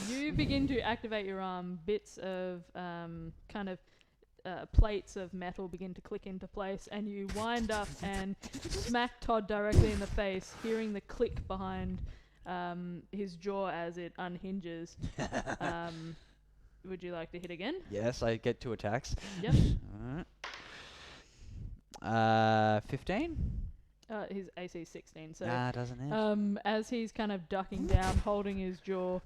you begin to activate your arm. Bits of kind of plates of metal begin to click into place, and you wind up and smack Todd directly in the face, hearing the click behind his jaw as it unhinges. Would you like to hit again? Yes, I get 2 attacks. Yep. Alright. 15? His AC 16. So Nah, doesn't it? as he's kind of ducking down, holding his jaw,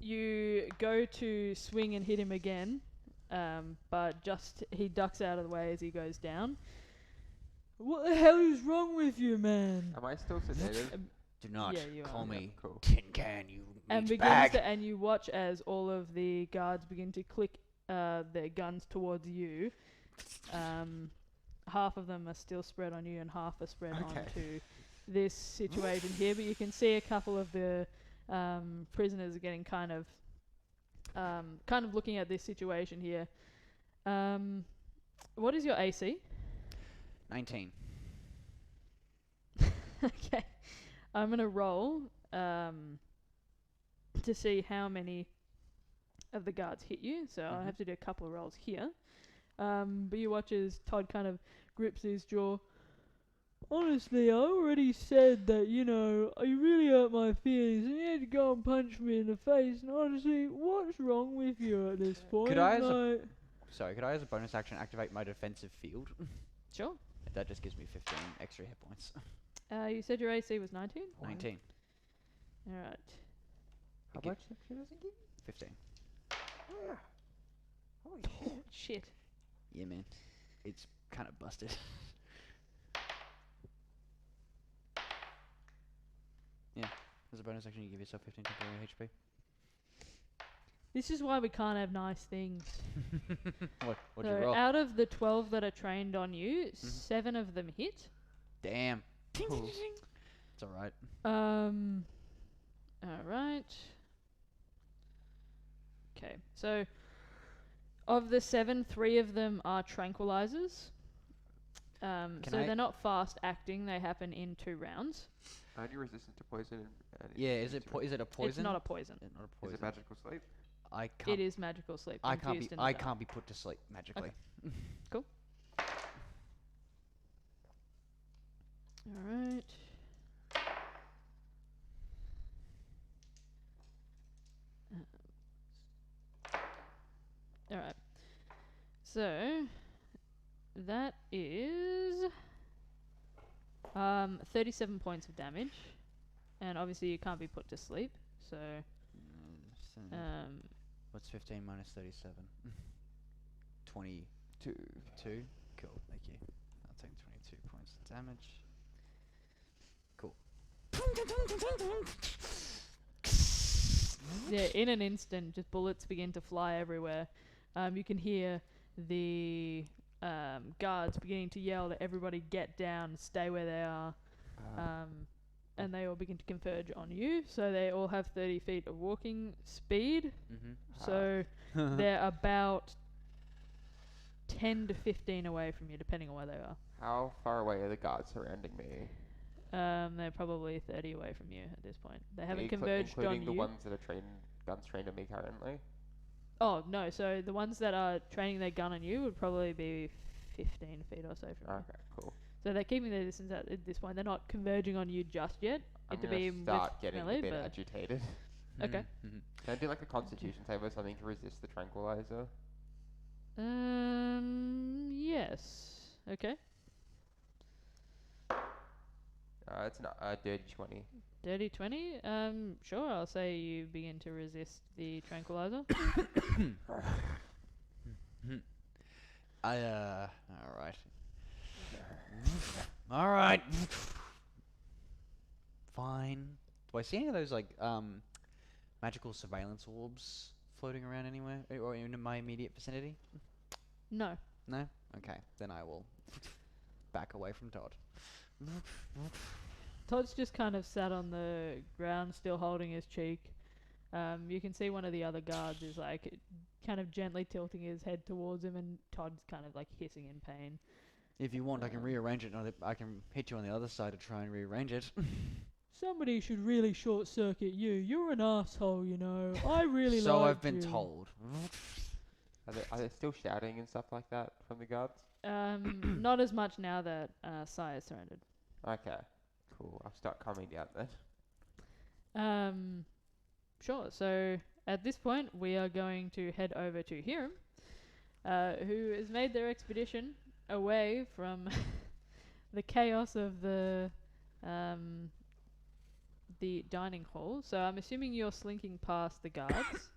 you go to swing and hit him again, but just he ducks out of the way as he goes down. What the hell is wrong with you, man? Am I still sedated? Do not yeah, you call are. me Cool. Tin Can, you And meat bag. and you watch as all of the guards begin to click their guns towards you. Half of them are still spread on you, and half are spread Okay. onto this situation here. But you can see a couple of the prisoners are getting kind of looking at this situation here. What is your AC? 19. Okay, I'm gonna roll to see how many of the guards hit you. So I have to do a couple of rolls here. But you watch as Todd kind of grips his jaw. Honestly, I already said that, you really hurt my feelings and you had to go and punch me in the face. And honestly, what's wrong with you at this point? Could I, as a bonus action, activate my defensive field? Sure. That just gives me 15 extra hit points. You said your AC was 19? 19. Alright. How much extra does it give? 15. Holy Oh, shit. Yeah, man. It's kind of busted. Yeah. As a bonus action, you give yourself 15 temporary HP. This is why we can't have nice things. What'd you So roll? out of the 12 that are trained on you, 7 of them hit. Damn. Cool. It's alright. Alright. Okay, so of the 7, 3 of them are tranquilizers. So I- they're not fast acting, they happen in 2 rounds. Aren't you resistant to poison? And Yeah, is it resistant is it a poison? It's not a poison. It's not a to- poison. Is it magical sleep? I It can't. is magical sleep. I can't infused be. in the I dark. can't be put to sleep magically. Cool. Alright. Alright. So that is 37 points of damage. And obviously you can't be put to sleep. So What's 15 minus 37? 22. 2. Cool. Thank you. I'll take 22 points of damage. Cool. yeah, in an instant, just bullets begin to fly everywhere. You can hear the guards beginning to yell to everybody get down, stay where they are. And they all begin to converge on you. So they all have 30 feet of walking speed. So they're about 10 to 15 away from you, depending on where they are. How far away are the guards surrounding me? They're probably 30 away from you at this point. They haven't Inclu- converged on including you. the ones that are guns trained on me currently. Oh, no. So the ones that are training their gun on you would probably be 15 feet or so from you. Okay, cool. So they're keeping their distance at this point. They're not converging on you just yet. I'm To gonna be with start getting melee, a bit but agitated. okay. Can I do like a constitution save or something to resist the tranquilizer? Yes. Okay. It's not a dirty 20. Dirty 20. Sure. I'll say you begin to resist the tranquilizer. Alright. Alright. Fine. Do I see any of those, like, magical surveillance orbs floating around anywhere? Or in my immediate vicinity? No. No? Okay. Then I will back away from Todd. Todd's just kind of sat on the ground, still holding his cheek. You can see one of the other guards is like kind of gently tilting his head towards him, and Todd's kind of like hissing in pain. If you want, I can rearrange it. I can hit you on the other side to try and rearrange it. Somebody should really short circuit you. You're an asshole, you know. I really So like I've been you. told. Are they still shouting and stuff like that from the guards? Not as much now that Sai is surrendered. Okay, Cool. I'll start coming down then. Sure. So at this point, we are going to head over to Hiram, who has made their expedition away from the chaos of the dining hall. So I'm assuming you're slinking past the guards.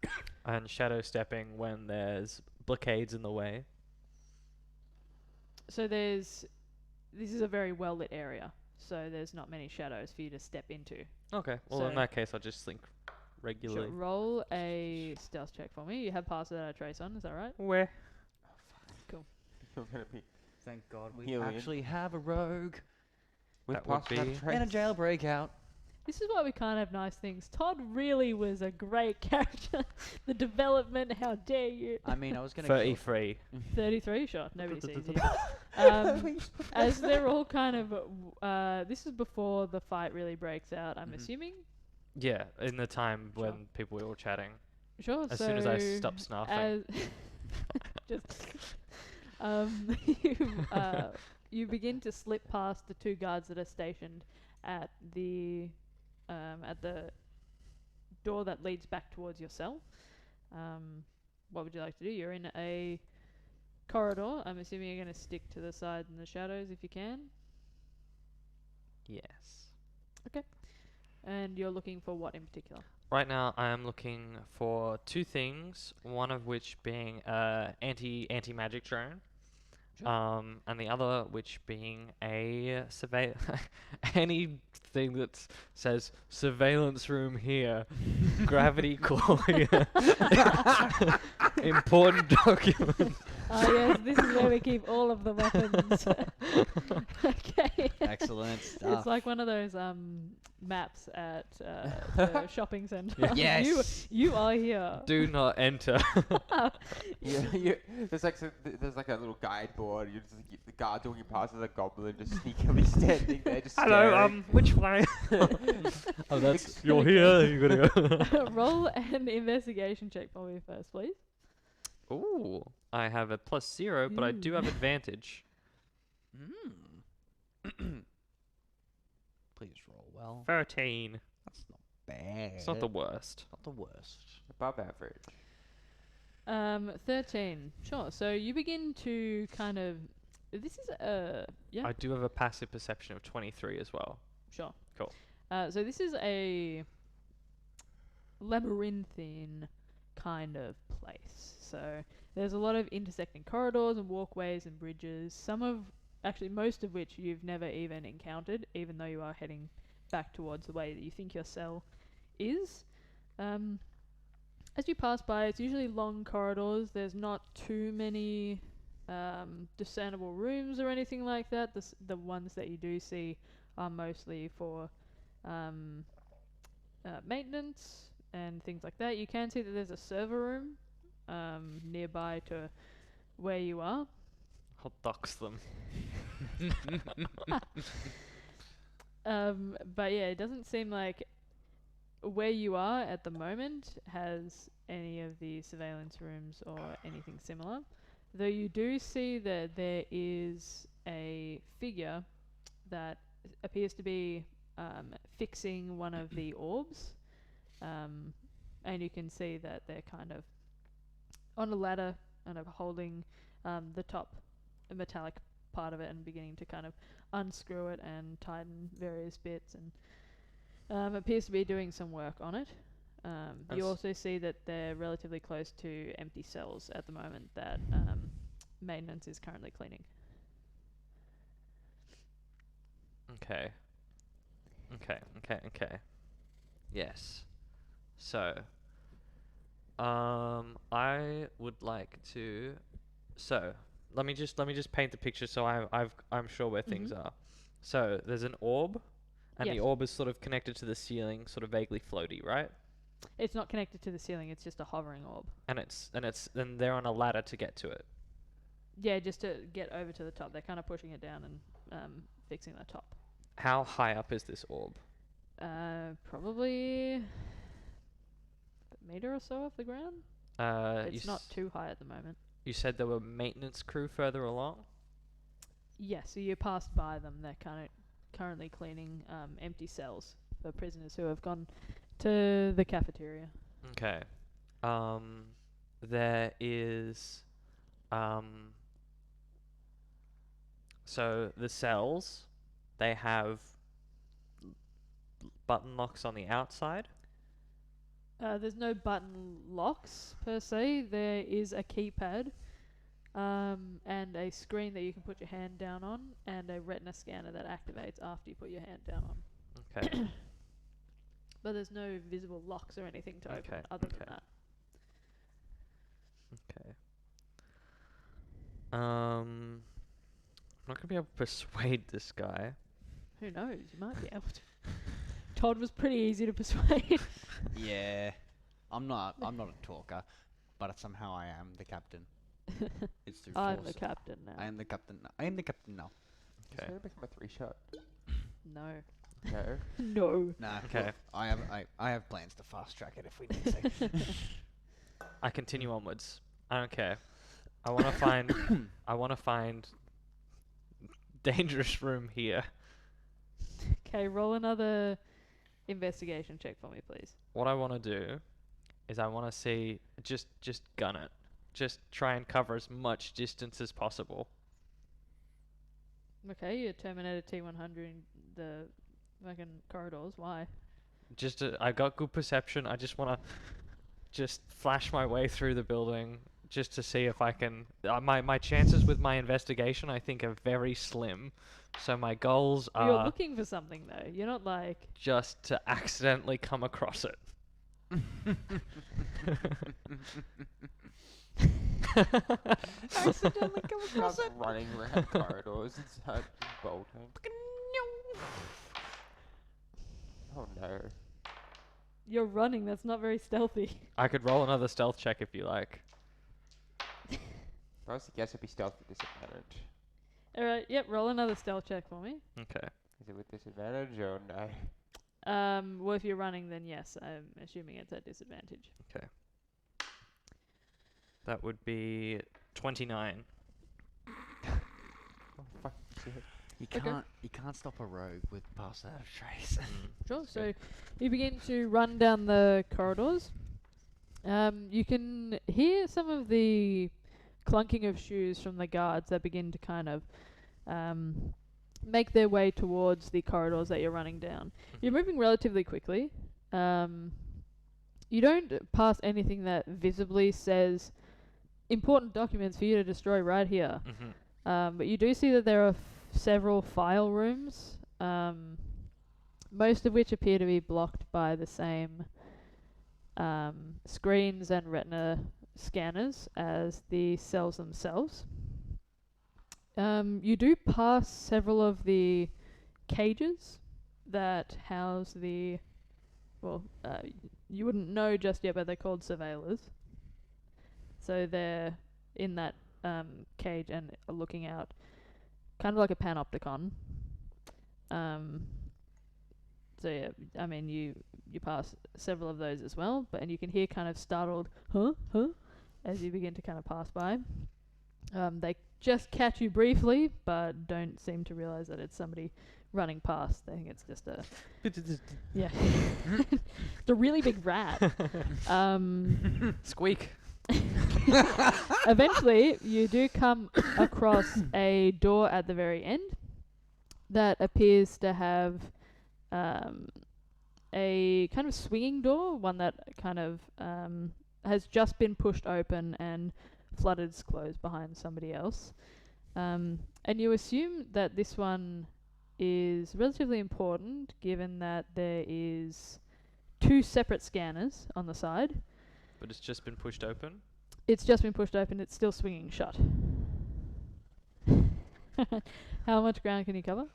And shadow stepping when there's blockades in the way. So this is a very well lit area. So there's not many shadows for you to step into. Okay. Well, So- in that case, I'll just slink Sure. regularly. Roll a stealth check for me. You have passed without a trace on, is that right? Where? I'm gonna be Thank God we Healing. actually have a rogue with That would past without be- trace. and a jailbreak out. This is why we can't have nice things. Todd really was a great character. The development, how dare you? I mean, I was gonna kill 33. 33 shot, nobody sees you. As they're all kind of, this is before the fight really breaks out, I'm Mhm. assuming. Yeah, in the time Sure. when people were all chatting. Sure. As so soon as I stop snuffing. As just, you begin to slip past the two guards that are stationed at the door that leads back towards your cell. What would you like to do? You're in a corridor. I'm assuming you're going to stick to the side in the shadows if you can. Yes. And you're looking for what in particular? Right now, I am looking for two things. One of which being anti magic drone, Sure. and the other which being a anything that says surveillance room here, gravity core here, important document. Oh yes, this is where we keep all of the weapons. Okay. Excellent stuff. It's like one of those maps at the shopping centre. Yes. You are here. Do not enter. There's like a little guide board. You just keep the guard walking past as a goblin, just sneakily standing there, just staring. Which way? Oh, that's you're here. You gotta go. Roll an investigation check for me first, please. Ooh, I have a +0, but I do have advantage. Please roll well. 13. That's not bad. It's not the worst. Not the worst. Above average. 13. Sure. So you begin to kind of. This is yeah. I do have a passive perception of 23 as well. Sure. Cool. So this is a labyrinthine kind of place. So there's a lot of intersecting corridors and walkways and bridges. Most of which you've never even encountered, even though you are heading back towards the way that you think your cell is. As you pass by, it's usually long corridors. There's not too many discernible rooms or anything like that. The ones that you do see are mostly for maintenance and things like that. You can see that there's a server room nearby to where you are. I'll dox them. But yeah, it doesn't seem like where you are at the moment has any of the surveillance rooms or anything similar. Though you do see that there is a figure that appears to be fixing one of the orbs. And you can see that they're kind of on a ladder, kind of holding the top metallic part of it and beginning to kind of unscrew it and tighten various bits, and appears to be doing some work on it. You also see that they're relatively close to empty cells at the moment that maintenance is currently cleaning. Okay. Yes. So, I would like to. So, let me just paint the picture so I'm sure where things are. So there's an orb, and the Yes. orb is sort of connected to the ceiling, sort of vaguely floaty, right? It's not connected to the ceiling, it's just a hovering orb. And they're on a ladder to get to it. Yeah, just to get over to the top. They're kind of pushing it down and fixing the top. How high up is this orb? Probably a meter or so off the ground. It's not too high at the moment. You said there were maintenance crew further along? Yeah, so you passed by them. They're kind of currently cleaning empty cells for prisoners who have gone to the cafeteria. Okay. There is so the cells, they have button locks on the outside. There's no button locks per se. There is a keypad and a screen that you can put your hand down on, and a retina scanner that activates after you put your hand down on. Okay. But there's no visible locks or anything to open Okay, other okay. than that. Okay. I'm not gonna be able to persuade this guy. Who knows? You might be able to. Todd was pretty easy to persuade. Yeah, I'm not a talker, but somehow I am the captain. It's through I'm force. the captain now. I am the captain. I am the captain now. Is it going to become a 3-shot? No. No. No. Nah. Okay. Look, I have plans to fast track it if we need to. I continue onwards. I don't care. I want to find. I want to find. Dangerous room here. Okay, roll another investigation check for me, please. What I want to do is I want to see. Just gun it. Just try and cover as much distance as possible. Okay, you Terminator T100 in the fucking corridors. Why? I got good perception. I just want to just flash my way through the building just to see if I can. My chances with my investigation, I think, are very slim. So my goals You're are looking for something though. You're not like. just to accidentally come across it. Accidentally come across Start it. running around corridors and start bolting. Oh no. You're running. That's not very stealthy. I could roll another stealth check if you like. If I was to guess, it'd be stealth with disadvantage. All right. Yep. Roll another stealth check for me. Okay. Is it with disadvantage or no? Well, if you're running, then yes. I'm assuming it's at disadvantage. That would be 29. Oh, fuck shit. You Okay. can't stop a rogue with pass out of trace. Sure. So you begin to run down the corridors. You can hear some of the clunking of shoes from the guards that begin to kind of make their way towards the corridors that you're running down. You're moving relatively quickly. You don't pass anything that visibly says important documents for you to destroy right here. But you do see that there are several file rooms, most of which appear to be blocked by the same screens and retina scanners as the cells themselves. You do pass several of the cages that house the, you wouldn't know just yet, but they're called surveillors. So they're in that cage and are looking out, kind of like a panopticon. So yeah, I mean you pass several of those as well, and you can hear kind of startled huh as you begin to kind of pass by. They just catch you briefly, but don't seem to realize that it's somebody running past. They think it's just a yeah, it's a really big rat. Squeak. Eventually, you do come across a door at the very end that appears to have a kind of swinging door, one that kind of has just been pushed open and flooded's closed behind somebody else. And you assume that this one is relatively important, given that there is 2 separate scanners on the side. But it's just been pushed open. It's just been pushed open. It's still swinging shut. How much ground can you cover?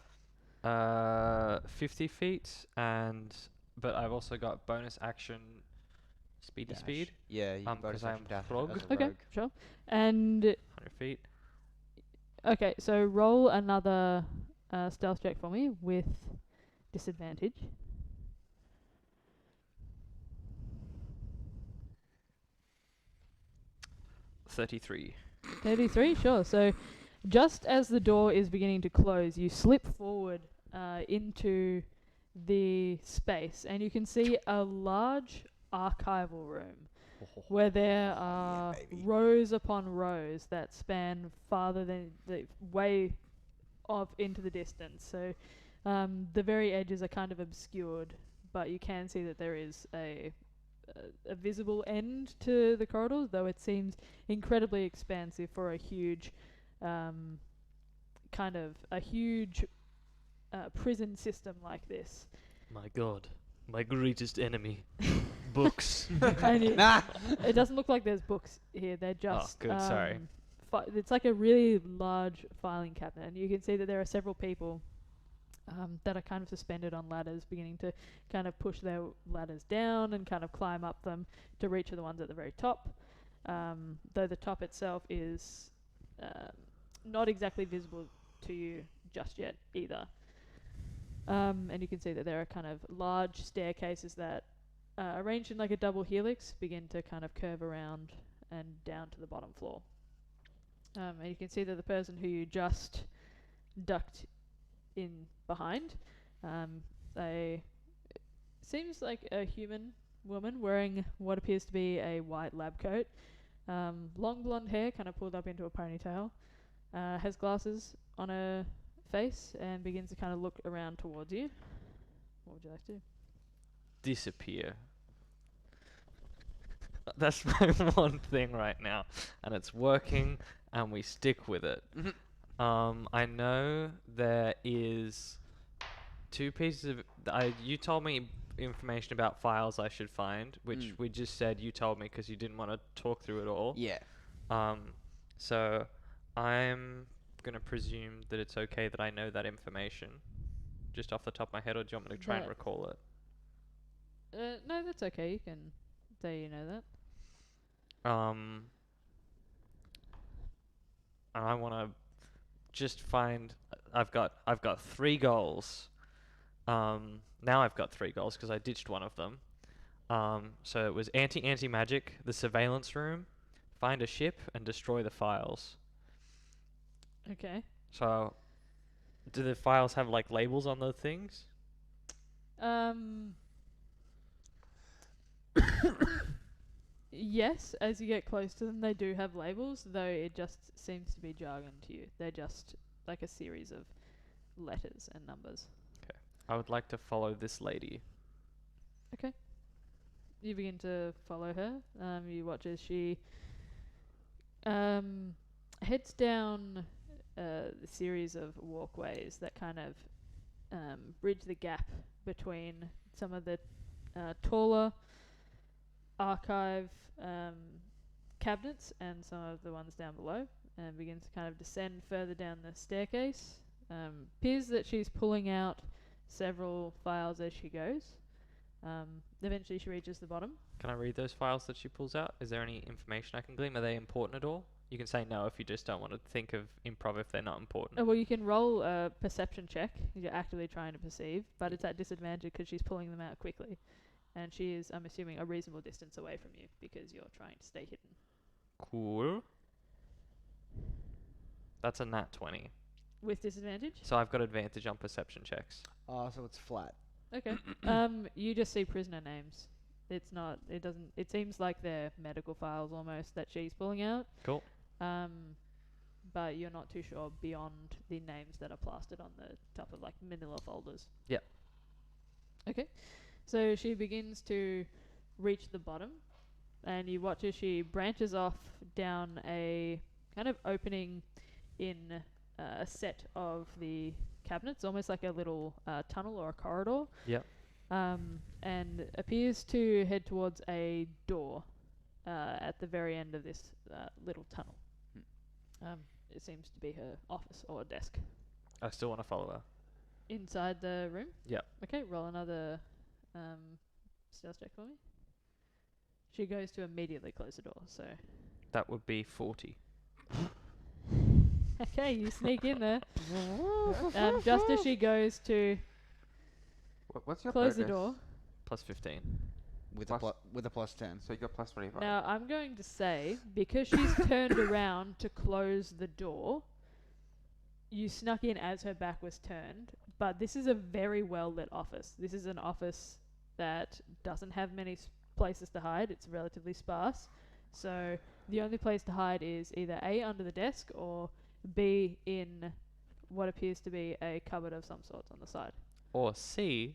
50 feet, but I've also got bonus action speedy Dash. speed. Yeah, you can bonus 'cause I'm action dash rogue. as a Okay, rogue. sure. And 100 feet. okay, so roll another stealth check for me with disadvantage. 33. 33, sure. So just as the door is beginning to close, you slip forward into the space, and you can see a large archival room where there are baby. rows upon rows that span farther than the way off into the distance. So the very edges are kind of obscured, but you can see that there is a visible end to the corridors, though it seems incredibly expansive for a huge kind of a huge prison system like this. My god. My greatest enemy. Books. And Nah. it doesn't look like there's books here. They're just good, sorry. It's like a really large filing cabinet, and you can see that there are several people that are kind of suspended on ladders, beginning to kind of push their ladders down and kind of climb up them to reach the ones at the very top. Though the top itself is not exactly visible to you just yet either. And you can see that there are kind of large staircases that, arranged in like a double helix, begin to kind of curve around and down to the bottom floor. And you can see that the person who you just ducked in behind, they seems like a human woman wearing what appears to be a white lab coat, long blonde hair kind of pulled up into a ponytail, has glasses on her face, and begins to kind of look around towards you. What would you like to do? Disappear. That's my one thing right now, and it's working, and we stick with it. I know there is 2 pieces of. You told me information about files I should find, which we just said you told me because you didn't want to talk through it all. Yeah. So I'm gonna presume that it's okay that I know that information, just off the top of my head, or do you want me to try and That- recall it? No, that's okay. You can say you know that. And I want to just find. I've got 3 goals. Now I've got 3 goals because I ditched one of them. So it was anti-magic, the surveillance room, find a ship, and destroy the files. Okay. So, do the files have like labels on the things? Yes, as you get close to them, they do have labels, though it just seems to be jargon to you. They're just like a series of letters and numbers. I would like to follow this lady. Okay. You begin to follow her. You watch as she heads down the series of walkways that kind of bridge the gap between some of the taller archive cabinets and some of the ones down below, and begins to kind of descend further down the staircase. Appears that she's pulling out several files as she goes. Eventually she reaches the bottom. Can I read those files that she pulls out? Is there any information I can glean? Are they important at all? You can say no if you just don't want to think of improv if they're not important. Well, you can roll a perception check. You're actively trying to perceive, but it's at disadvantage because she's pulling them out quickly. And she is, I'm assuming, a reasonable distance away from you because you're trying to stay hidden. Cool. That's a nat 20. With disadvantage? So I've got advantage on perception checks. So it's flat. Okay. You just see prisoner names. It's not, it doesn't, it seems like they're medical files almost that she's pulling out. Cool. But you're not too sure beyond the names that are plastered on the top of like manila folders. Yep. Okay. So she begins to reach the bottom, and you watch as she branches off down a kind of opening in a set of the cabinets, almost like a little tunnel or a corridor. Yep. And appears to head towards a door at the very end of this little tunnel. It seems to be her office or desk. I still want to follow her. Inside the room? Yep. Okay, roll another stealth check for me. She goes to immediately close the door, so... That would be 40. Okay, you sneak in there. Just as she goes to What's your close the bonus? door. Plus 15. With Plus- a plus 10. So you got plus 25. Now, I'm going to say, because she's turned around to close the door, you snuck in as her back was turned, But this is a very well lit office. This is an office that doesn't have many places to hide. It's relatively sparse. So the only place to hide is either A, under the desk, or B, in what appears to be a cupboard of some sort on the side. Or C,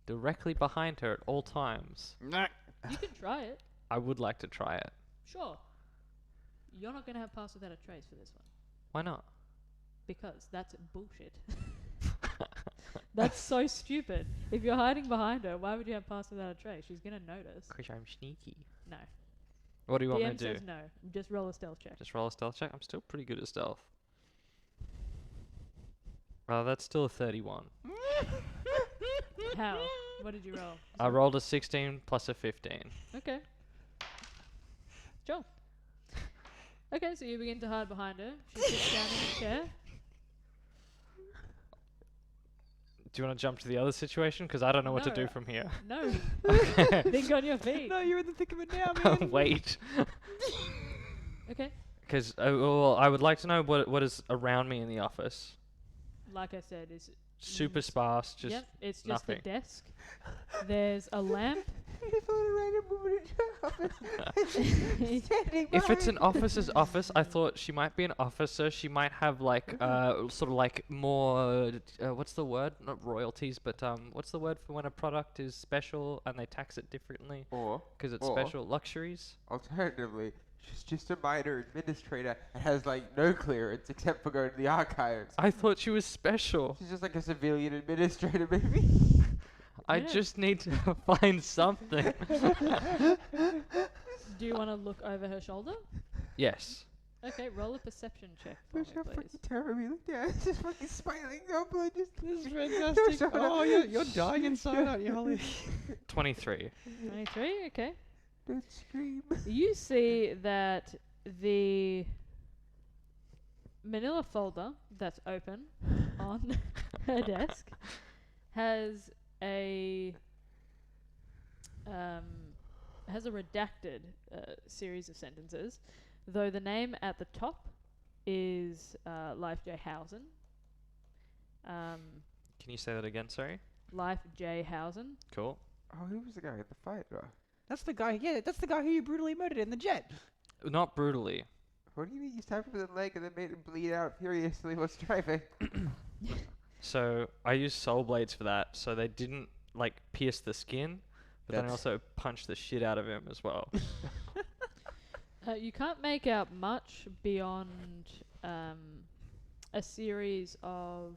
directly behind her at all times. You can try it. I would like to try it. Sure. You're not going to have pass without a trace for this one. Why not? Because that's bullshit. That's so stupid. If you're hiding behind her, why would you have pass without a trace? She's going to notice. Because I'm sneaky. No. What do you want me DM to do? says no. Just roll a stealth check. Just roll a stealth check? I'm still pretty good at stealth. That's still a 31. How? What did you roll? I rolled a 16 plus a 15. Okay. Sure. Okay, so you begin to hide behind her. She sits down in a chair. Do you want to jump to the other situation? Because I don't know what to No. do from here. No. Think on your feet. No, you're in the thick of it now, man. Wait. Okay. Because well, I would like to know what is around me in the office. Like I said, is Super sparse, just yep, it's just nothing. a desk. There's a lamp. If it's an officer's office, I thought she might be an officer. She might have like sort of like more what's the word? Not royalties, but what's the word for when a product is special and they tax it differently Or, because it's or special? Luxuries. alternatively, she's just a minor administrator and has like no clearance except for going to the archives. I thought she was special. She's just like a civilian administrator, maybe. I Yeah. just need to find something. Do you want to look over her shoulder? Yes. Okay, roll a perception check for me, Look how please. fucking terrible. Look there. It's just fucking smiling up. I just. This is fantastic. Oh, you're dying inside, aren't you, Holly? 23. 23, okay. Don't scream. You see that the manila folder that's open on her desk has a redacted series of sentences, though the name at the top is Life J. Housen. Can you say that again? Sorry. Life J. Housen. Cool. Oh, who was the guy in the fight, though? That's the guy. Yeah, that's the guy who you brutally murdered in the jet. Not brutally. What do you mean you stabbed him in the leg and then made him bleed out furiously while driving? So I used soul blades for that, so they didn't like pierce the skin, but then I That's- also punched the shit out of him as well. You can't make out much beyond a series of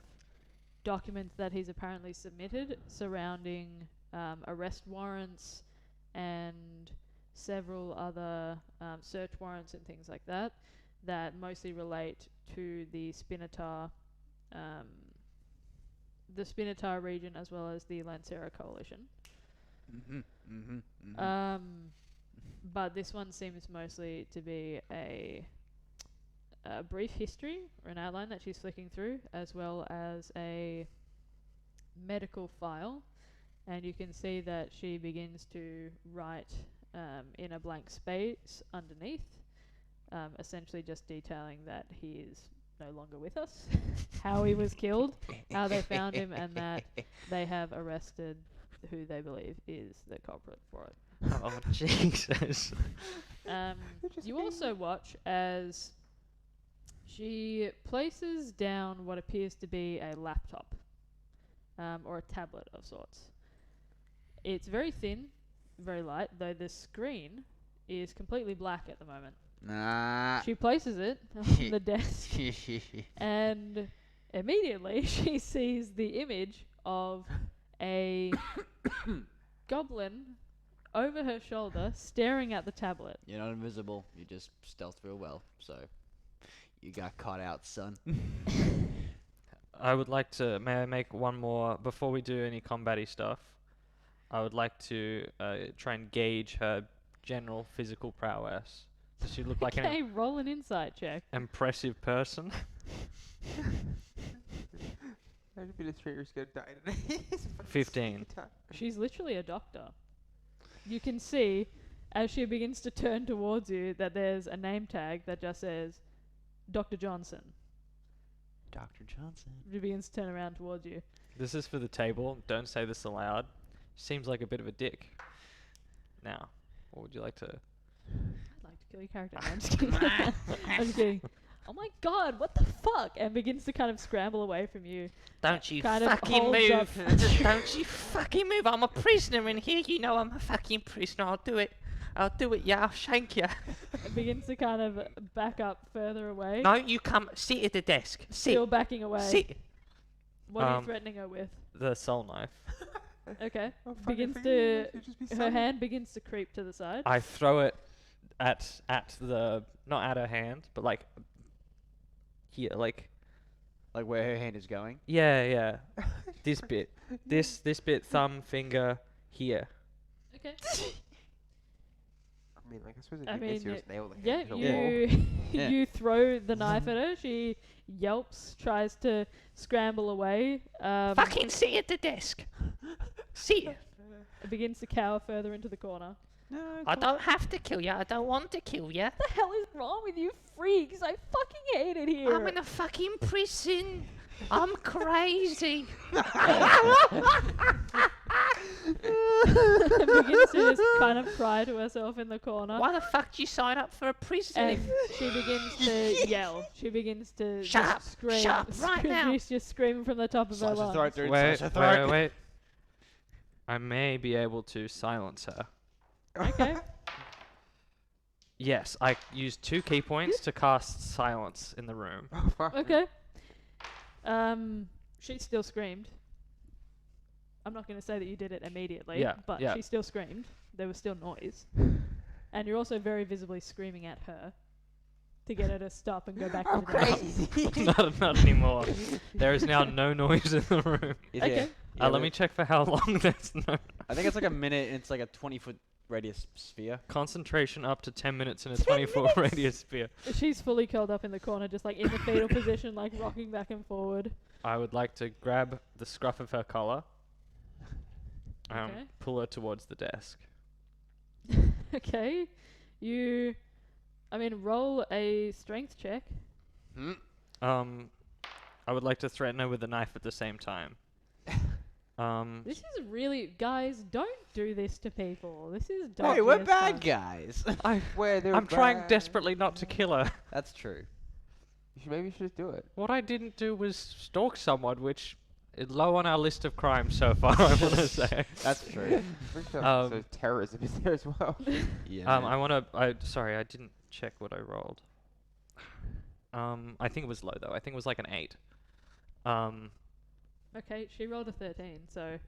documents that he's apparently submitted surrounding arrest warrants and several other search warrants and things like that that mostly relate to the Spinatar region as well as the Lancera coalition. But this one seems mostly to be a brief history or an outline that she's flicking through, as well as a medical file. And you can see that she begins to write in a blank space underneath, essentially just detailing that he is no longer with us, how he was killed, how they found him, and that they have arrested who they believe is the culprit for it. Oh Jesus! You also watch as she places down what appears to be a laptop or a tablet of sorts. It's very thin, very light, though the screen is completely black at the moment. Nah. She places it on the desk, and immediately she sees the image of a goblin over her shoulder staring at the tablet. You're not invisible. You just stealth real well. So you got caught out, son. I would like to. May I make one more before we do any combat-y stuff? I would like to try and gauge her general physical prowess. Does she look like Okay, an roll an insight check. impressive person? That administrator's gonna die today. 15. She's literally a doctor. You can see as she begins to turn towards you that there's a name tag that just says Dr. Johnson. Dr. Johnson. She begins to turn around towards you. This is for the table. Don't say this aloud. Seems like a bit of a dick. Now, what would you like to... I'd like to kill your character. No, I'm just kidding. I'm just kidding. Oh my god, what the fuck? And begins to kind of scramble away from you. Don't you Kind of fucking holds up- move. Don't you fucking move. I'm a prisoner in here. You know I'm a fucking prisoner. I'll do it. I'll do it, yeah. I'll shank you. And begins to kind of back up further away. No, you come. Sit at the desk. Sit. Still backing away. Sit. What are you Um, threatening her with? The soul knife. Okay. Oh, fucking Begins thing, to... you just be Her summoned. hand begins to creep to the side. I throw it at the... Not at her hand, but like... Here, like... Like where her hand is going. Yeah. This bit. This bit, thumb, finger, here. Okay. I mean, like, I suppose if I you miss, you mean, just nail the hand Yeah, to the wall. you Yeah. you throw the knife at her. She yelps, tries to scramble away. Fucking sit at the desk. Sit. Begins to cower further into the corner. No, I don't have to kill you. I don't want to kill you. What the hell is wrong with you freaks? I fucking hate it here. I'm in a fucking prison. I'm crazy. Begins to just kind of cry to herself in the corner. Why the fuck do you sign up for a prison? And she begins to yell. She begins to Shut just up, scream. shut up, right now. She's just screaming from the top of her Slice her lungs. throat, dude. Wait, Slice her throat. wait. I may be able to silence her. Okay. Yes, I used 2 key points to cast silence in the room. Oh, fuck. Okay. She still screamed. I'm not going to say that you did it immediately, Yeah, but yeah. she still screamed. There was still noise. And you're also very visibly screaming at her to get her to stop and go back to the desk. Crazy. not anymore. There is now no noise in the room. Yeah. Okay. Yeah, Let me check for how long there's no... I think it's like a minute. And it's like a 20-foot radius sphere. Concentration up to 10 minutes in a 10 24 minutes? radius sphere. She's fully curled up in the corner, just like in the fetal position, like rocking back and forward. I would like to grab the scruff of her collar, Okay. pull her towards the desk. Okay. Roll a strength check. Hmm. I would like to threaten her with a knife at the same time. This is really, guys, don't do this to people. This is Hey, dodgy we're as bad fuck. guys. Where they're I'm trying bad. desperately not to kill her. That's true. Maybe you should just do it. What I didn't do was stalk someone, which is low on our list of crimes so far, I want to say. That's true. Pretty sure Um, so terrorism is there as well. Yeah. Sorry, I didn't check what I rolled. I think it was low though. I think it was like an 8. Okay, she rolled a 13, so...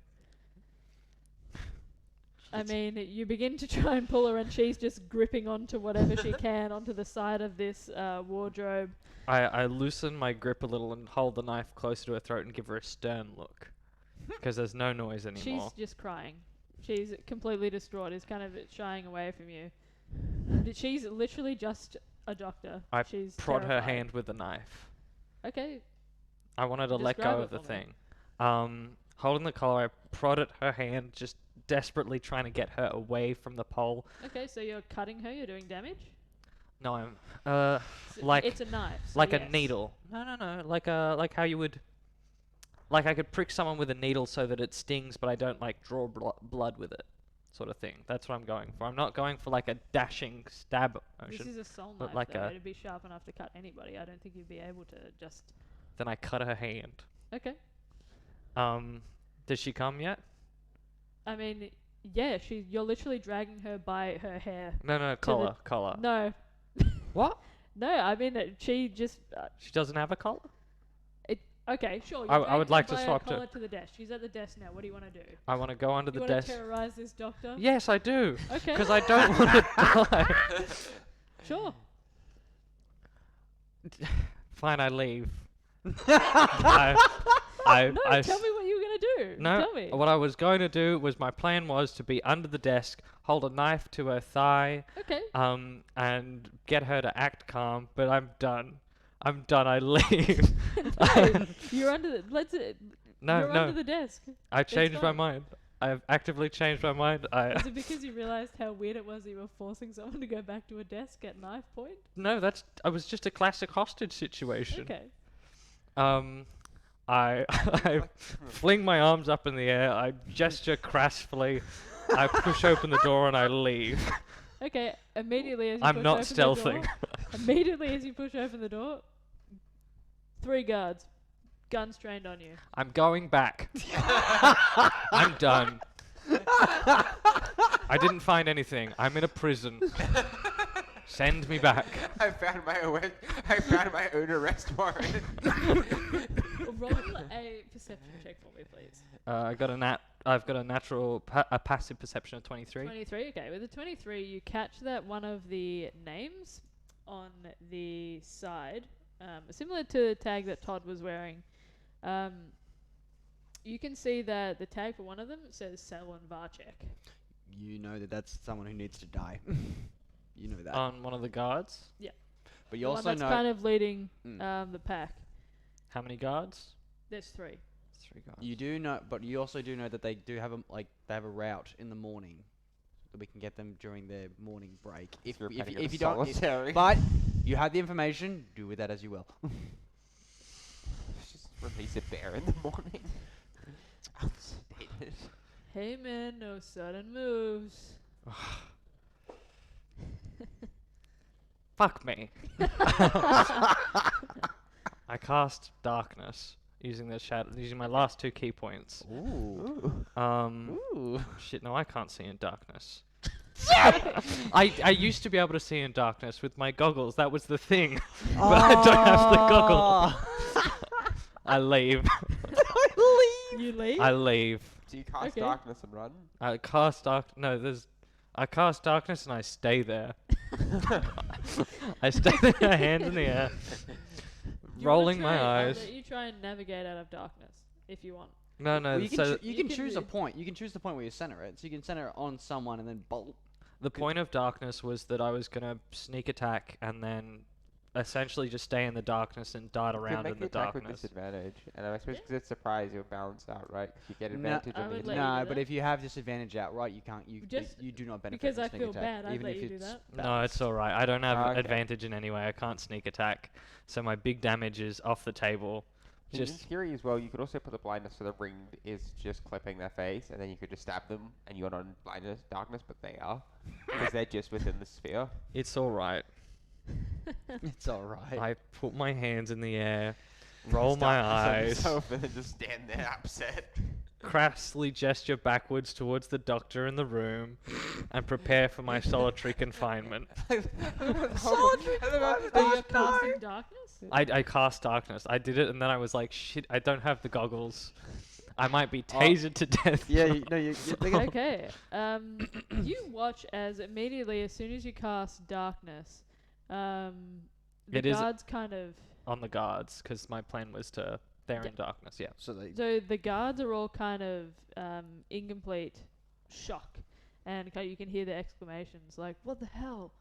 you begin to try and pull her and she's just gripping onto whatever she can onto the side of this wardrobe. I loosen my grip a little and hold the knife closer to her throat and give her a stern look. Because there's no noise anymore. She's just crying. She's completely distraught, is kind of shying away from you. She's literally just a doctor. I She's prod her terrified. hand with the knife. Okay, I wanted to let Describe go it of the for me. thing. Holding the collar, I prod at her hand, just desperately trying to get her away from the pole. okay, so you're cutting her, you're doing damage? No, I'm S- Like- it's a knife. So like a yes. needle. No, like how you would, like I could prick someone with a needle so that it stings, but I don't like draw blood with it, sort of thing. That's what I'm going for. I'm not going for like a dashing stab This motion. is a soul but knife, like though. a- It'd be sharp enough to cut anybody. I don't think you'd be able to just... Then I cut her hand. Okay. Did she come yet? I mean, yeah, you're literally dragging her by her hair. No, collar. No. What? No, I mean, she just... She doesn't have a collar? okay, sure. I you're would dragging like her to by her swap to- collar to the desk. She's at the desk now. What do you want to do? I want to go under You the want to desk. terrorize this doctor? Yes, I do. Okay. Because I don't want to die. Sure. Fine, I leave. No, I tell me what you were going to do. No, Tell me. what I was going to do was my plan was to be under the desk, hold a knife to her thigh, Okay. and get her to act calm. But I'm done. I leave. No, you're under the... No, you're under the desk. I changed my fine. mind. I've actively changed my mind. Is it because you realized how weird it was that you were forcing someone to go back to a desk at knife point? No, I was just a classic hostage situation. Okay. I I fling my arms up in the air. I gesture crassly. I push open the door and I leave. Okay, immediately as you I'm push not open the door, stealthing. immediately as you push open the door, 3 guards, guns trained on you. I'm going back. I'm done. I didn't find anything. I'm in a prison. Send me back. I found my own arrest warrant. Roll a perception check for me, please. I've got a natural, a passive perception of 23. 23, okay. With a 23, you catch that one of the names on the side, similar to the tag that Todd was wearing, you can see that the tag for one of them says Selwyn Varchek. You know that that's someone who needs to die. You know that. On one of the guards. But you The one also that's know. kind of leading Mm. the pack. How many guards? There's 3. 3 guards. You do know, but you also do know that they do have they have a route in the morning that we can get them during their morning break. If you don't, but you have the information. Do with that as you will. Just release a bear in the morning. Outdated. Hey man, no sudden moves. Fuck me. I cast darkness using the using my last 2 key points. Ooh. Ooh. Shit, no, I can't see in darkness. I used to be able to see in darkness with my goggles. That was the thing. But I don't have the goggles. I leave. You leave? I leave. Do you cast Okay. darkness and run? I cast I cast darkness and I stay there. I stay there, hands in the air, You wanna rolling my try- eyes. You try and navigate out of darkness if you want. No, no. Well, you can, So you You can can choose a do- point. You can choose the point where you center it. So you can center it on someone and then bolt. the point of darkness was that I was gonna sneak attack and then essentially just stay in the darkness and dart You can around make in the the attack with darkness. disadvantage, and I suppose Yeah. because it's surprise, you'll balance out, right? 'Cause you get No, advantage I on the would let attack. you No, do but that. if you have disadvantage outright, you can't. Just You do not benefit because from I sneak feel attack, bad, I'd even let if you do it's that. No, it's all right. I don't have Oh, okay. advantage in any way. I can't sneak attack, so my big damage is off the table. In Just theory as well, you could also put the blindness so the ring is just clipping their face, and then you could just stab them, and you're not in blindness, darkness, but they are, because they're just within the sphere. it's all right. It's all right. I put my hands in the air, roll my Darkness on eyes, yourself and then just stand there upset. crassly gesture backwards towards the doctor in the room, and prepare for my solitary confinement. Are you casting darkness? I cast darkness. I did it, and then I was like, shit, I don't have the goggles. I might be Oh. tasered to death. yeah, no, you're thinking. Okay. You watch as immediately, as soon as you cast darkness, the It is- guards kind of. On the guards, because my plan was to... They're Yeah. in darkness, yeah. So they. So the guards are all kind of in complete shock, and you can hear the exclamations like "What the hell?"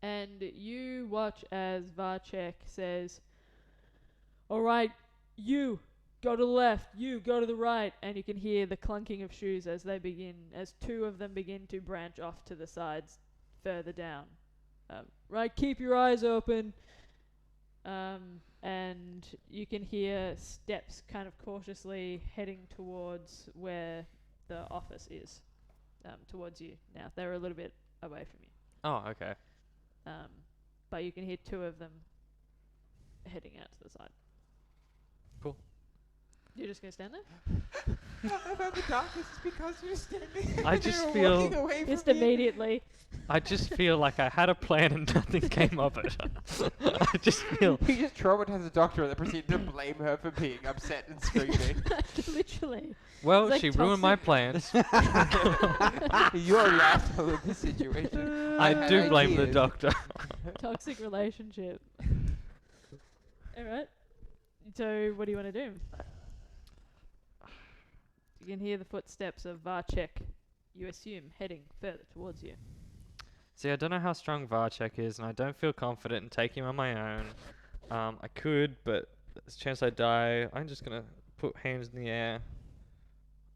And you watch as Varchek says, "All right, you go to the left, you go to the right," and you can hear the clunking of shoes as 2 of them begin to branch off to the sides further down. Right, keep your eyes open. And you can hear steps kind of cautiously heading towards where the office is, towards you. Now, they're a little bit away from you. Oh, okay. But you can hear 2 of them heading out to the side. Cool. You're just going to stand there? About the darkness is because you're standing. I just feel- Just immediately. I just feel like I had a plan and nothing came of it. I just feel... He just traumatized the doctor and then proceeded to blame her for being upset and screaming. Literally. Well, It's like she ruined my toxic. plans. You're the asshole in this situation. I had do blame the ideas. doctor. Toxic relationship. Alright. So, what do you want to do? You can hear the footsteps of Varchek, you assume, heading further towards you. See, I don't know how strong Varchek is, and I don't feel confident in taking him on my own. I could, but there's a chance I die. I'm just gonna put hands in the air.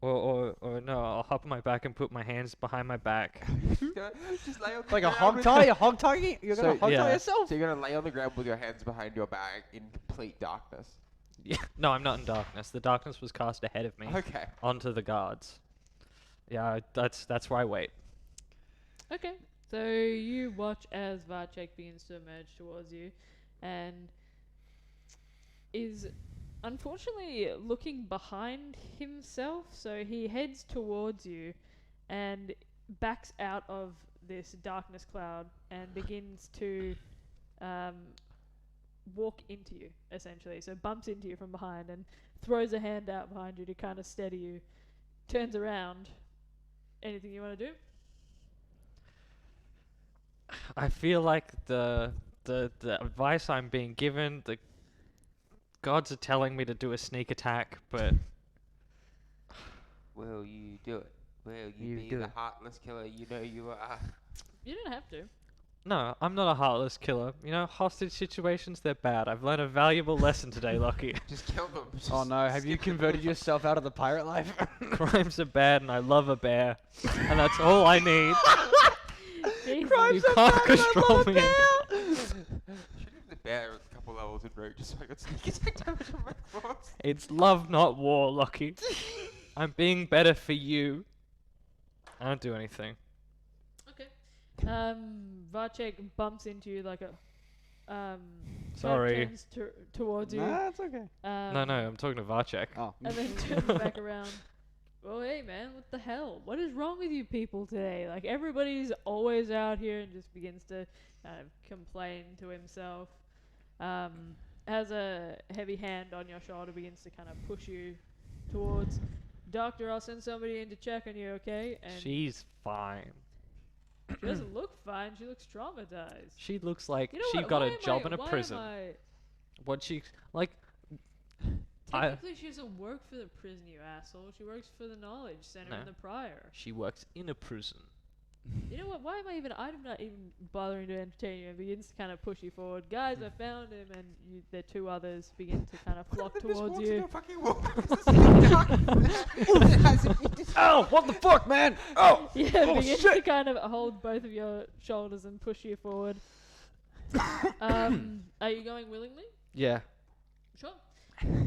Or no, I'll hop on my back and put my hands behind my back. Just lay on the Like a ground hog with tie? your- You're hog tying? You're gonna So- hog tie Yeah. yourself? So you're gonna lay on the ground with your hands behind your back in complete darkness. Yeah. No, I'm not in darkness. The darkness was cast ahead of me Okay. onto the guards. Yeah, that's where I wait. Okay, so you watch as Varchek begins to emerge towards you, and is unfortunately looking behind himself. So he heads towards you, and backs out of this darkness cloud and begins to walk into you, essentially. So bumps into you from behind and throws a hand out behind you to kind of steady you. Turns around. Anything you want to do? I feel like the advice I'm being given, the gods are telling me to do a sneak attack, but Will you do it? Will you, You be do the it. heartless killer you know you are? You don't have to. no, I'm not a heartless killer. You know, hostage situations, they're bad. I've learned a valuable lesson today, Lucky. Just kill them. Oh Just no, have you skip them. converted yourself out of the pirate life? Crimes are bad and I love a bear. And that's all I need. Jesus. You can't control me. Should have the bear a couple levels in route just so I got sneak attack damage on my claws. It's love, not war, Lucky. I'm being better for you. I don't do anything. Okay. Varchek bumps into you like a. Kind of Sorry. turns towards you. Nah, it's okay. No, I'm talking to Varchek. Oh. And then turns back around. Well, hey man, what the hell? What is wrong with you people today? Like everybody's always out here, and just begins to kind of complain to himself. Has a heavy hand on your shoulder, begins to kind of push you towards. Doctor, I'll send somebody in to check on you, okay? And She's fine. she doesn't look fine. She looks traumatized. She looks like You know she what? got Why a am job I- in a why am prison. I- What she like? I- Technically, she doesn't work for the prison, you asshole. She works for the Knowledge Center No. in the Prior. She works in a prison. You know what? Why am I even? I'm not even bothering to entertain you. And begins to kind of push you forward. Guys, I found him, and the two others begin to kind of flock Then just towards walks into you. a fucking wall because it's in dark. As if you just- Oh, what the fuck, man? Oh! Yeah, Oh, begins shit. to kind of hold both of your shoulders and push you forward. Are you going willingly? Yeah. Sure.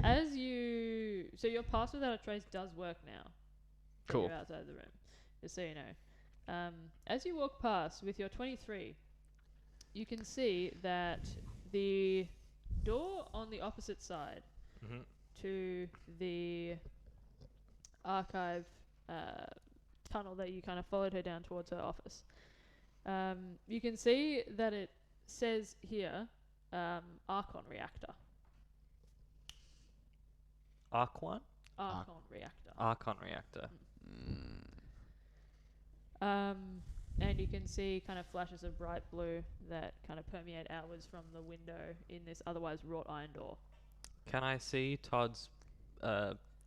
As you, so your pass without a trace does work now. When Cool. You're outside the room, just so you know. As you walk past with your 23, you can see that the door on the opposite side Mm-hmm. to the archive tunnel that you kind of followed her down towards her office. You can see that it says here, Archon Reactor. Archon? Archon Reactor. Archon reactor. And you can see kind of flashes of bright blue that kind of permeate outwards from the window in this otherwise wrought iron door. Can I see Todd's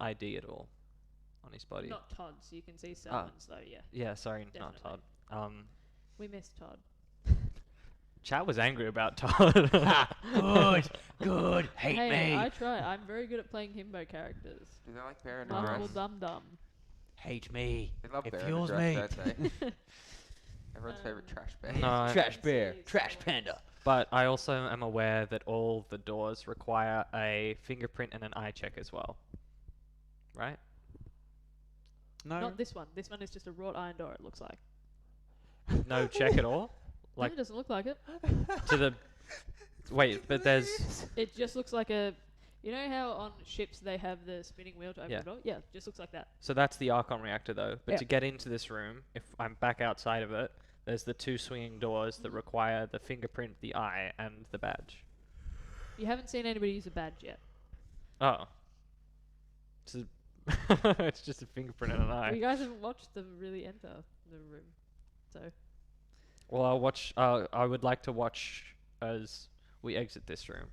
ID at all on his body? Not Todd's, you can see Selman's though, yeah. Yeah, sorry, not Definitely. Todd. We missed Todd. Chat was angry about Todd. Good. Hate Hey, me. I try. I'm very good at playing himbo characters. Do they like bear in a Lovable dress? dum dum. Hate me. They love It bear fuels in a dress, me. don't they? Everyone's favorite trash bear. No, Trash bear. Trash panda. but I also am aware that all the doors require a fingerprint and an eye check as well. Right? No. Not this one. This one is just a wrought iron door, it looks like. No check at all? No, Like it doesn't look like it. to the wait, but there's It just looks like a. You know how on ships they have the spinning wheel to open Yeah. the door? Yeah, just looks like that. so that's the Archon reactor though. But Yeah. to get into this room, if I'm back outside of it, there's the two swinging doors that require the fingerprint, the eye, and the badge. You haven't seen anybody use a badge yet. Oh. So it's just a fingerprint and an Well, eye. you guys haven't watched them really enter the room. So, Well, I'll watch. I would like to watch as we exit this room.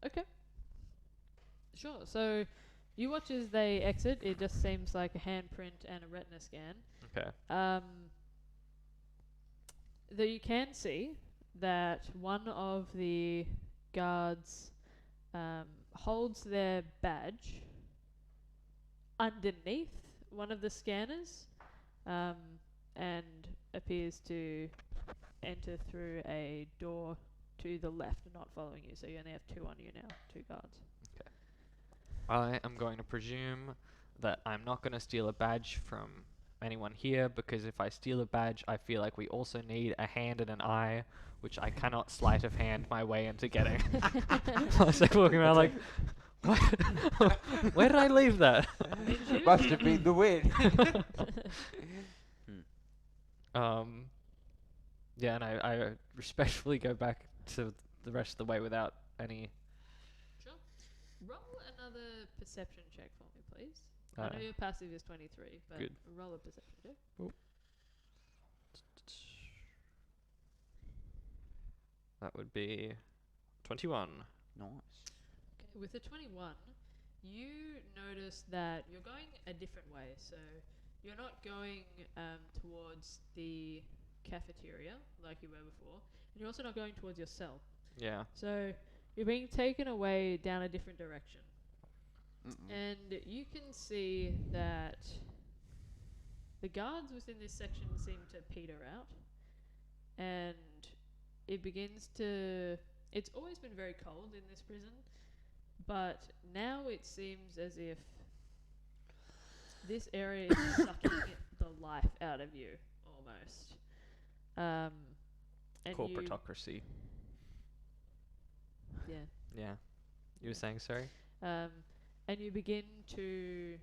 okay. Sure. So, you watch as they exit. It just seems like a handprint and a retina scan. Okay. Though you can see that one of the guards holds their badge underneath one of the scanners, and appears to enter through a door to the left, not following you. So you only have 2 on you now, 2 guards. I am going to presume that I'm not going to steal a badge from anyone here, because if I steal a badge, I feel like we also need a hand and an eye, which I cannot sleight of hand my way into getting. I was like walking around like, what? Where did I leave that? Must have been the wind. Yeah, and I respectfully go back to the rest of the way without any. Sure. Roll another perception check for me, please. I know your passive is 23, but Good. roll a perception check. That would be 21. Nice. Okay, with a 21, you notice that you're going a different way. So you're not going towards the cafeteria like you were before, and you're also not going towards your cell. Yeah. So you're being taken away down a different direction. And you can see that the guards within this section seem to peter out, and it begins to... It's always been very cold in this prison, but now it seems as if this area is sucking the life out of you, almost. And Corporatocracy. Yeah. Yeah. You were saying, sorry? And you begin to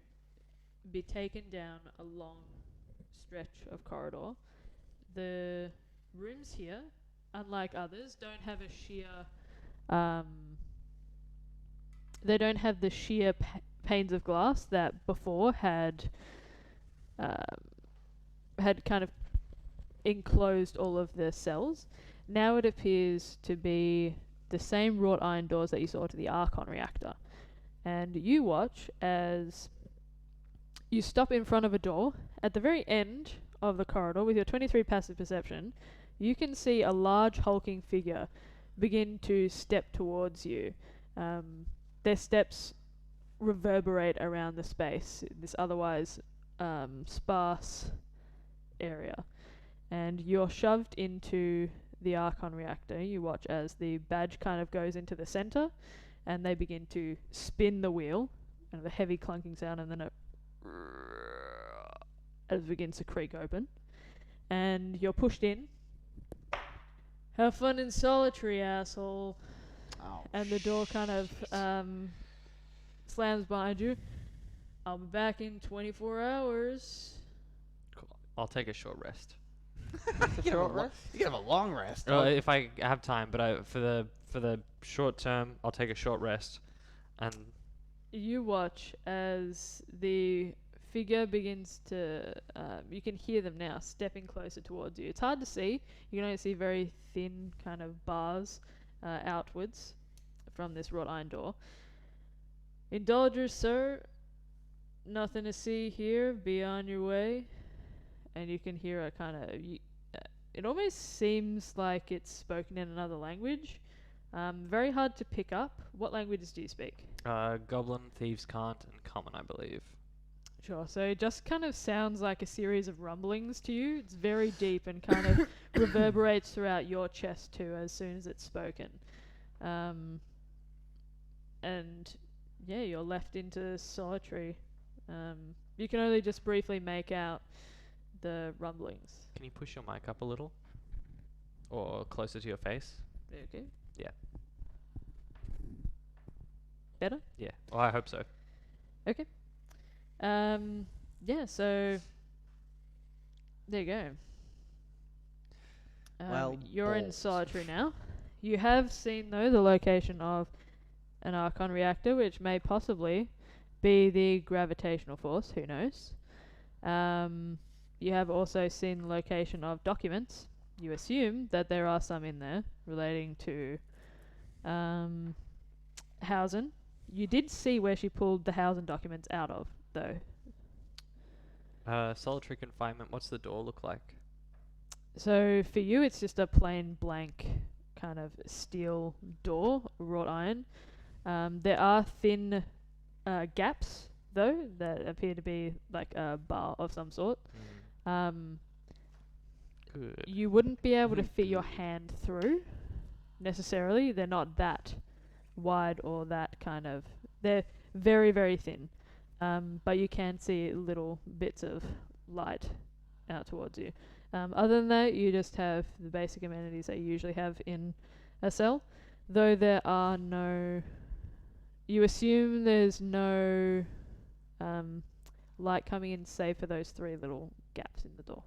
be taken down a long stretch of corridor. The rooms here, unlike others, don't have a sheer... they don't have the sheer panes of glass that before had kind of enclosed all of the cells. Now it appears to be the same wrought iron doors that you saw to the Archon reactor. And you watch as you stop in front of a door. At the very end of the corridor, with your 23 passive perception, you can see a large hulking figure begin to step towards you. Their steps reverberate around the space, this otherwise sparse area. And you're shoved into the Archon reactor. You watch as the badge kind of goes into the center, and they begin to spin the wheel, and a heavy clunking sound, and then as it begins to creak open. And you're pushed in. Have fun in solitary, asshole. Oh, And the door kind of slams behind you. I'll be back in 24 hours. Cool. I'll take a short rest. You can have a long rest. If I have time, but for the short term, I'll take a short rest. And You watch as the figure begins to... you can hear them now stepping closer towards you. It's hard to see. You can only see very thin kind of bars outwards from this wrought iron door. Indulgers, sir. Nothing to see here. Be on your way. And you can hear a kind of... it almost seems like it's spoken in another language. Very hard to pick up. What languages do you speak? Goblin, Thieves' Cant, and Common, I believe. Sure, so it just kind of sounds like a series of rumblings to you. It's very deep and kind of reverberates throughout your chest too as soon as it's spoken. And yeah, you're left into solitary. You can only just briefly make out the rumblings. Can you push your mic up a little? Or closer to your face? Okay. Yeah. Better? Yeah. Well, I hope so. Okay. Yeah, so there you go. Well, you're in balls. solitary now. You have seen, though, the location of an Archon reactor, which may possibly be the gravitational force. Who knows? You have also seen the location of documents. You assume that there are some in there relating to Hausen. You did see where she pulled the Hausen documents out of, though. Solitary confinement, what's the door look like? So for you, it's just a plain blank kind of steel door, wrought iron. There are thin gaps though, that appear to be like a bar of some sort. Good. You wouldn't be able to fit your Good. hand through necessarily. They're not that wide or that kind of. They're very, very thin. But you can see little bits of light out towards you. Other than that, you just have the basic amenities that you usually have in a cell, though there are no. You assume there's no light coming in, save for those 3 little gaps in the door.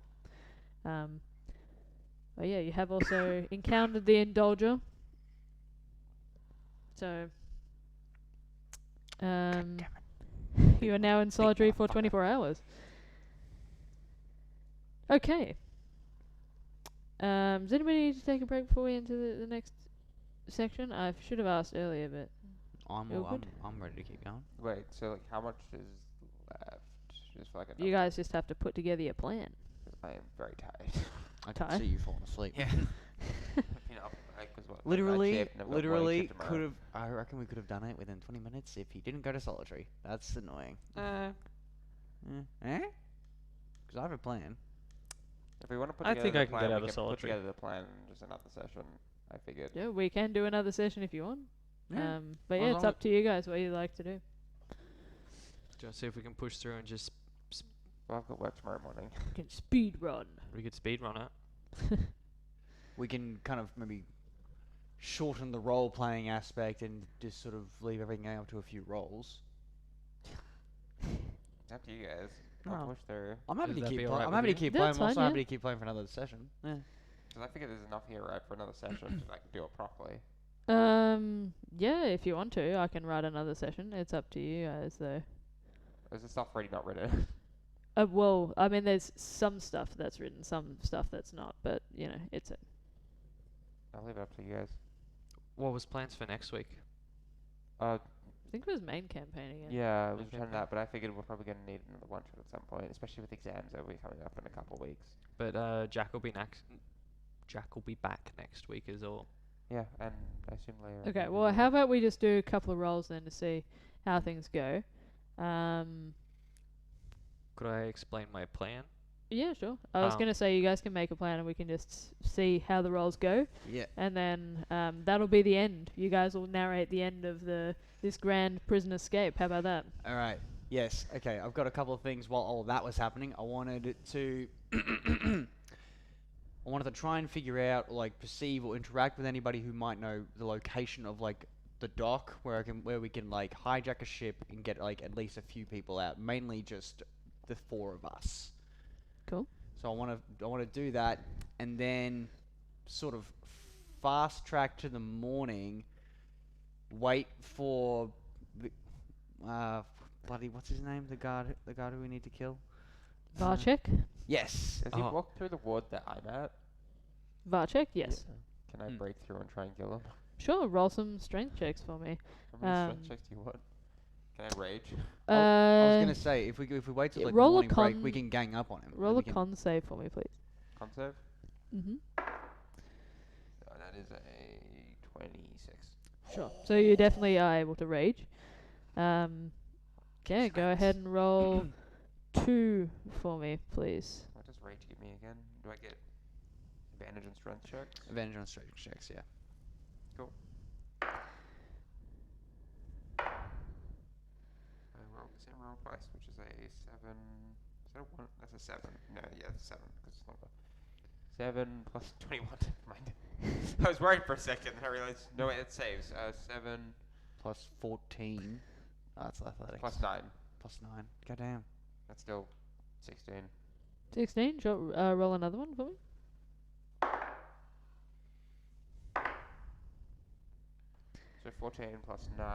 But yeah, you have also encountered the Indulger. So, you are now in solitary for 24 hours. Okay. Does anybody need to take a break before we enter the next section? I should have asked earlier, but You're good? I'm ready to keep going. Wait, so like how much is left? Just for like a you guys just have to put together your plan. I am very tired. I Ty? can see you falling asleep. Yeah. You know, like, 'cause what, like, night Literally, shift and I've got morning shift tomorrow. could have. I reckon we could have done it within 20 minutes if he didn't go to solitary. That's annoying. Eh? Because I have a plan. If we want to put I together think the I can plan, get we out of can solitary. put together the plan in just another session. I figured. Yeah, we can do another session if you want. Yeah. But Well, yeah, it's I'll- up to you guys what you like to do. Just see if we can push through and just Well, I've got work tomorrow morning. You can speed run. we could speed run it. We can kind of maybe shorten the role playing aspect and just sort of leave everything up to a few roles. It's up to you guys. I'll Oh. push through. I'm happy Would to that keep. be alright I'm with happy to you? keep Yeah, playing. it's I'm also fine, happy yeah. to keep playing for another session. Yeah. Because I figure there's enough here, right, for another session to like do it properly. Yeah, if you want to, I can write another session. It's up to you guys, though. Is the stuff already not written? Well, I mean, there's some stuff that's written, some stuff that's not, but you know, it's I'll leave it up to you guys. What was plans for next week? I think it was main campaign again. Yeah, I was Okay. trying that, but I figured we're probably gonna need another one shot at some point, especially with exams that will be coming up in a couple of weeks. But Jack will be back next week is all. Yeah, and I assume later. Okay, well, how about we just do a couple of rolls then to see how things go. Could I explain my plan? Yeah, sure. I was Um, gonna say you guys can make a plan and we can just see how the rolls go, Yeah. and then that'll be the end. You guys will narrate the end of this grand prison escape. How about that? All right. Yes. Okay. I've got a couple of things while all that was happening. I wanted to. I wanted to try and figure out, or, like, perceive or interact with anybody who might know the location of like the dock where we can like hijack a ship and get like at least a few people out. Mainly just the 4 of us. Cool. So I want to do that, and then sort of fast track to the morning. Wait for the bloody what's his name? The guard who we need to kill. Varchek? Yes. Does he Oh. walk through the ward that I'm at? Varchek? Yes. Can I Hmm. break through and try and kill him? Sure. Roll some strength checks for me. How many strength checks do you want? Can I rage? I was Uh, gonna say if we wait till yeah, like roll a morning break, we con- can gang up on him. roll a con save for me, please. Conserve? Mm-hmm. That is a 26. Sure. So you definitely are able to rage. Okay, go ahead and roll 2 for me, please. What does rage give me again? Do I get advantage on strength checks? Advantage on strength checks, yeah. Cool. I rolled the same roll twice, which is a 7. Is that a 1? That's a 7. No, yeah, it's a 7 because it's longer. 7 plus 21. Never mind. I was worried for a second, and I realized no, wait, it saves. 7 Plus 14. Oh, that's athletics. plus 9. Plus 9. Goddamn. That's still 16. 16. Sure. Roll another one for me. So 14 plus 9.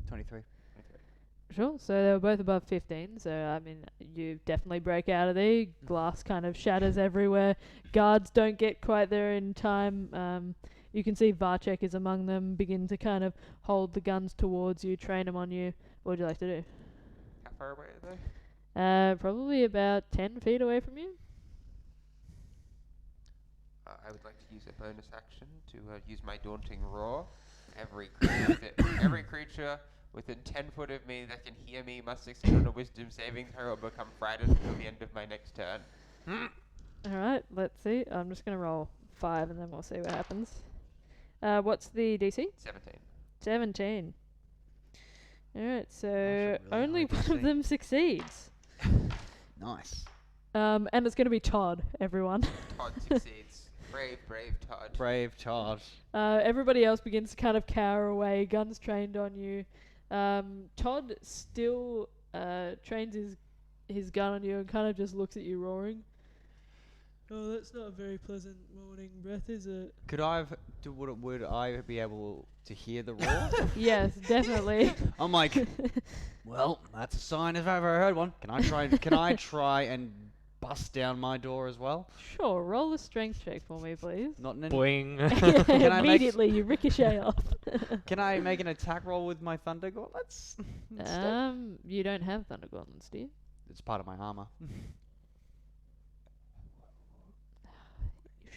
23. 23. Sure. So they were both above 15. So I mean, you definitely break out of there. Glass kind of shatters everywhere. Guards don't get quite there in time. You can see Varchek is among them. Begin to kind of hold the guns towards you, train them on you. What would you like to do? How far away are they? Probably about 10 feet away from you. I would like to use a bonus action to use my daunting roar. Every creature within 10 foot of me that can hear me must succeed on a wisdom saving throw or become frightened until the end of my next turn. Alright, let's see. I'm just going to roll 5 and then we'll see what happens. What's the DC? 17. 17. Alright, so really only high one of DC. them succeeds. Nice. And it's going to be Todd, everyone. Todd succeeds. Brave, brave Todd. Brave charge. Everybody else begins to kind of cower away, guns trained on you. Todd still trains his gun on you and kind of just looks at you roaring. Oh, that's not a very pleasant morning breath, is it? Would I be able to hear the roar? Yes, definitely. I'm like, well, that's a sign if I've ever heard one. Can I try and bust down my door as well? Sure, roll a strength check for me, please. Not an Boing. Can I make- Immediately, you ricochet off. Can I make an attack roll with my thunder gauntlets? instead? You don't have thunder gauntlets, do you? It's part of my armor.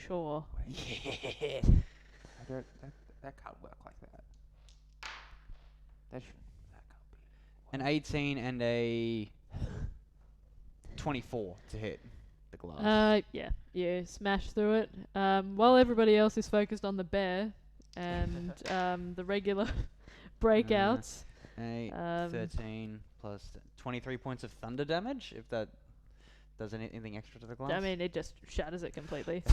Sure. Yeah. I don't. That can't work like that. That shouldn't. That can't be. An 18 and a 24 to hit the glass. Yeah, you smash through it. While everybody else is focused on the bear and the regular breakouts. 8, 13 plus 23 points of thunder damage, if that does anything extra to the glass. I mean, it just shatters it completely.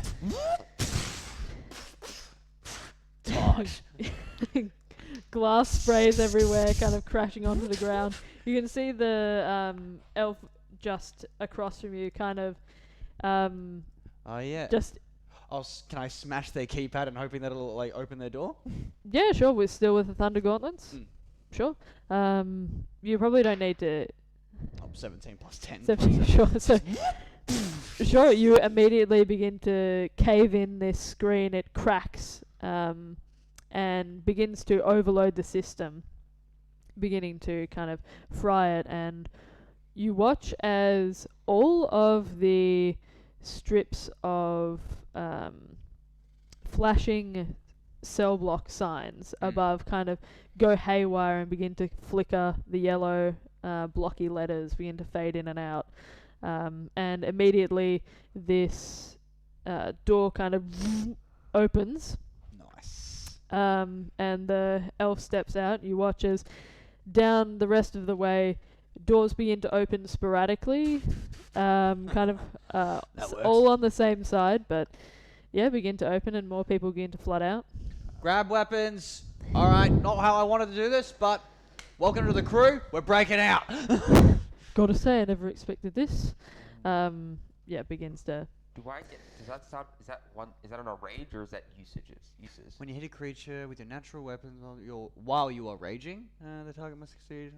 Todd. Glass sprays everywhere, kind of crashing onto the ground. You can see the elf just across from you, kind of Oh yeah. just. Can I smash their keypad and hoping that it'll like open their door? Yeah, sure. We're still with the thunder gauntlets. Mm. Sure. You probably don't need to. 17 plus 10. Sure. So, sure. You immediately begin to cave in this screen. It cracks and begins to overload the system, beginning to kind of fry it. And you watch as all of the strips of flashing cell block signs above kind of go haywire and begin to flicker. The yellow blocky letters begin to fade in and out, and immediately this door kind of opens, Nice. and the elf steps out. You watch as down the rest of the way doors begin to open sporadically, kind of all on the same side, but yeah, begin to open and more people begin to flood out. Grab weapons. All right, not how I wanted to do this, but welcome to the crew. We're breaking out. Gotta say, I never expected this. Yeah, begins to. Do I get? Does that sound? Is that one? Is that on a rage or is that uses? When you hit a creature with your natural weapons while you are raging, the target must succeed.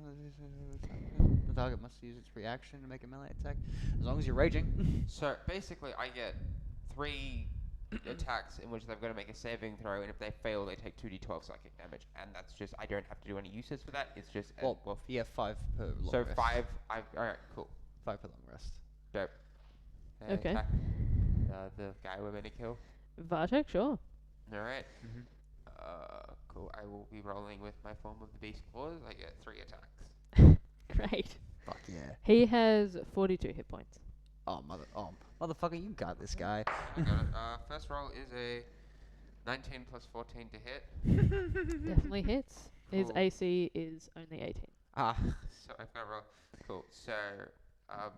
The target must use its reaction to make a melee attack. As long as you're raging. So basically, I get 3 attacks in which they've got to make a saving throw, and if they fail, they take 2d12 psychic damage, and that's just I don't have to do any uses for that. It's just Well, yeah, 5 per long so rest. 5. All right, cool, 5 per long rest. dope. Okay. Attack, the guy we're gonna kill. Vartek, sure. All right. Cool. I will be rolling with my form of the beast claws. I get 3 attacks. Great. Fuck yeah. He has 42 hit points. Motherfucker, you got this guy. I got it. First roll is a 19 plus 14 to hit. Definitely hits. His Cool. AC is only 18. So I've got to roll. Cool. So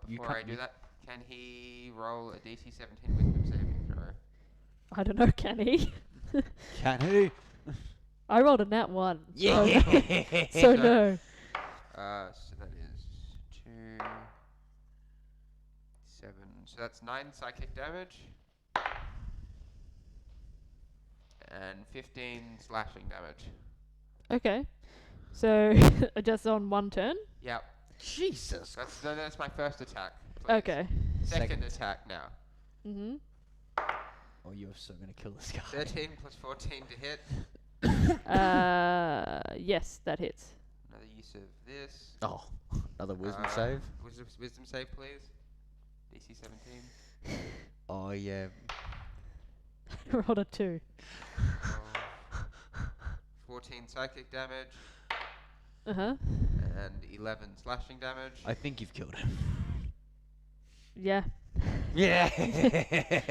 You before I can't- do that, can he roll a DC 17 wisdom saving throw? I don't know, can he? Can he? I rolled a nat 1. Yeah. So no. So that is 2, 7. So that's 9 psychic damage. And 15 slashing damage. Okay. So, just on one turn? Yep. Jesus. That's my first attack. Please. Okay. Second attack now. Mm-hmm. Oh, you're so gonna kill this guy. 13 plus 14 to hit. Yes, that hits. Another use of this. Oh, another wisdom save. Wisdom save, please. DC 17. Oh yeah. Rolled a 2. 14 psychic damage. Uh-huh. and 11 slashing damage. I think you've killed him. Yeah. Yeah.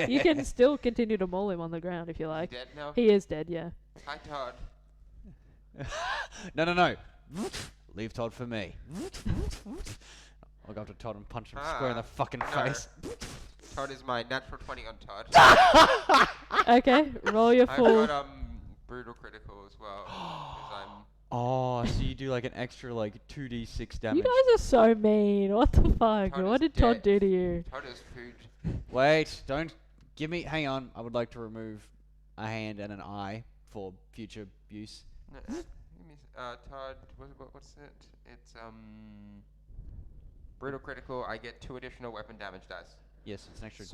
You can still continue to maul him on the ground if you Is he like. dead now? He is dead, yeah. Hi, Todd. No. Leave Todd for me. I'll go up to Todd and punch him square in the fucking no. face. Todd is my natural 20 on Todd. Okay, roll your I've full. got brutal critical as well. 'Cause I'm Oh, so you do like an extra like 2d6 damage. You guys are so mean. What the fuck? Todd What is did Todd dead. do to you? Todd is food. Wait, don't give me. Hang on. I would like to remove a hand and an eye for future use. No, give me Todd. What's it? It's brutal critical. I get 2 additional weapon damage dice. Yes, it's an extra.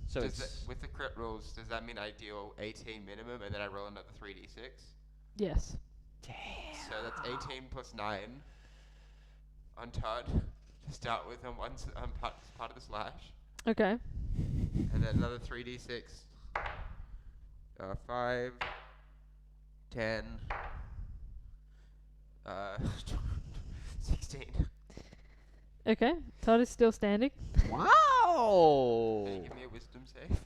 So it's with the crit rules, does that mean I deal 18 minimum and then I roll another 3d6? Yes. damn. So that's 18 plus 9 on Todd to start with on part of the slash. Okay. And then another 3d6. 5, 10, 16. Okay. Todd is still standing. Wow. Can you give me a wisdom save?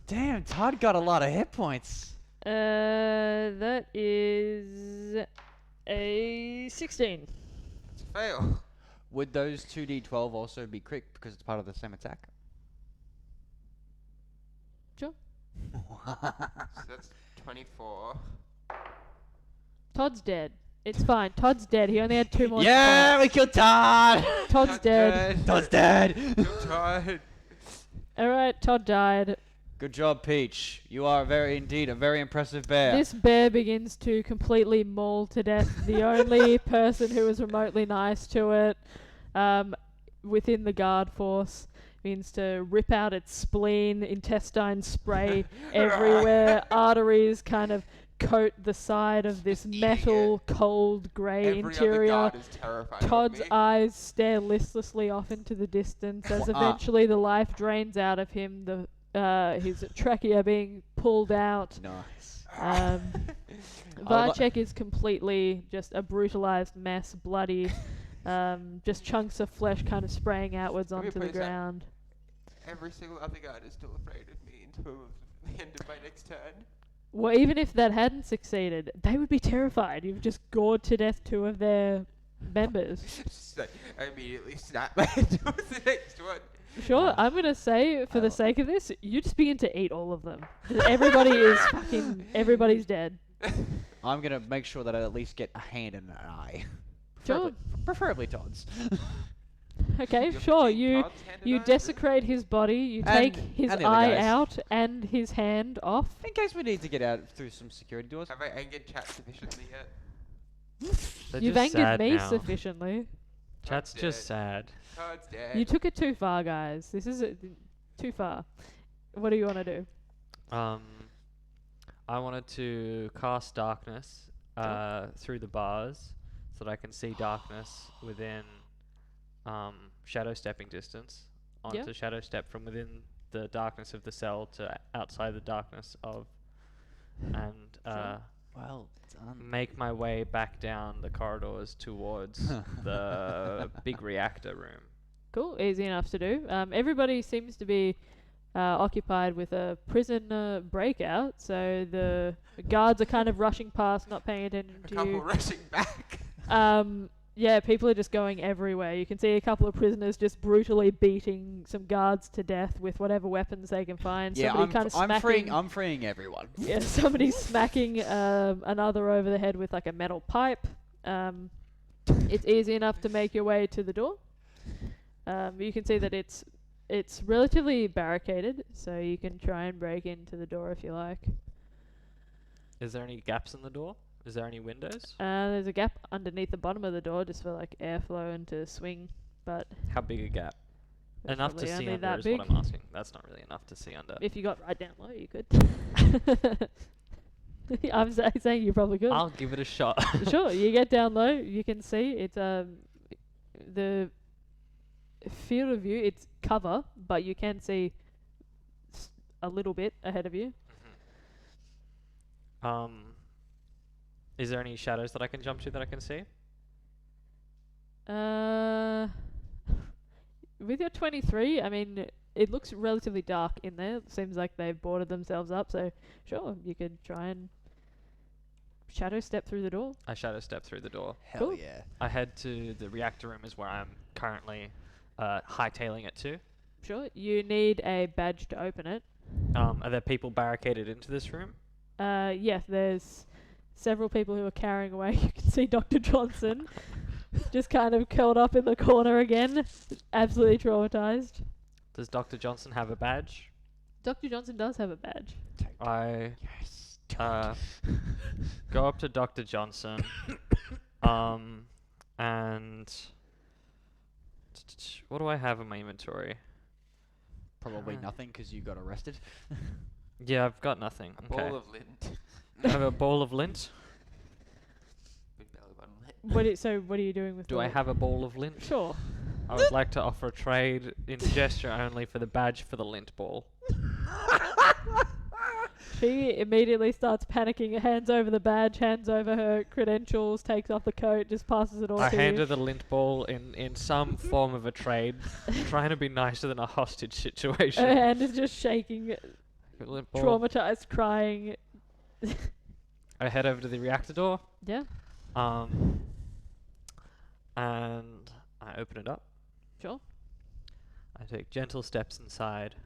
Damn, Todd got a lot of hit points. That is a 16. It's a fail. Would those 2d12 also be crit because it's part of the same attack? Sure. So that's 24. Todd's dead. It's fine. Todd's dead. He only had 2 more. Yeah, we killed Todd. Todd's dead. Todd's dead. Good Todd. Alright, Todd died. Good job, Peach. You are indeed a very impressive bear. This bear begins to completely maul to death the only person who was remotely nice to it within the guard force. Means to rip out its spleen, intestine spray everywhere, arteries kind of coat the side of this metal, cold, grey Every other interior. guard is terrified of Todd's me. eyes stare listlessly off into the distance as eventually the life drains out of him, his trachea being pulled out. Nice. Varchek is completely just a brutalized mess, bloody, just chunks of flesh kind of spraying outwards Let me onto the put this out. ground. Every single other guard is still afraid of me until the end of my next turn. Well, even if that hadn't succeeded, they would be terrified. You've just gored to death 2 of their members. Just like, I immediately snap my head towards the next one. Sure, I'm gonna say, for the sake of this, you just begin to eat all of them. Everybody's dead. I'm gonna make sure that I at least get a hand and an eye. Sure. Preferably Todd's. Okay, You're sure. thinking You Todd's hand and you eye? desecrate his body. You And- take his and the other eye guys. out and his hand off. In case we need to get out through some security doors. Have I angered chat sufficiently yet? They're You've just angered sad me now. sufficiently. Chat's just sad. Todd's dead. You took it too far, guys. This is too far. What do you want to do? I wanted to cast darkness through the bars so that I can see darkness within shadow stepping distance onto shadow step from within the darkness of the cell to outside the darkness of and Well done. make my way back down the corridors towards the big reactor room. Cool, easy enough to do. Everybody seems to be occupied with a prison breakout, so the guards are kind of rushing past, not paying attention a to couple you. rushing back. Yeah, people are just going everywhere. You can see a couple of prisoners just brutally beating some guards to death with whatever weapons they can find. Yeah, Somebody kind of smacking. I'm freeing everyone. Yeah, somebody's smacking another over the head with like a metal pipe. It's easy enough to make your way to the door. You can see that it's relatively barricaded, so you can try and break into the door if you like. Is there any gaps in the door? Is there any windows? There's a gap underneath the bottom of the door just for like airflow and to swing, but How big a gap? it's Enough to probably see only under that is big. what I'm asking. That's not really enough to see under. If you got right down low, you could. I'm saying you probably could. I'll give it a shot. Sure, you get down low, you can see it's the field of view. It's cover, but you can see a little bit ahead of you. Is there any shadows that I can jump to that I can see? With your 23, I mean, it looks relatively dark in there. It seems like they've boarded themselves up, so sure, you could try and shadow step through the door. I shadow step through the door. Hell Cool. yeah. I head to the reactor room, is where I'm currently hightailing it to. Sure, you need a badge to open it. Are there people barricaded into this room? Yeah, there's several people who are carrying away. You can see Dr. Johnson just kind of curled up in the corner again, absolutely traumatized. Does Dr. Johnson have a badge? Dr. Johnson does have a badge. I Yes. go up to Dr. Johnson, and what do I have in my inventory? Probably nothing because you got arrested. Yeah, I've got nothing. A Okay. bowl of lint. I have a ball of lint. Big belly button lint. What are you doing with Do I the- have a ball of lint? Sure. I would like to offer a trade in gesture only for the badge for the lint ball. She immediately starts panicking, hands over the badge, hands over her credentials, takes off the coat, just passes it all I to hand you. her the lint ball in some form of a trade, trying to be nicer than a hostage Her situation. hand is just shaking, Lint ball. traumatized, crying. I head over to the reactor door, Yeah, and I open it up. sure. I take gentle steps inside.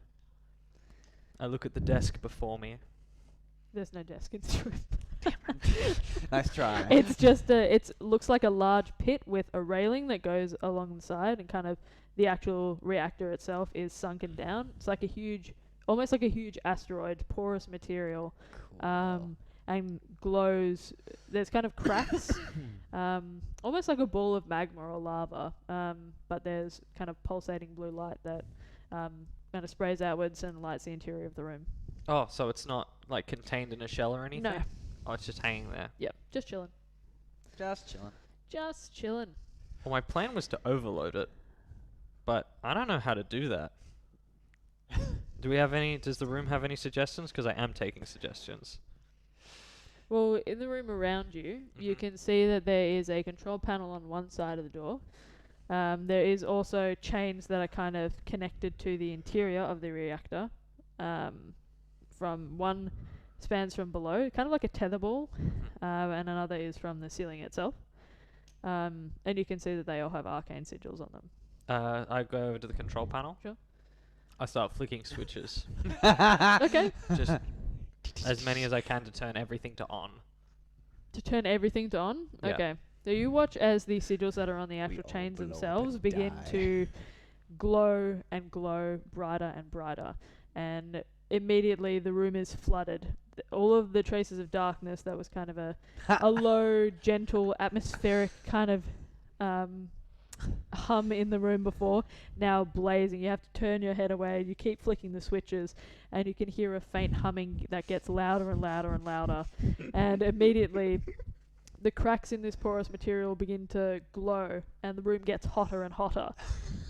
I look at the desk before me. There's no desk in this room. Nice try. It's just looks like a large pit with a railing that goes along the side, and kind of the actual reactor itself is sunken down. It's like almost like a huge asteroid, porous material, Cool. and glows. There's kind of cracks, almost like a ball of magma or lava, but there's kind of pulsating blue light that kind of sprays outwards and lights the interior of the room. Oh, so it's not like contained in a shell or anything? No. Oh, it's just hanging there. Yep, just chilling. Just chilling. Just chilling. Well, my plan was to overload it, but I don't know how to do that. Does the room have any suggestions? Because I am taking suggestions. Well, in the room around you, you Mhm. can see that there is a control panel on one side of the door. There is also chains that are kind of connected to the interior of the reactor. From one spans from below, kind of like a tether ball, and another is from the ceiling itself. And you can see that they all have arcane sigils on them. I go over to the control panel. Sure. I start flicking switches. Okay. Just as many as I can to turn everything to on. To turn everything to on? Yeah. Okay. So you watch as the sigils that are on the actual all chains blow up themselves and begin die. to glow and glow brighter and brighter. And immediately the room is flooded. All of the traces of darkness that was kind of a low, gentle, atmospheric kind of hum in the room before, now blazing. You have to turn your head away. You keep flicking the switches, and you can hear a faint humming that gets louder and louder and louder. And immediately, the cracks in this porous material begin to glow, and the room gets hotter and hotter.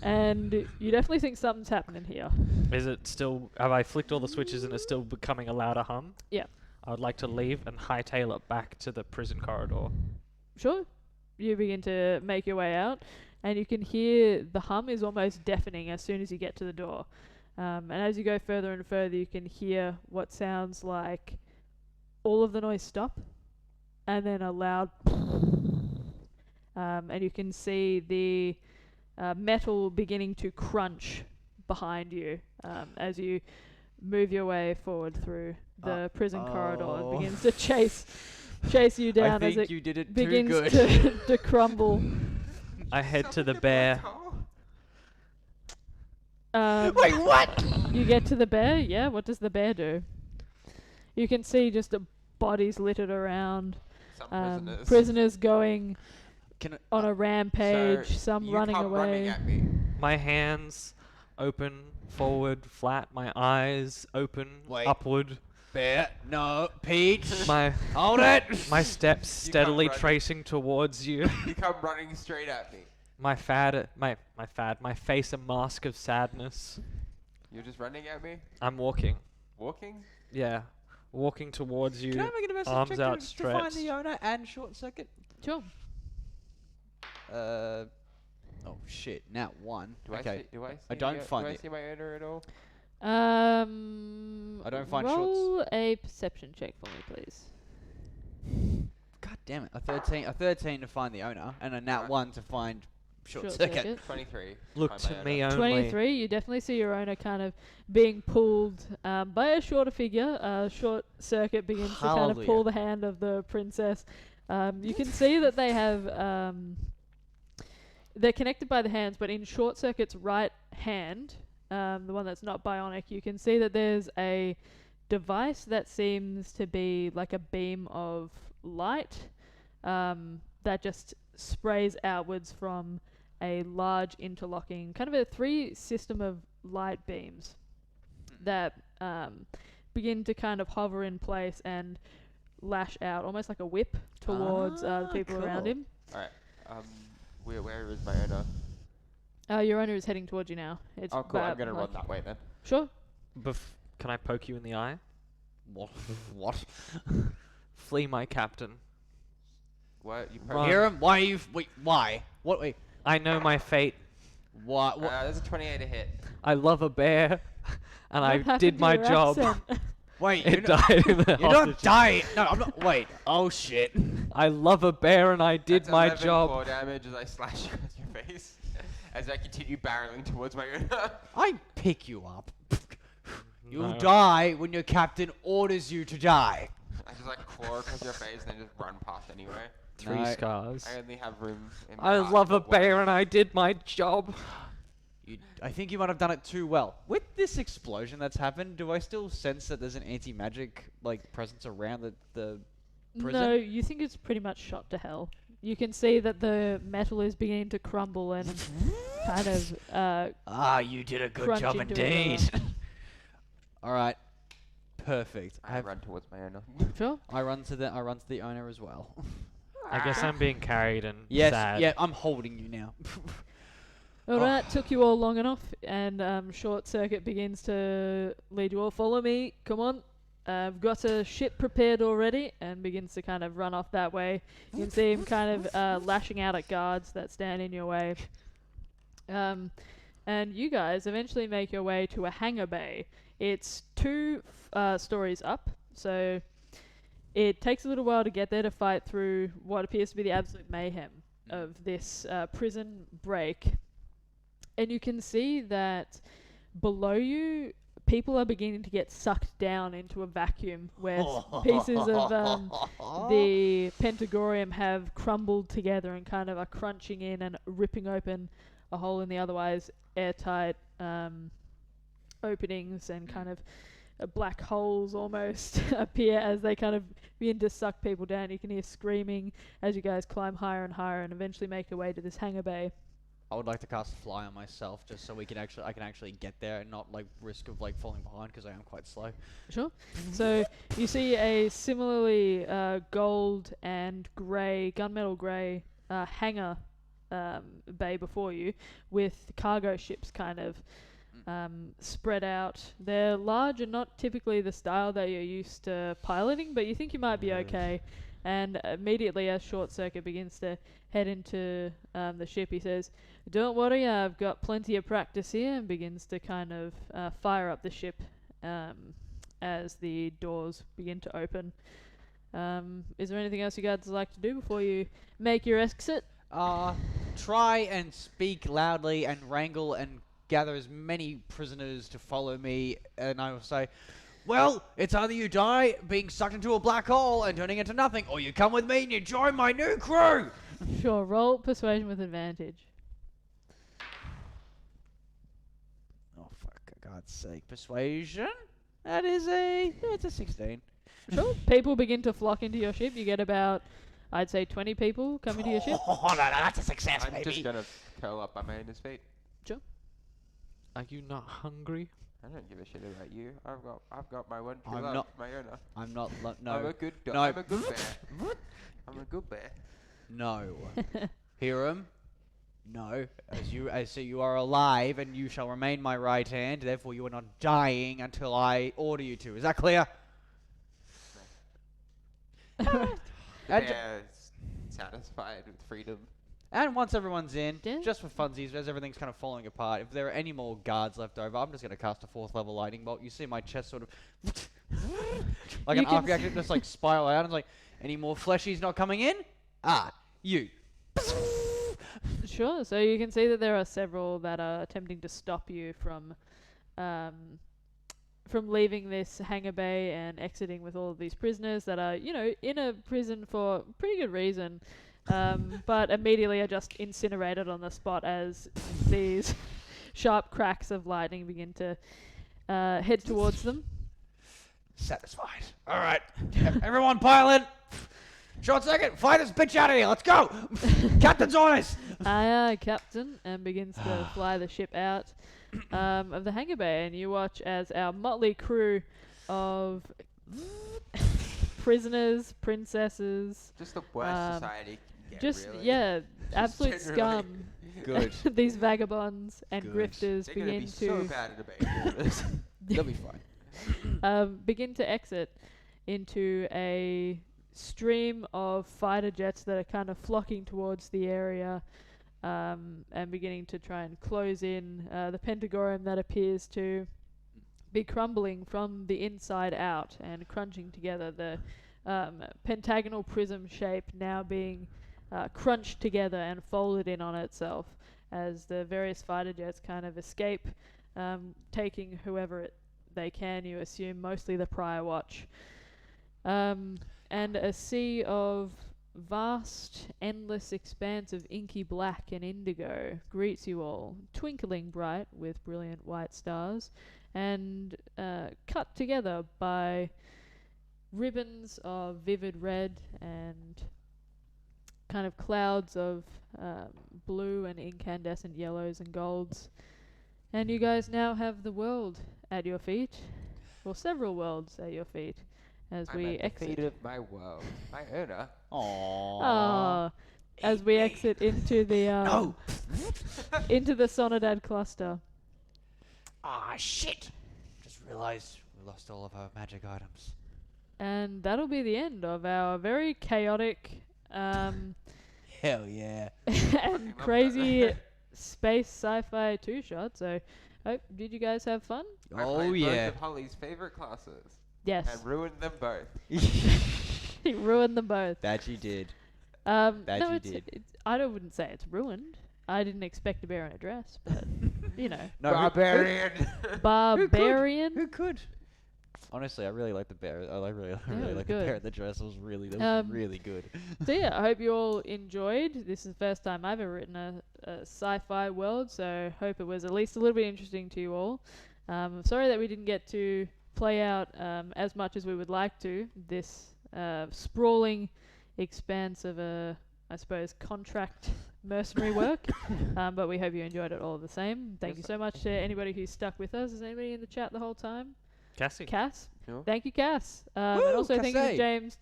And you definitely think something's happening here. Is it still... Have I flicked all the switches and it's still becoming a louder hum? Yeah. I would like to leave and hightail it back to the prison corridor. Sure. You begin to make your way out, and you can hear the hum is almost deafening as soon as you get to the door. And as you go further and further, you can hear what sounds like all of the noise stop, and then a loud and you can see the metal beginning to crunch behind you as you move your way forward through the prison corridor. It oh. begins to chase you down I as think it you did it too begins good. to crumble. I head to the Someone bear. get my car? Wait, what? You get to the bear, yeah? What does the bear do? You can see just bodies littered around, Some prisoners. prisoners going Can I, on a rampage, So some you running come away. running at me. My hands open, forward, flat. My eyes open, Wait. upward. Bear? No, Peach. My Hold it. my steps You steadily come running. tracing towards you. You come running straight at me. My face a mask of sadness. You're just running at me? I'm walking. Walking? Yeah. walking towards you. Can I make an investigation arms check to find outstretched. the owner and short circuit? Sure. Oh shit! Now one. Do Okay. I see? I don't find Do I it. see my owner at all? I don't find roll a perception check for me, please. God damn it! A 13 to find the owner, and a nat Right. 1 to find short Short circuit. circuit. 23. Look Find to my me owner. only. 23, you definitely see your owner kind of being pulled by a shorter figure. Short circuit begins to kind of Hallelujah. pull the hand of the princess. You can see that they have. They're connected by the hands, but in short circuit's right hand, the one that's not bionic, you can see that there's a device that seems to be like a beam of light that just sprays outwards from a large interlocking, kind of a 3 system of light beams that begin to kind of hover in place and lash out, almost like a whip towards the people around cool. him. Alright. Where is my owner? Your owner is heading towards you now. It's Oh, cool. I'm about, gonna run like- that way then. Sure. Can I poke you in the eye? What? What? Flee, my captain. What? You Run. Hear him? Why are you? Wait. Why? What? Wait. I know my fate. What? There's a 28 to hit. I love a bear, and What I happened did to my your job. accent? Wait. You're It not, died in the you're not hostage. dying. No, I'm not. Wait. Oh shit. I love a bear, and I did That's my 11 job. core damage as I slash across your face. As I continue barreling towards my owner. I pick you up. You'll No. die when your captain orders you to die. I just like claw across your face and then just run past anyway. 3 No. scars. I only have room in my I heart love for a one. bear, and I did my job. I think you might have done it too well. With this explosion that's happened, do I still sense that there's an anti-magic like presence around the prison? No, you think it's pretty much shot to hell. You can see that the metal is beginning to crumble and kind of Ah, you did a good crunch job into indeed. it. All right, perfect. I run towards my owner. Sure. I run to the owner as well. I guess I'm being carried and Yes, sad. yeah, I'm holding you now. All right, took you all long enough, and short circuit begins to lead you all. Follow me, come on. I've got a ship prepared already, and begins to kind of run off that way. You can see him kind of lashing out at guards that stand in your way. And you guys eventually make your way to a hangar bay. It's 2 stories up, so it takes a little while to get there to fight through what appears to be the absolute mayhem of this prison break. And you can see that below you, people are beginning to get sucked down into a vacuum where pieces of the pentagorium have crumbled together and kind of are crunching in and ripping open a hole in the otherwise airtight openings, and kind of black holes almost appear as they kind of begin to suck people down. You can hear screaming as you guys climb higher and higher and eventually make your way to this hangar bay. I would like to cast fly on myself just so I can actually get there and not like risk of like falling behind because I am quite slow. Sure. So you see a similarly gold and grey, gunmetal grey hangar bay before you, with cargo ships kind of spread out. They're large and not typically the style that you're used to piloting, but you think you might be okay. And immediately as Short Circuit begins to head into the ship, he says, "Don't worry, I've got plenty of practice here," and begins to kind of fire up the ship as the doors begin to open. Is there anything else you guys would like to do before you make your exit? Try and speak loudly and wrangle and gather as many prisoners to follow me, and I will say, well, it's either you die being sucked into a black hole and turning into nothing, or you come with me and you join my new crew! Sure, roll persuasion with advantage. Oh, for God's sake. Persuasion? It's a 16. Sure. People begin to flock into your ship. You get about, I'd say, 20 people coming to your ship. Oh, no, that's a success, I'm baby. just gonna curl up by my owner's feet. Are you not hungry? I don't give a shit about you. I've got my one true I'm love, not- my owner. I'm not, no. I'm a good No. I'm a good bear. I'm a good bear. No. Hiram? No. As you are alive, and you shall remain my right hand, therefore you are not dying until I order you to. Is that clear? The And, bear's satisfied with freedom. and once everyone's in, Yeah. just for funsies, as everything's kind of falling apart, if there are any more guards left over, I'm just going to cast a 4th level lightning bolt. You see my chest sort of like You an can arc reactor just like spiral out. And it's like, any more fleshies not coming in? Ah, you. Sure. So you can see that there are several that are attempting to stop you from leaving this hangar bay and exiting with all of these prisoners that are, in a prison for pretty good reason, but immediately are just incinerated on the spot as these sharp cracks of lightning begin to head towards them. Satisfied. All right. Everyone pile in. Short second. Fly this bitch out of here. Let's go. Captain's on us. Aye, aye, Captain, and begins to fly the ship out of the hangar bay, and you watch as our motley crew of prisoners, princesses, Just the worst society can get, really. absolute generally. scum. Good. These vagabonds and Good. grifters They're gonna begin be so bad at debating orders. They'll be fine. begin to exit into a stream of fighter jets that are kind of flocking towards the area, and beginning to try and close in the pentagorum that appears to be crumbling from the inside out and crunching together. The pentagonal prism shape now being crunched together and folded in on itself as the various fighter jets kind of escape, taking whoever they can, you assume, mostly the Prior Watch. And a sea of vast, endless expanse of inky black and indigo greets you all, twinkling bright with brilliant white stars, and cut together by ribbons of vivid red and kind of clouds of blue and incandescent yellows and golds. And you guys now have the world at your feet, or several worlds at your feet, as I'm we at the exit. feet of my world, my owner. Aww. As we exit into the No. into the Sonodad cluster. Ah, shit. Just realized we lost all of our magic items. And that'll be the end of our very chaotic Hell yeah. and crazy space sci-fi 2-shot. So, did you guys have fun? I Oh played yeah. both of Holly's favorite classes Yes. and ruined them both. He ruined them both. That you did. No, you it's, did. I wouldn't say it's ruined. I didn't expect a bear in a dress, but you know, No, Barbarian. barbarian. Who could? Honestly, I really like the bear. I really it like was the good. bear. The dress was that was Um, really good. So yeah, I hope you all enjoyed. This is the first time I've ever written a sci-fi world, so hope it was at least a little bit interesting to you all. I'm sorry that we didn't get to play out as much as we would like to. This sprawling expanse of I suppose, contract mercenary work. But we hope you enjoyed it all the same. Thank Yes, you so much to anybody who stuck with us. Is anybody in the chat the whole time? Cassie. Cass? Sure. Thank you, Cass. And Woo, also thank you to Cassie. James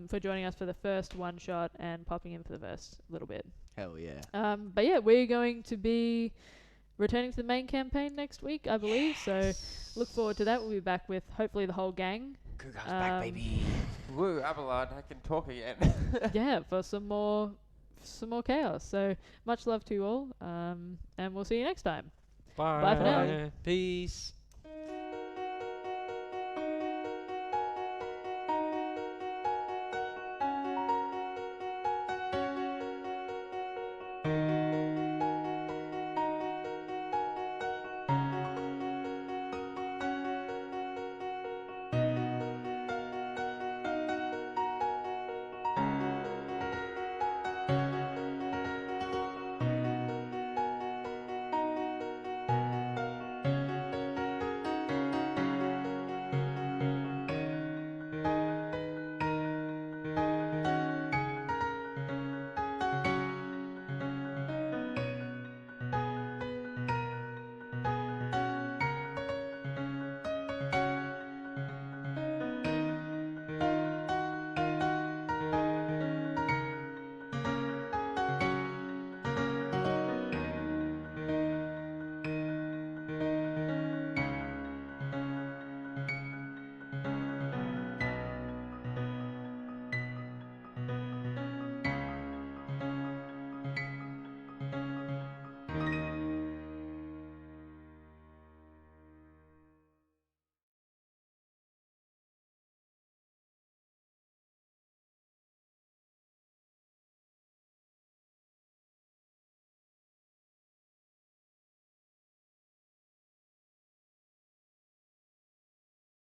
for joining us for the first one shot and popping in for the first little bit. Hell yeah. But yeah, we're going to be returning to the main campaign next week, I believe. So look forward to that. We'll be back with hopefully the whole gang. Cougar's back, baby. Woo, Avalon, I can talk again. Yeah, for some more chaos. So much love to you all. And we'll see you next time. Bye. Bye for now. Peace.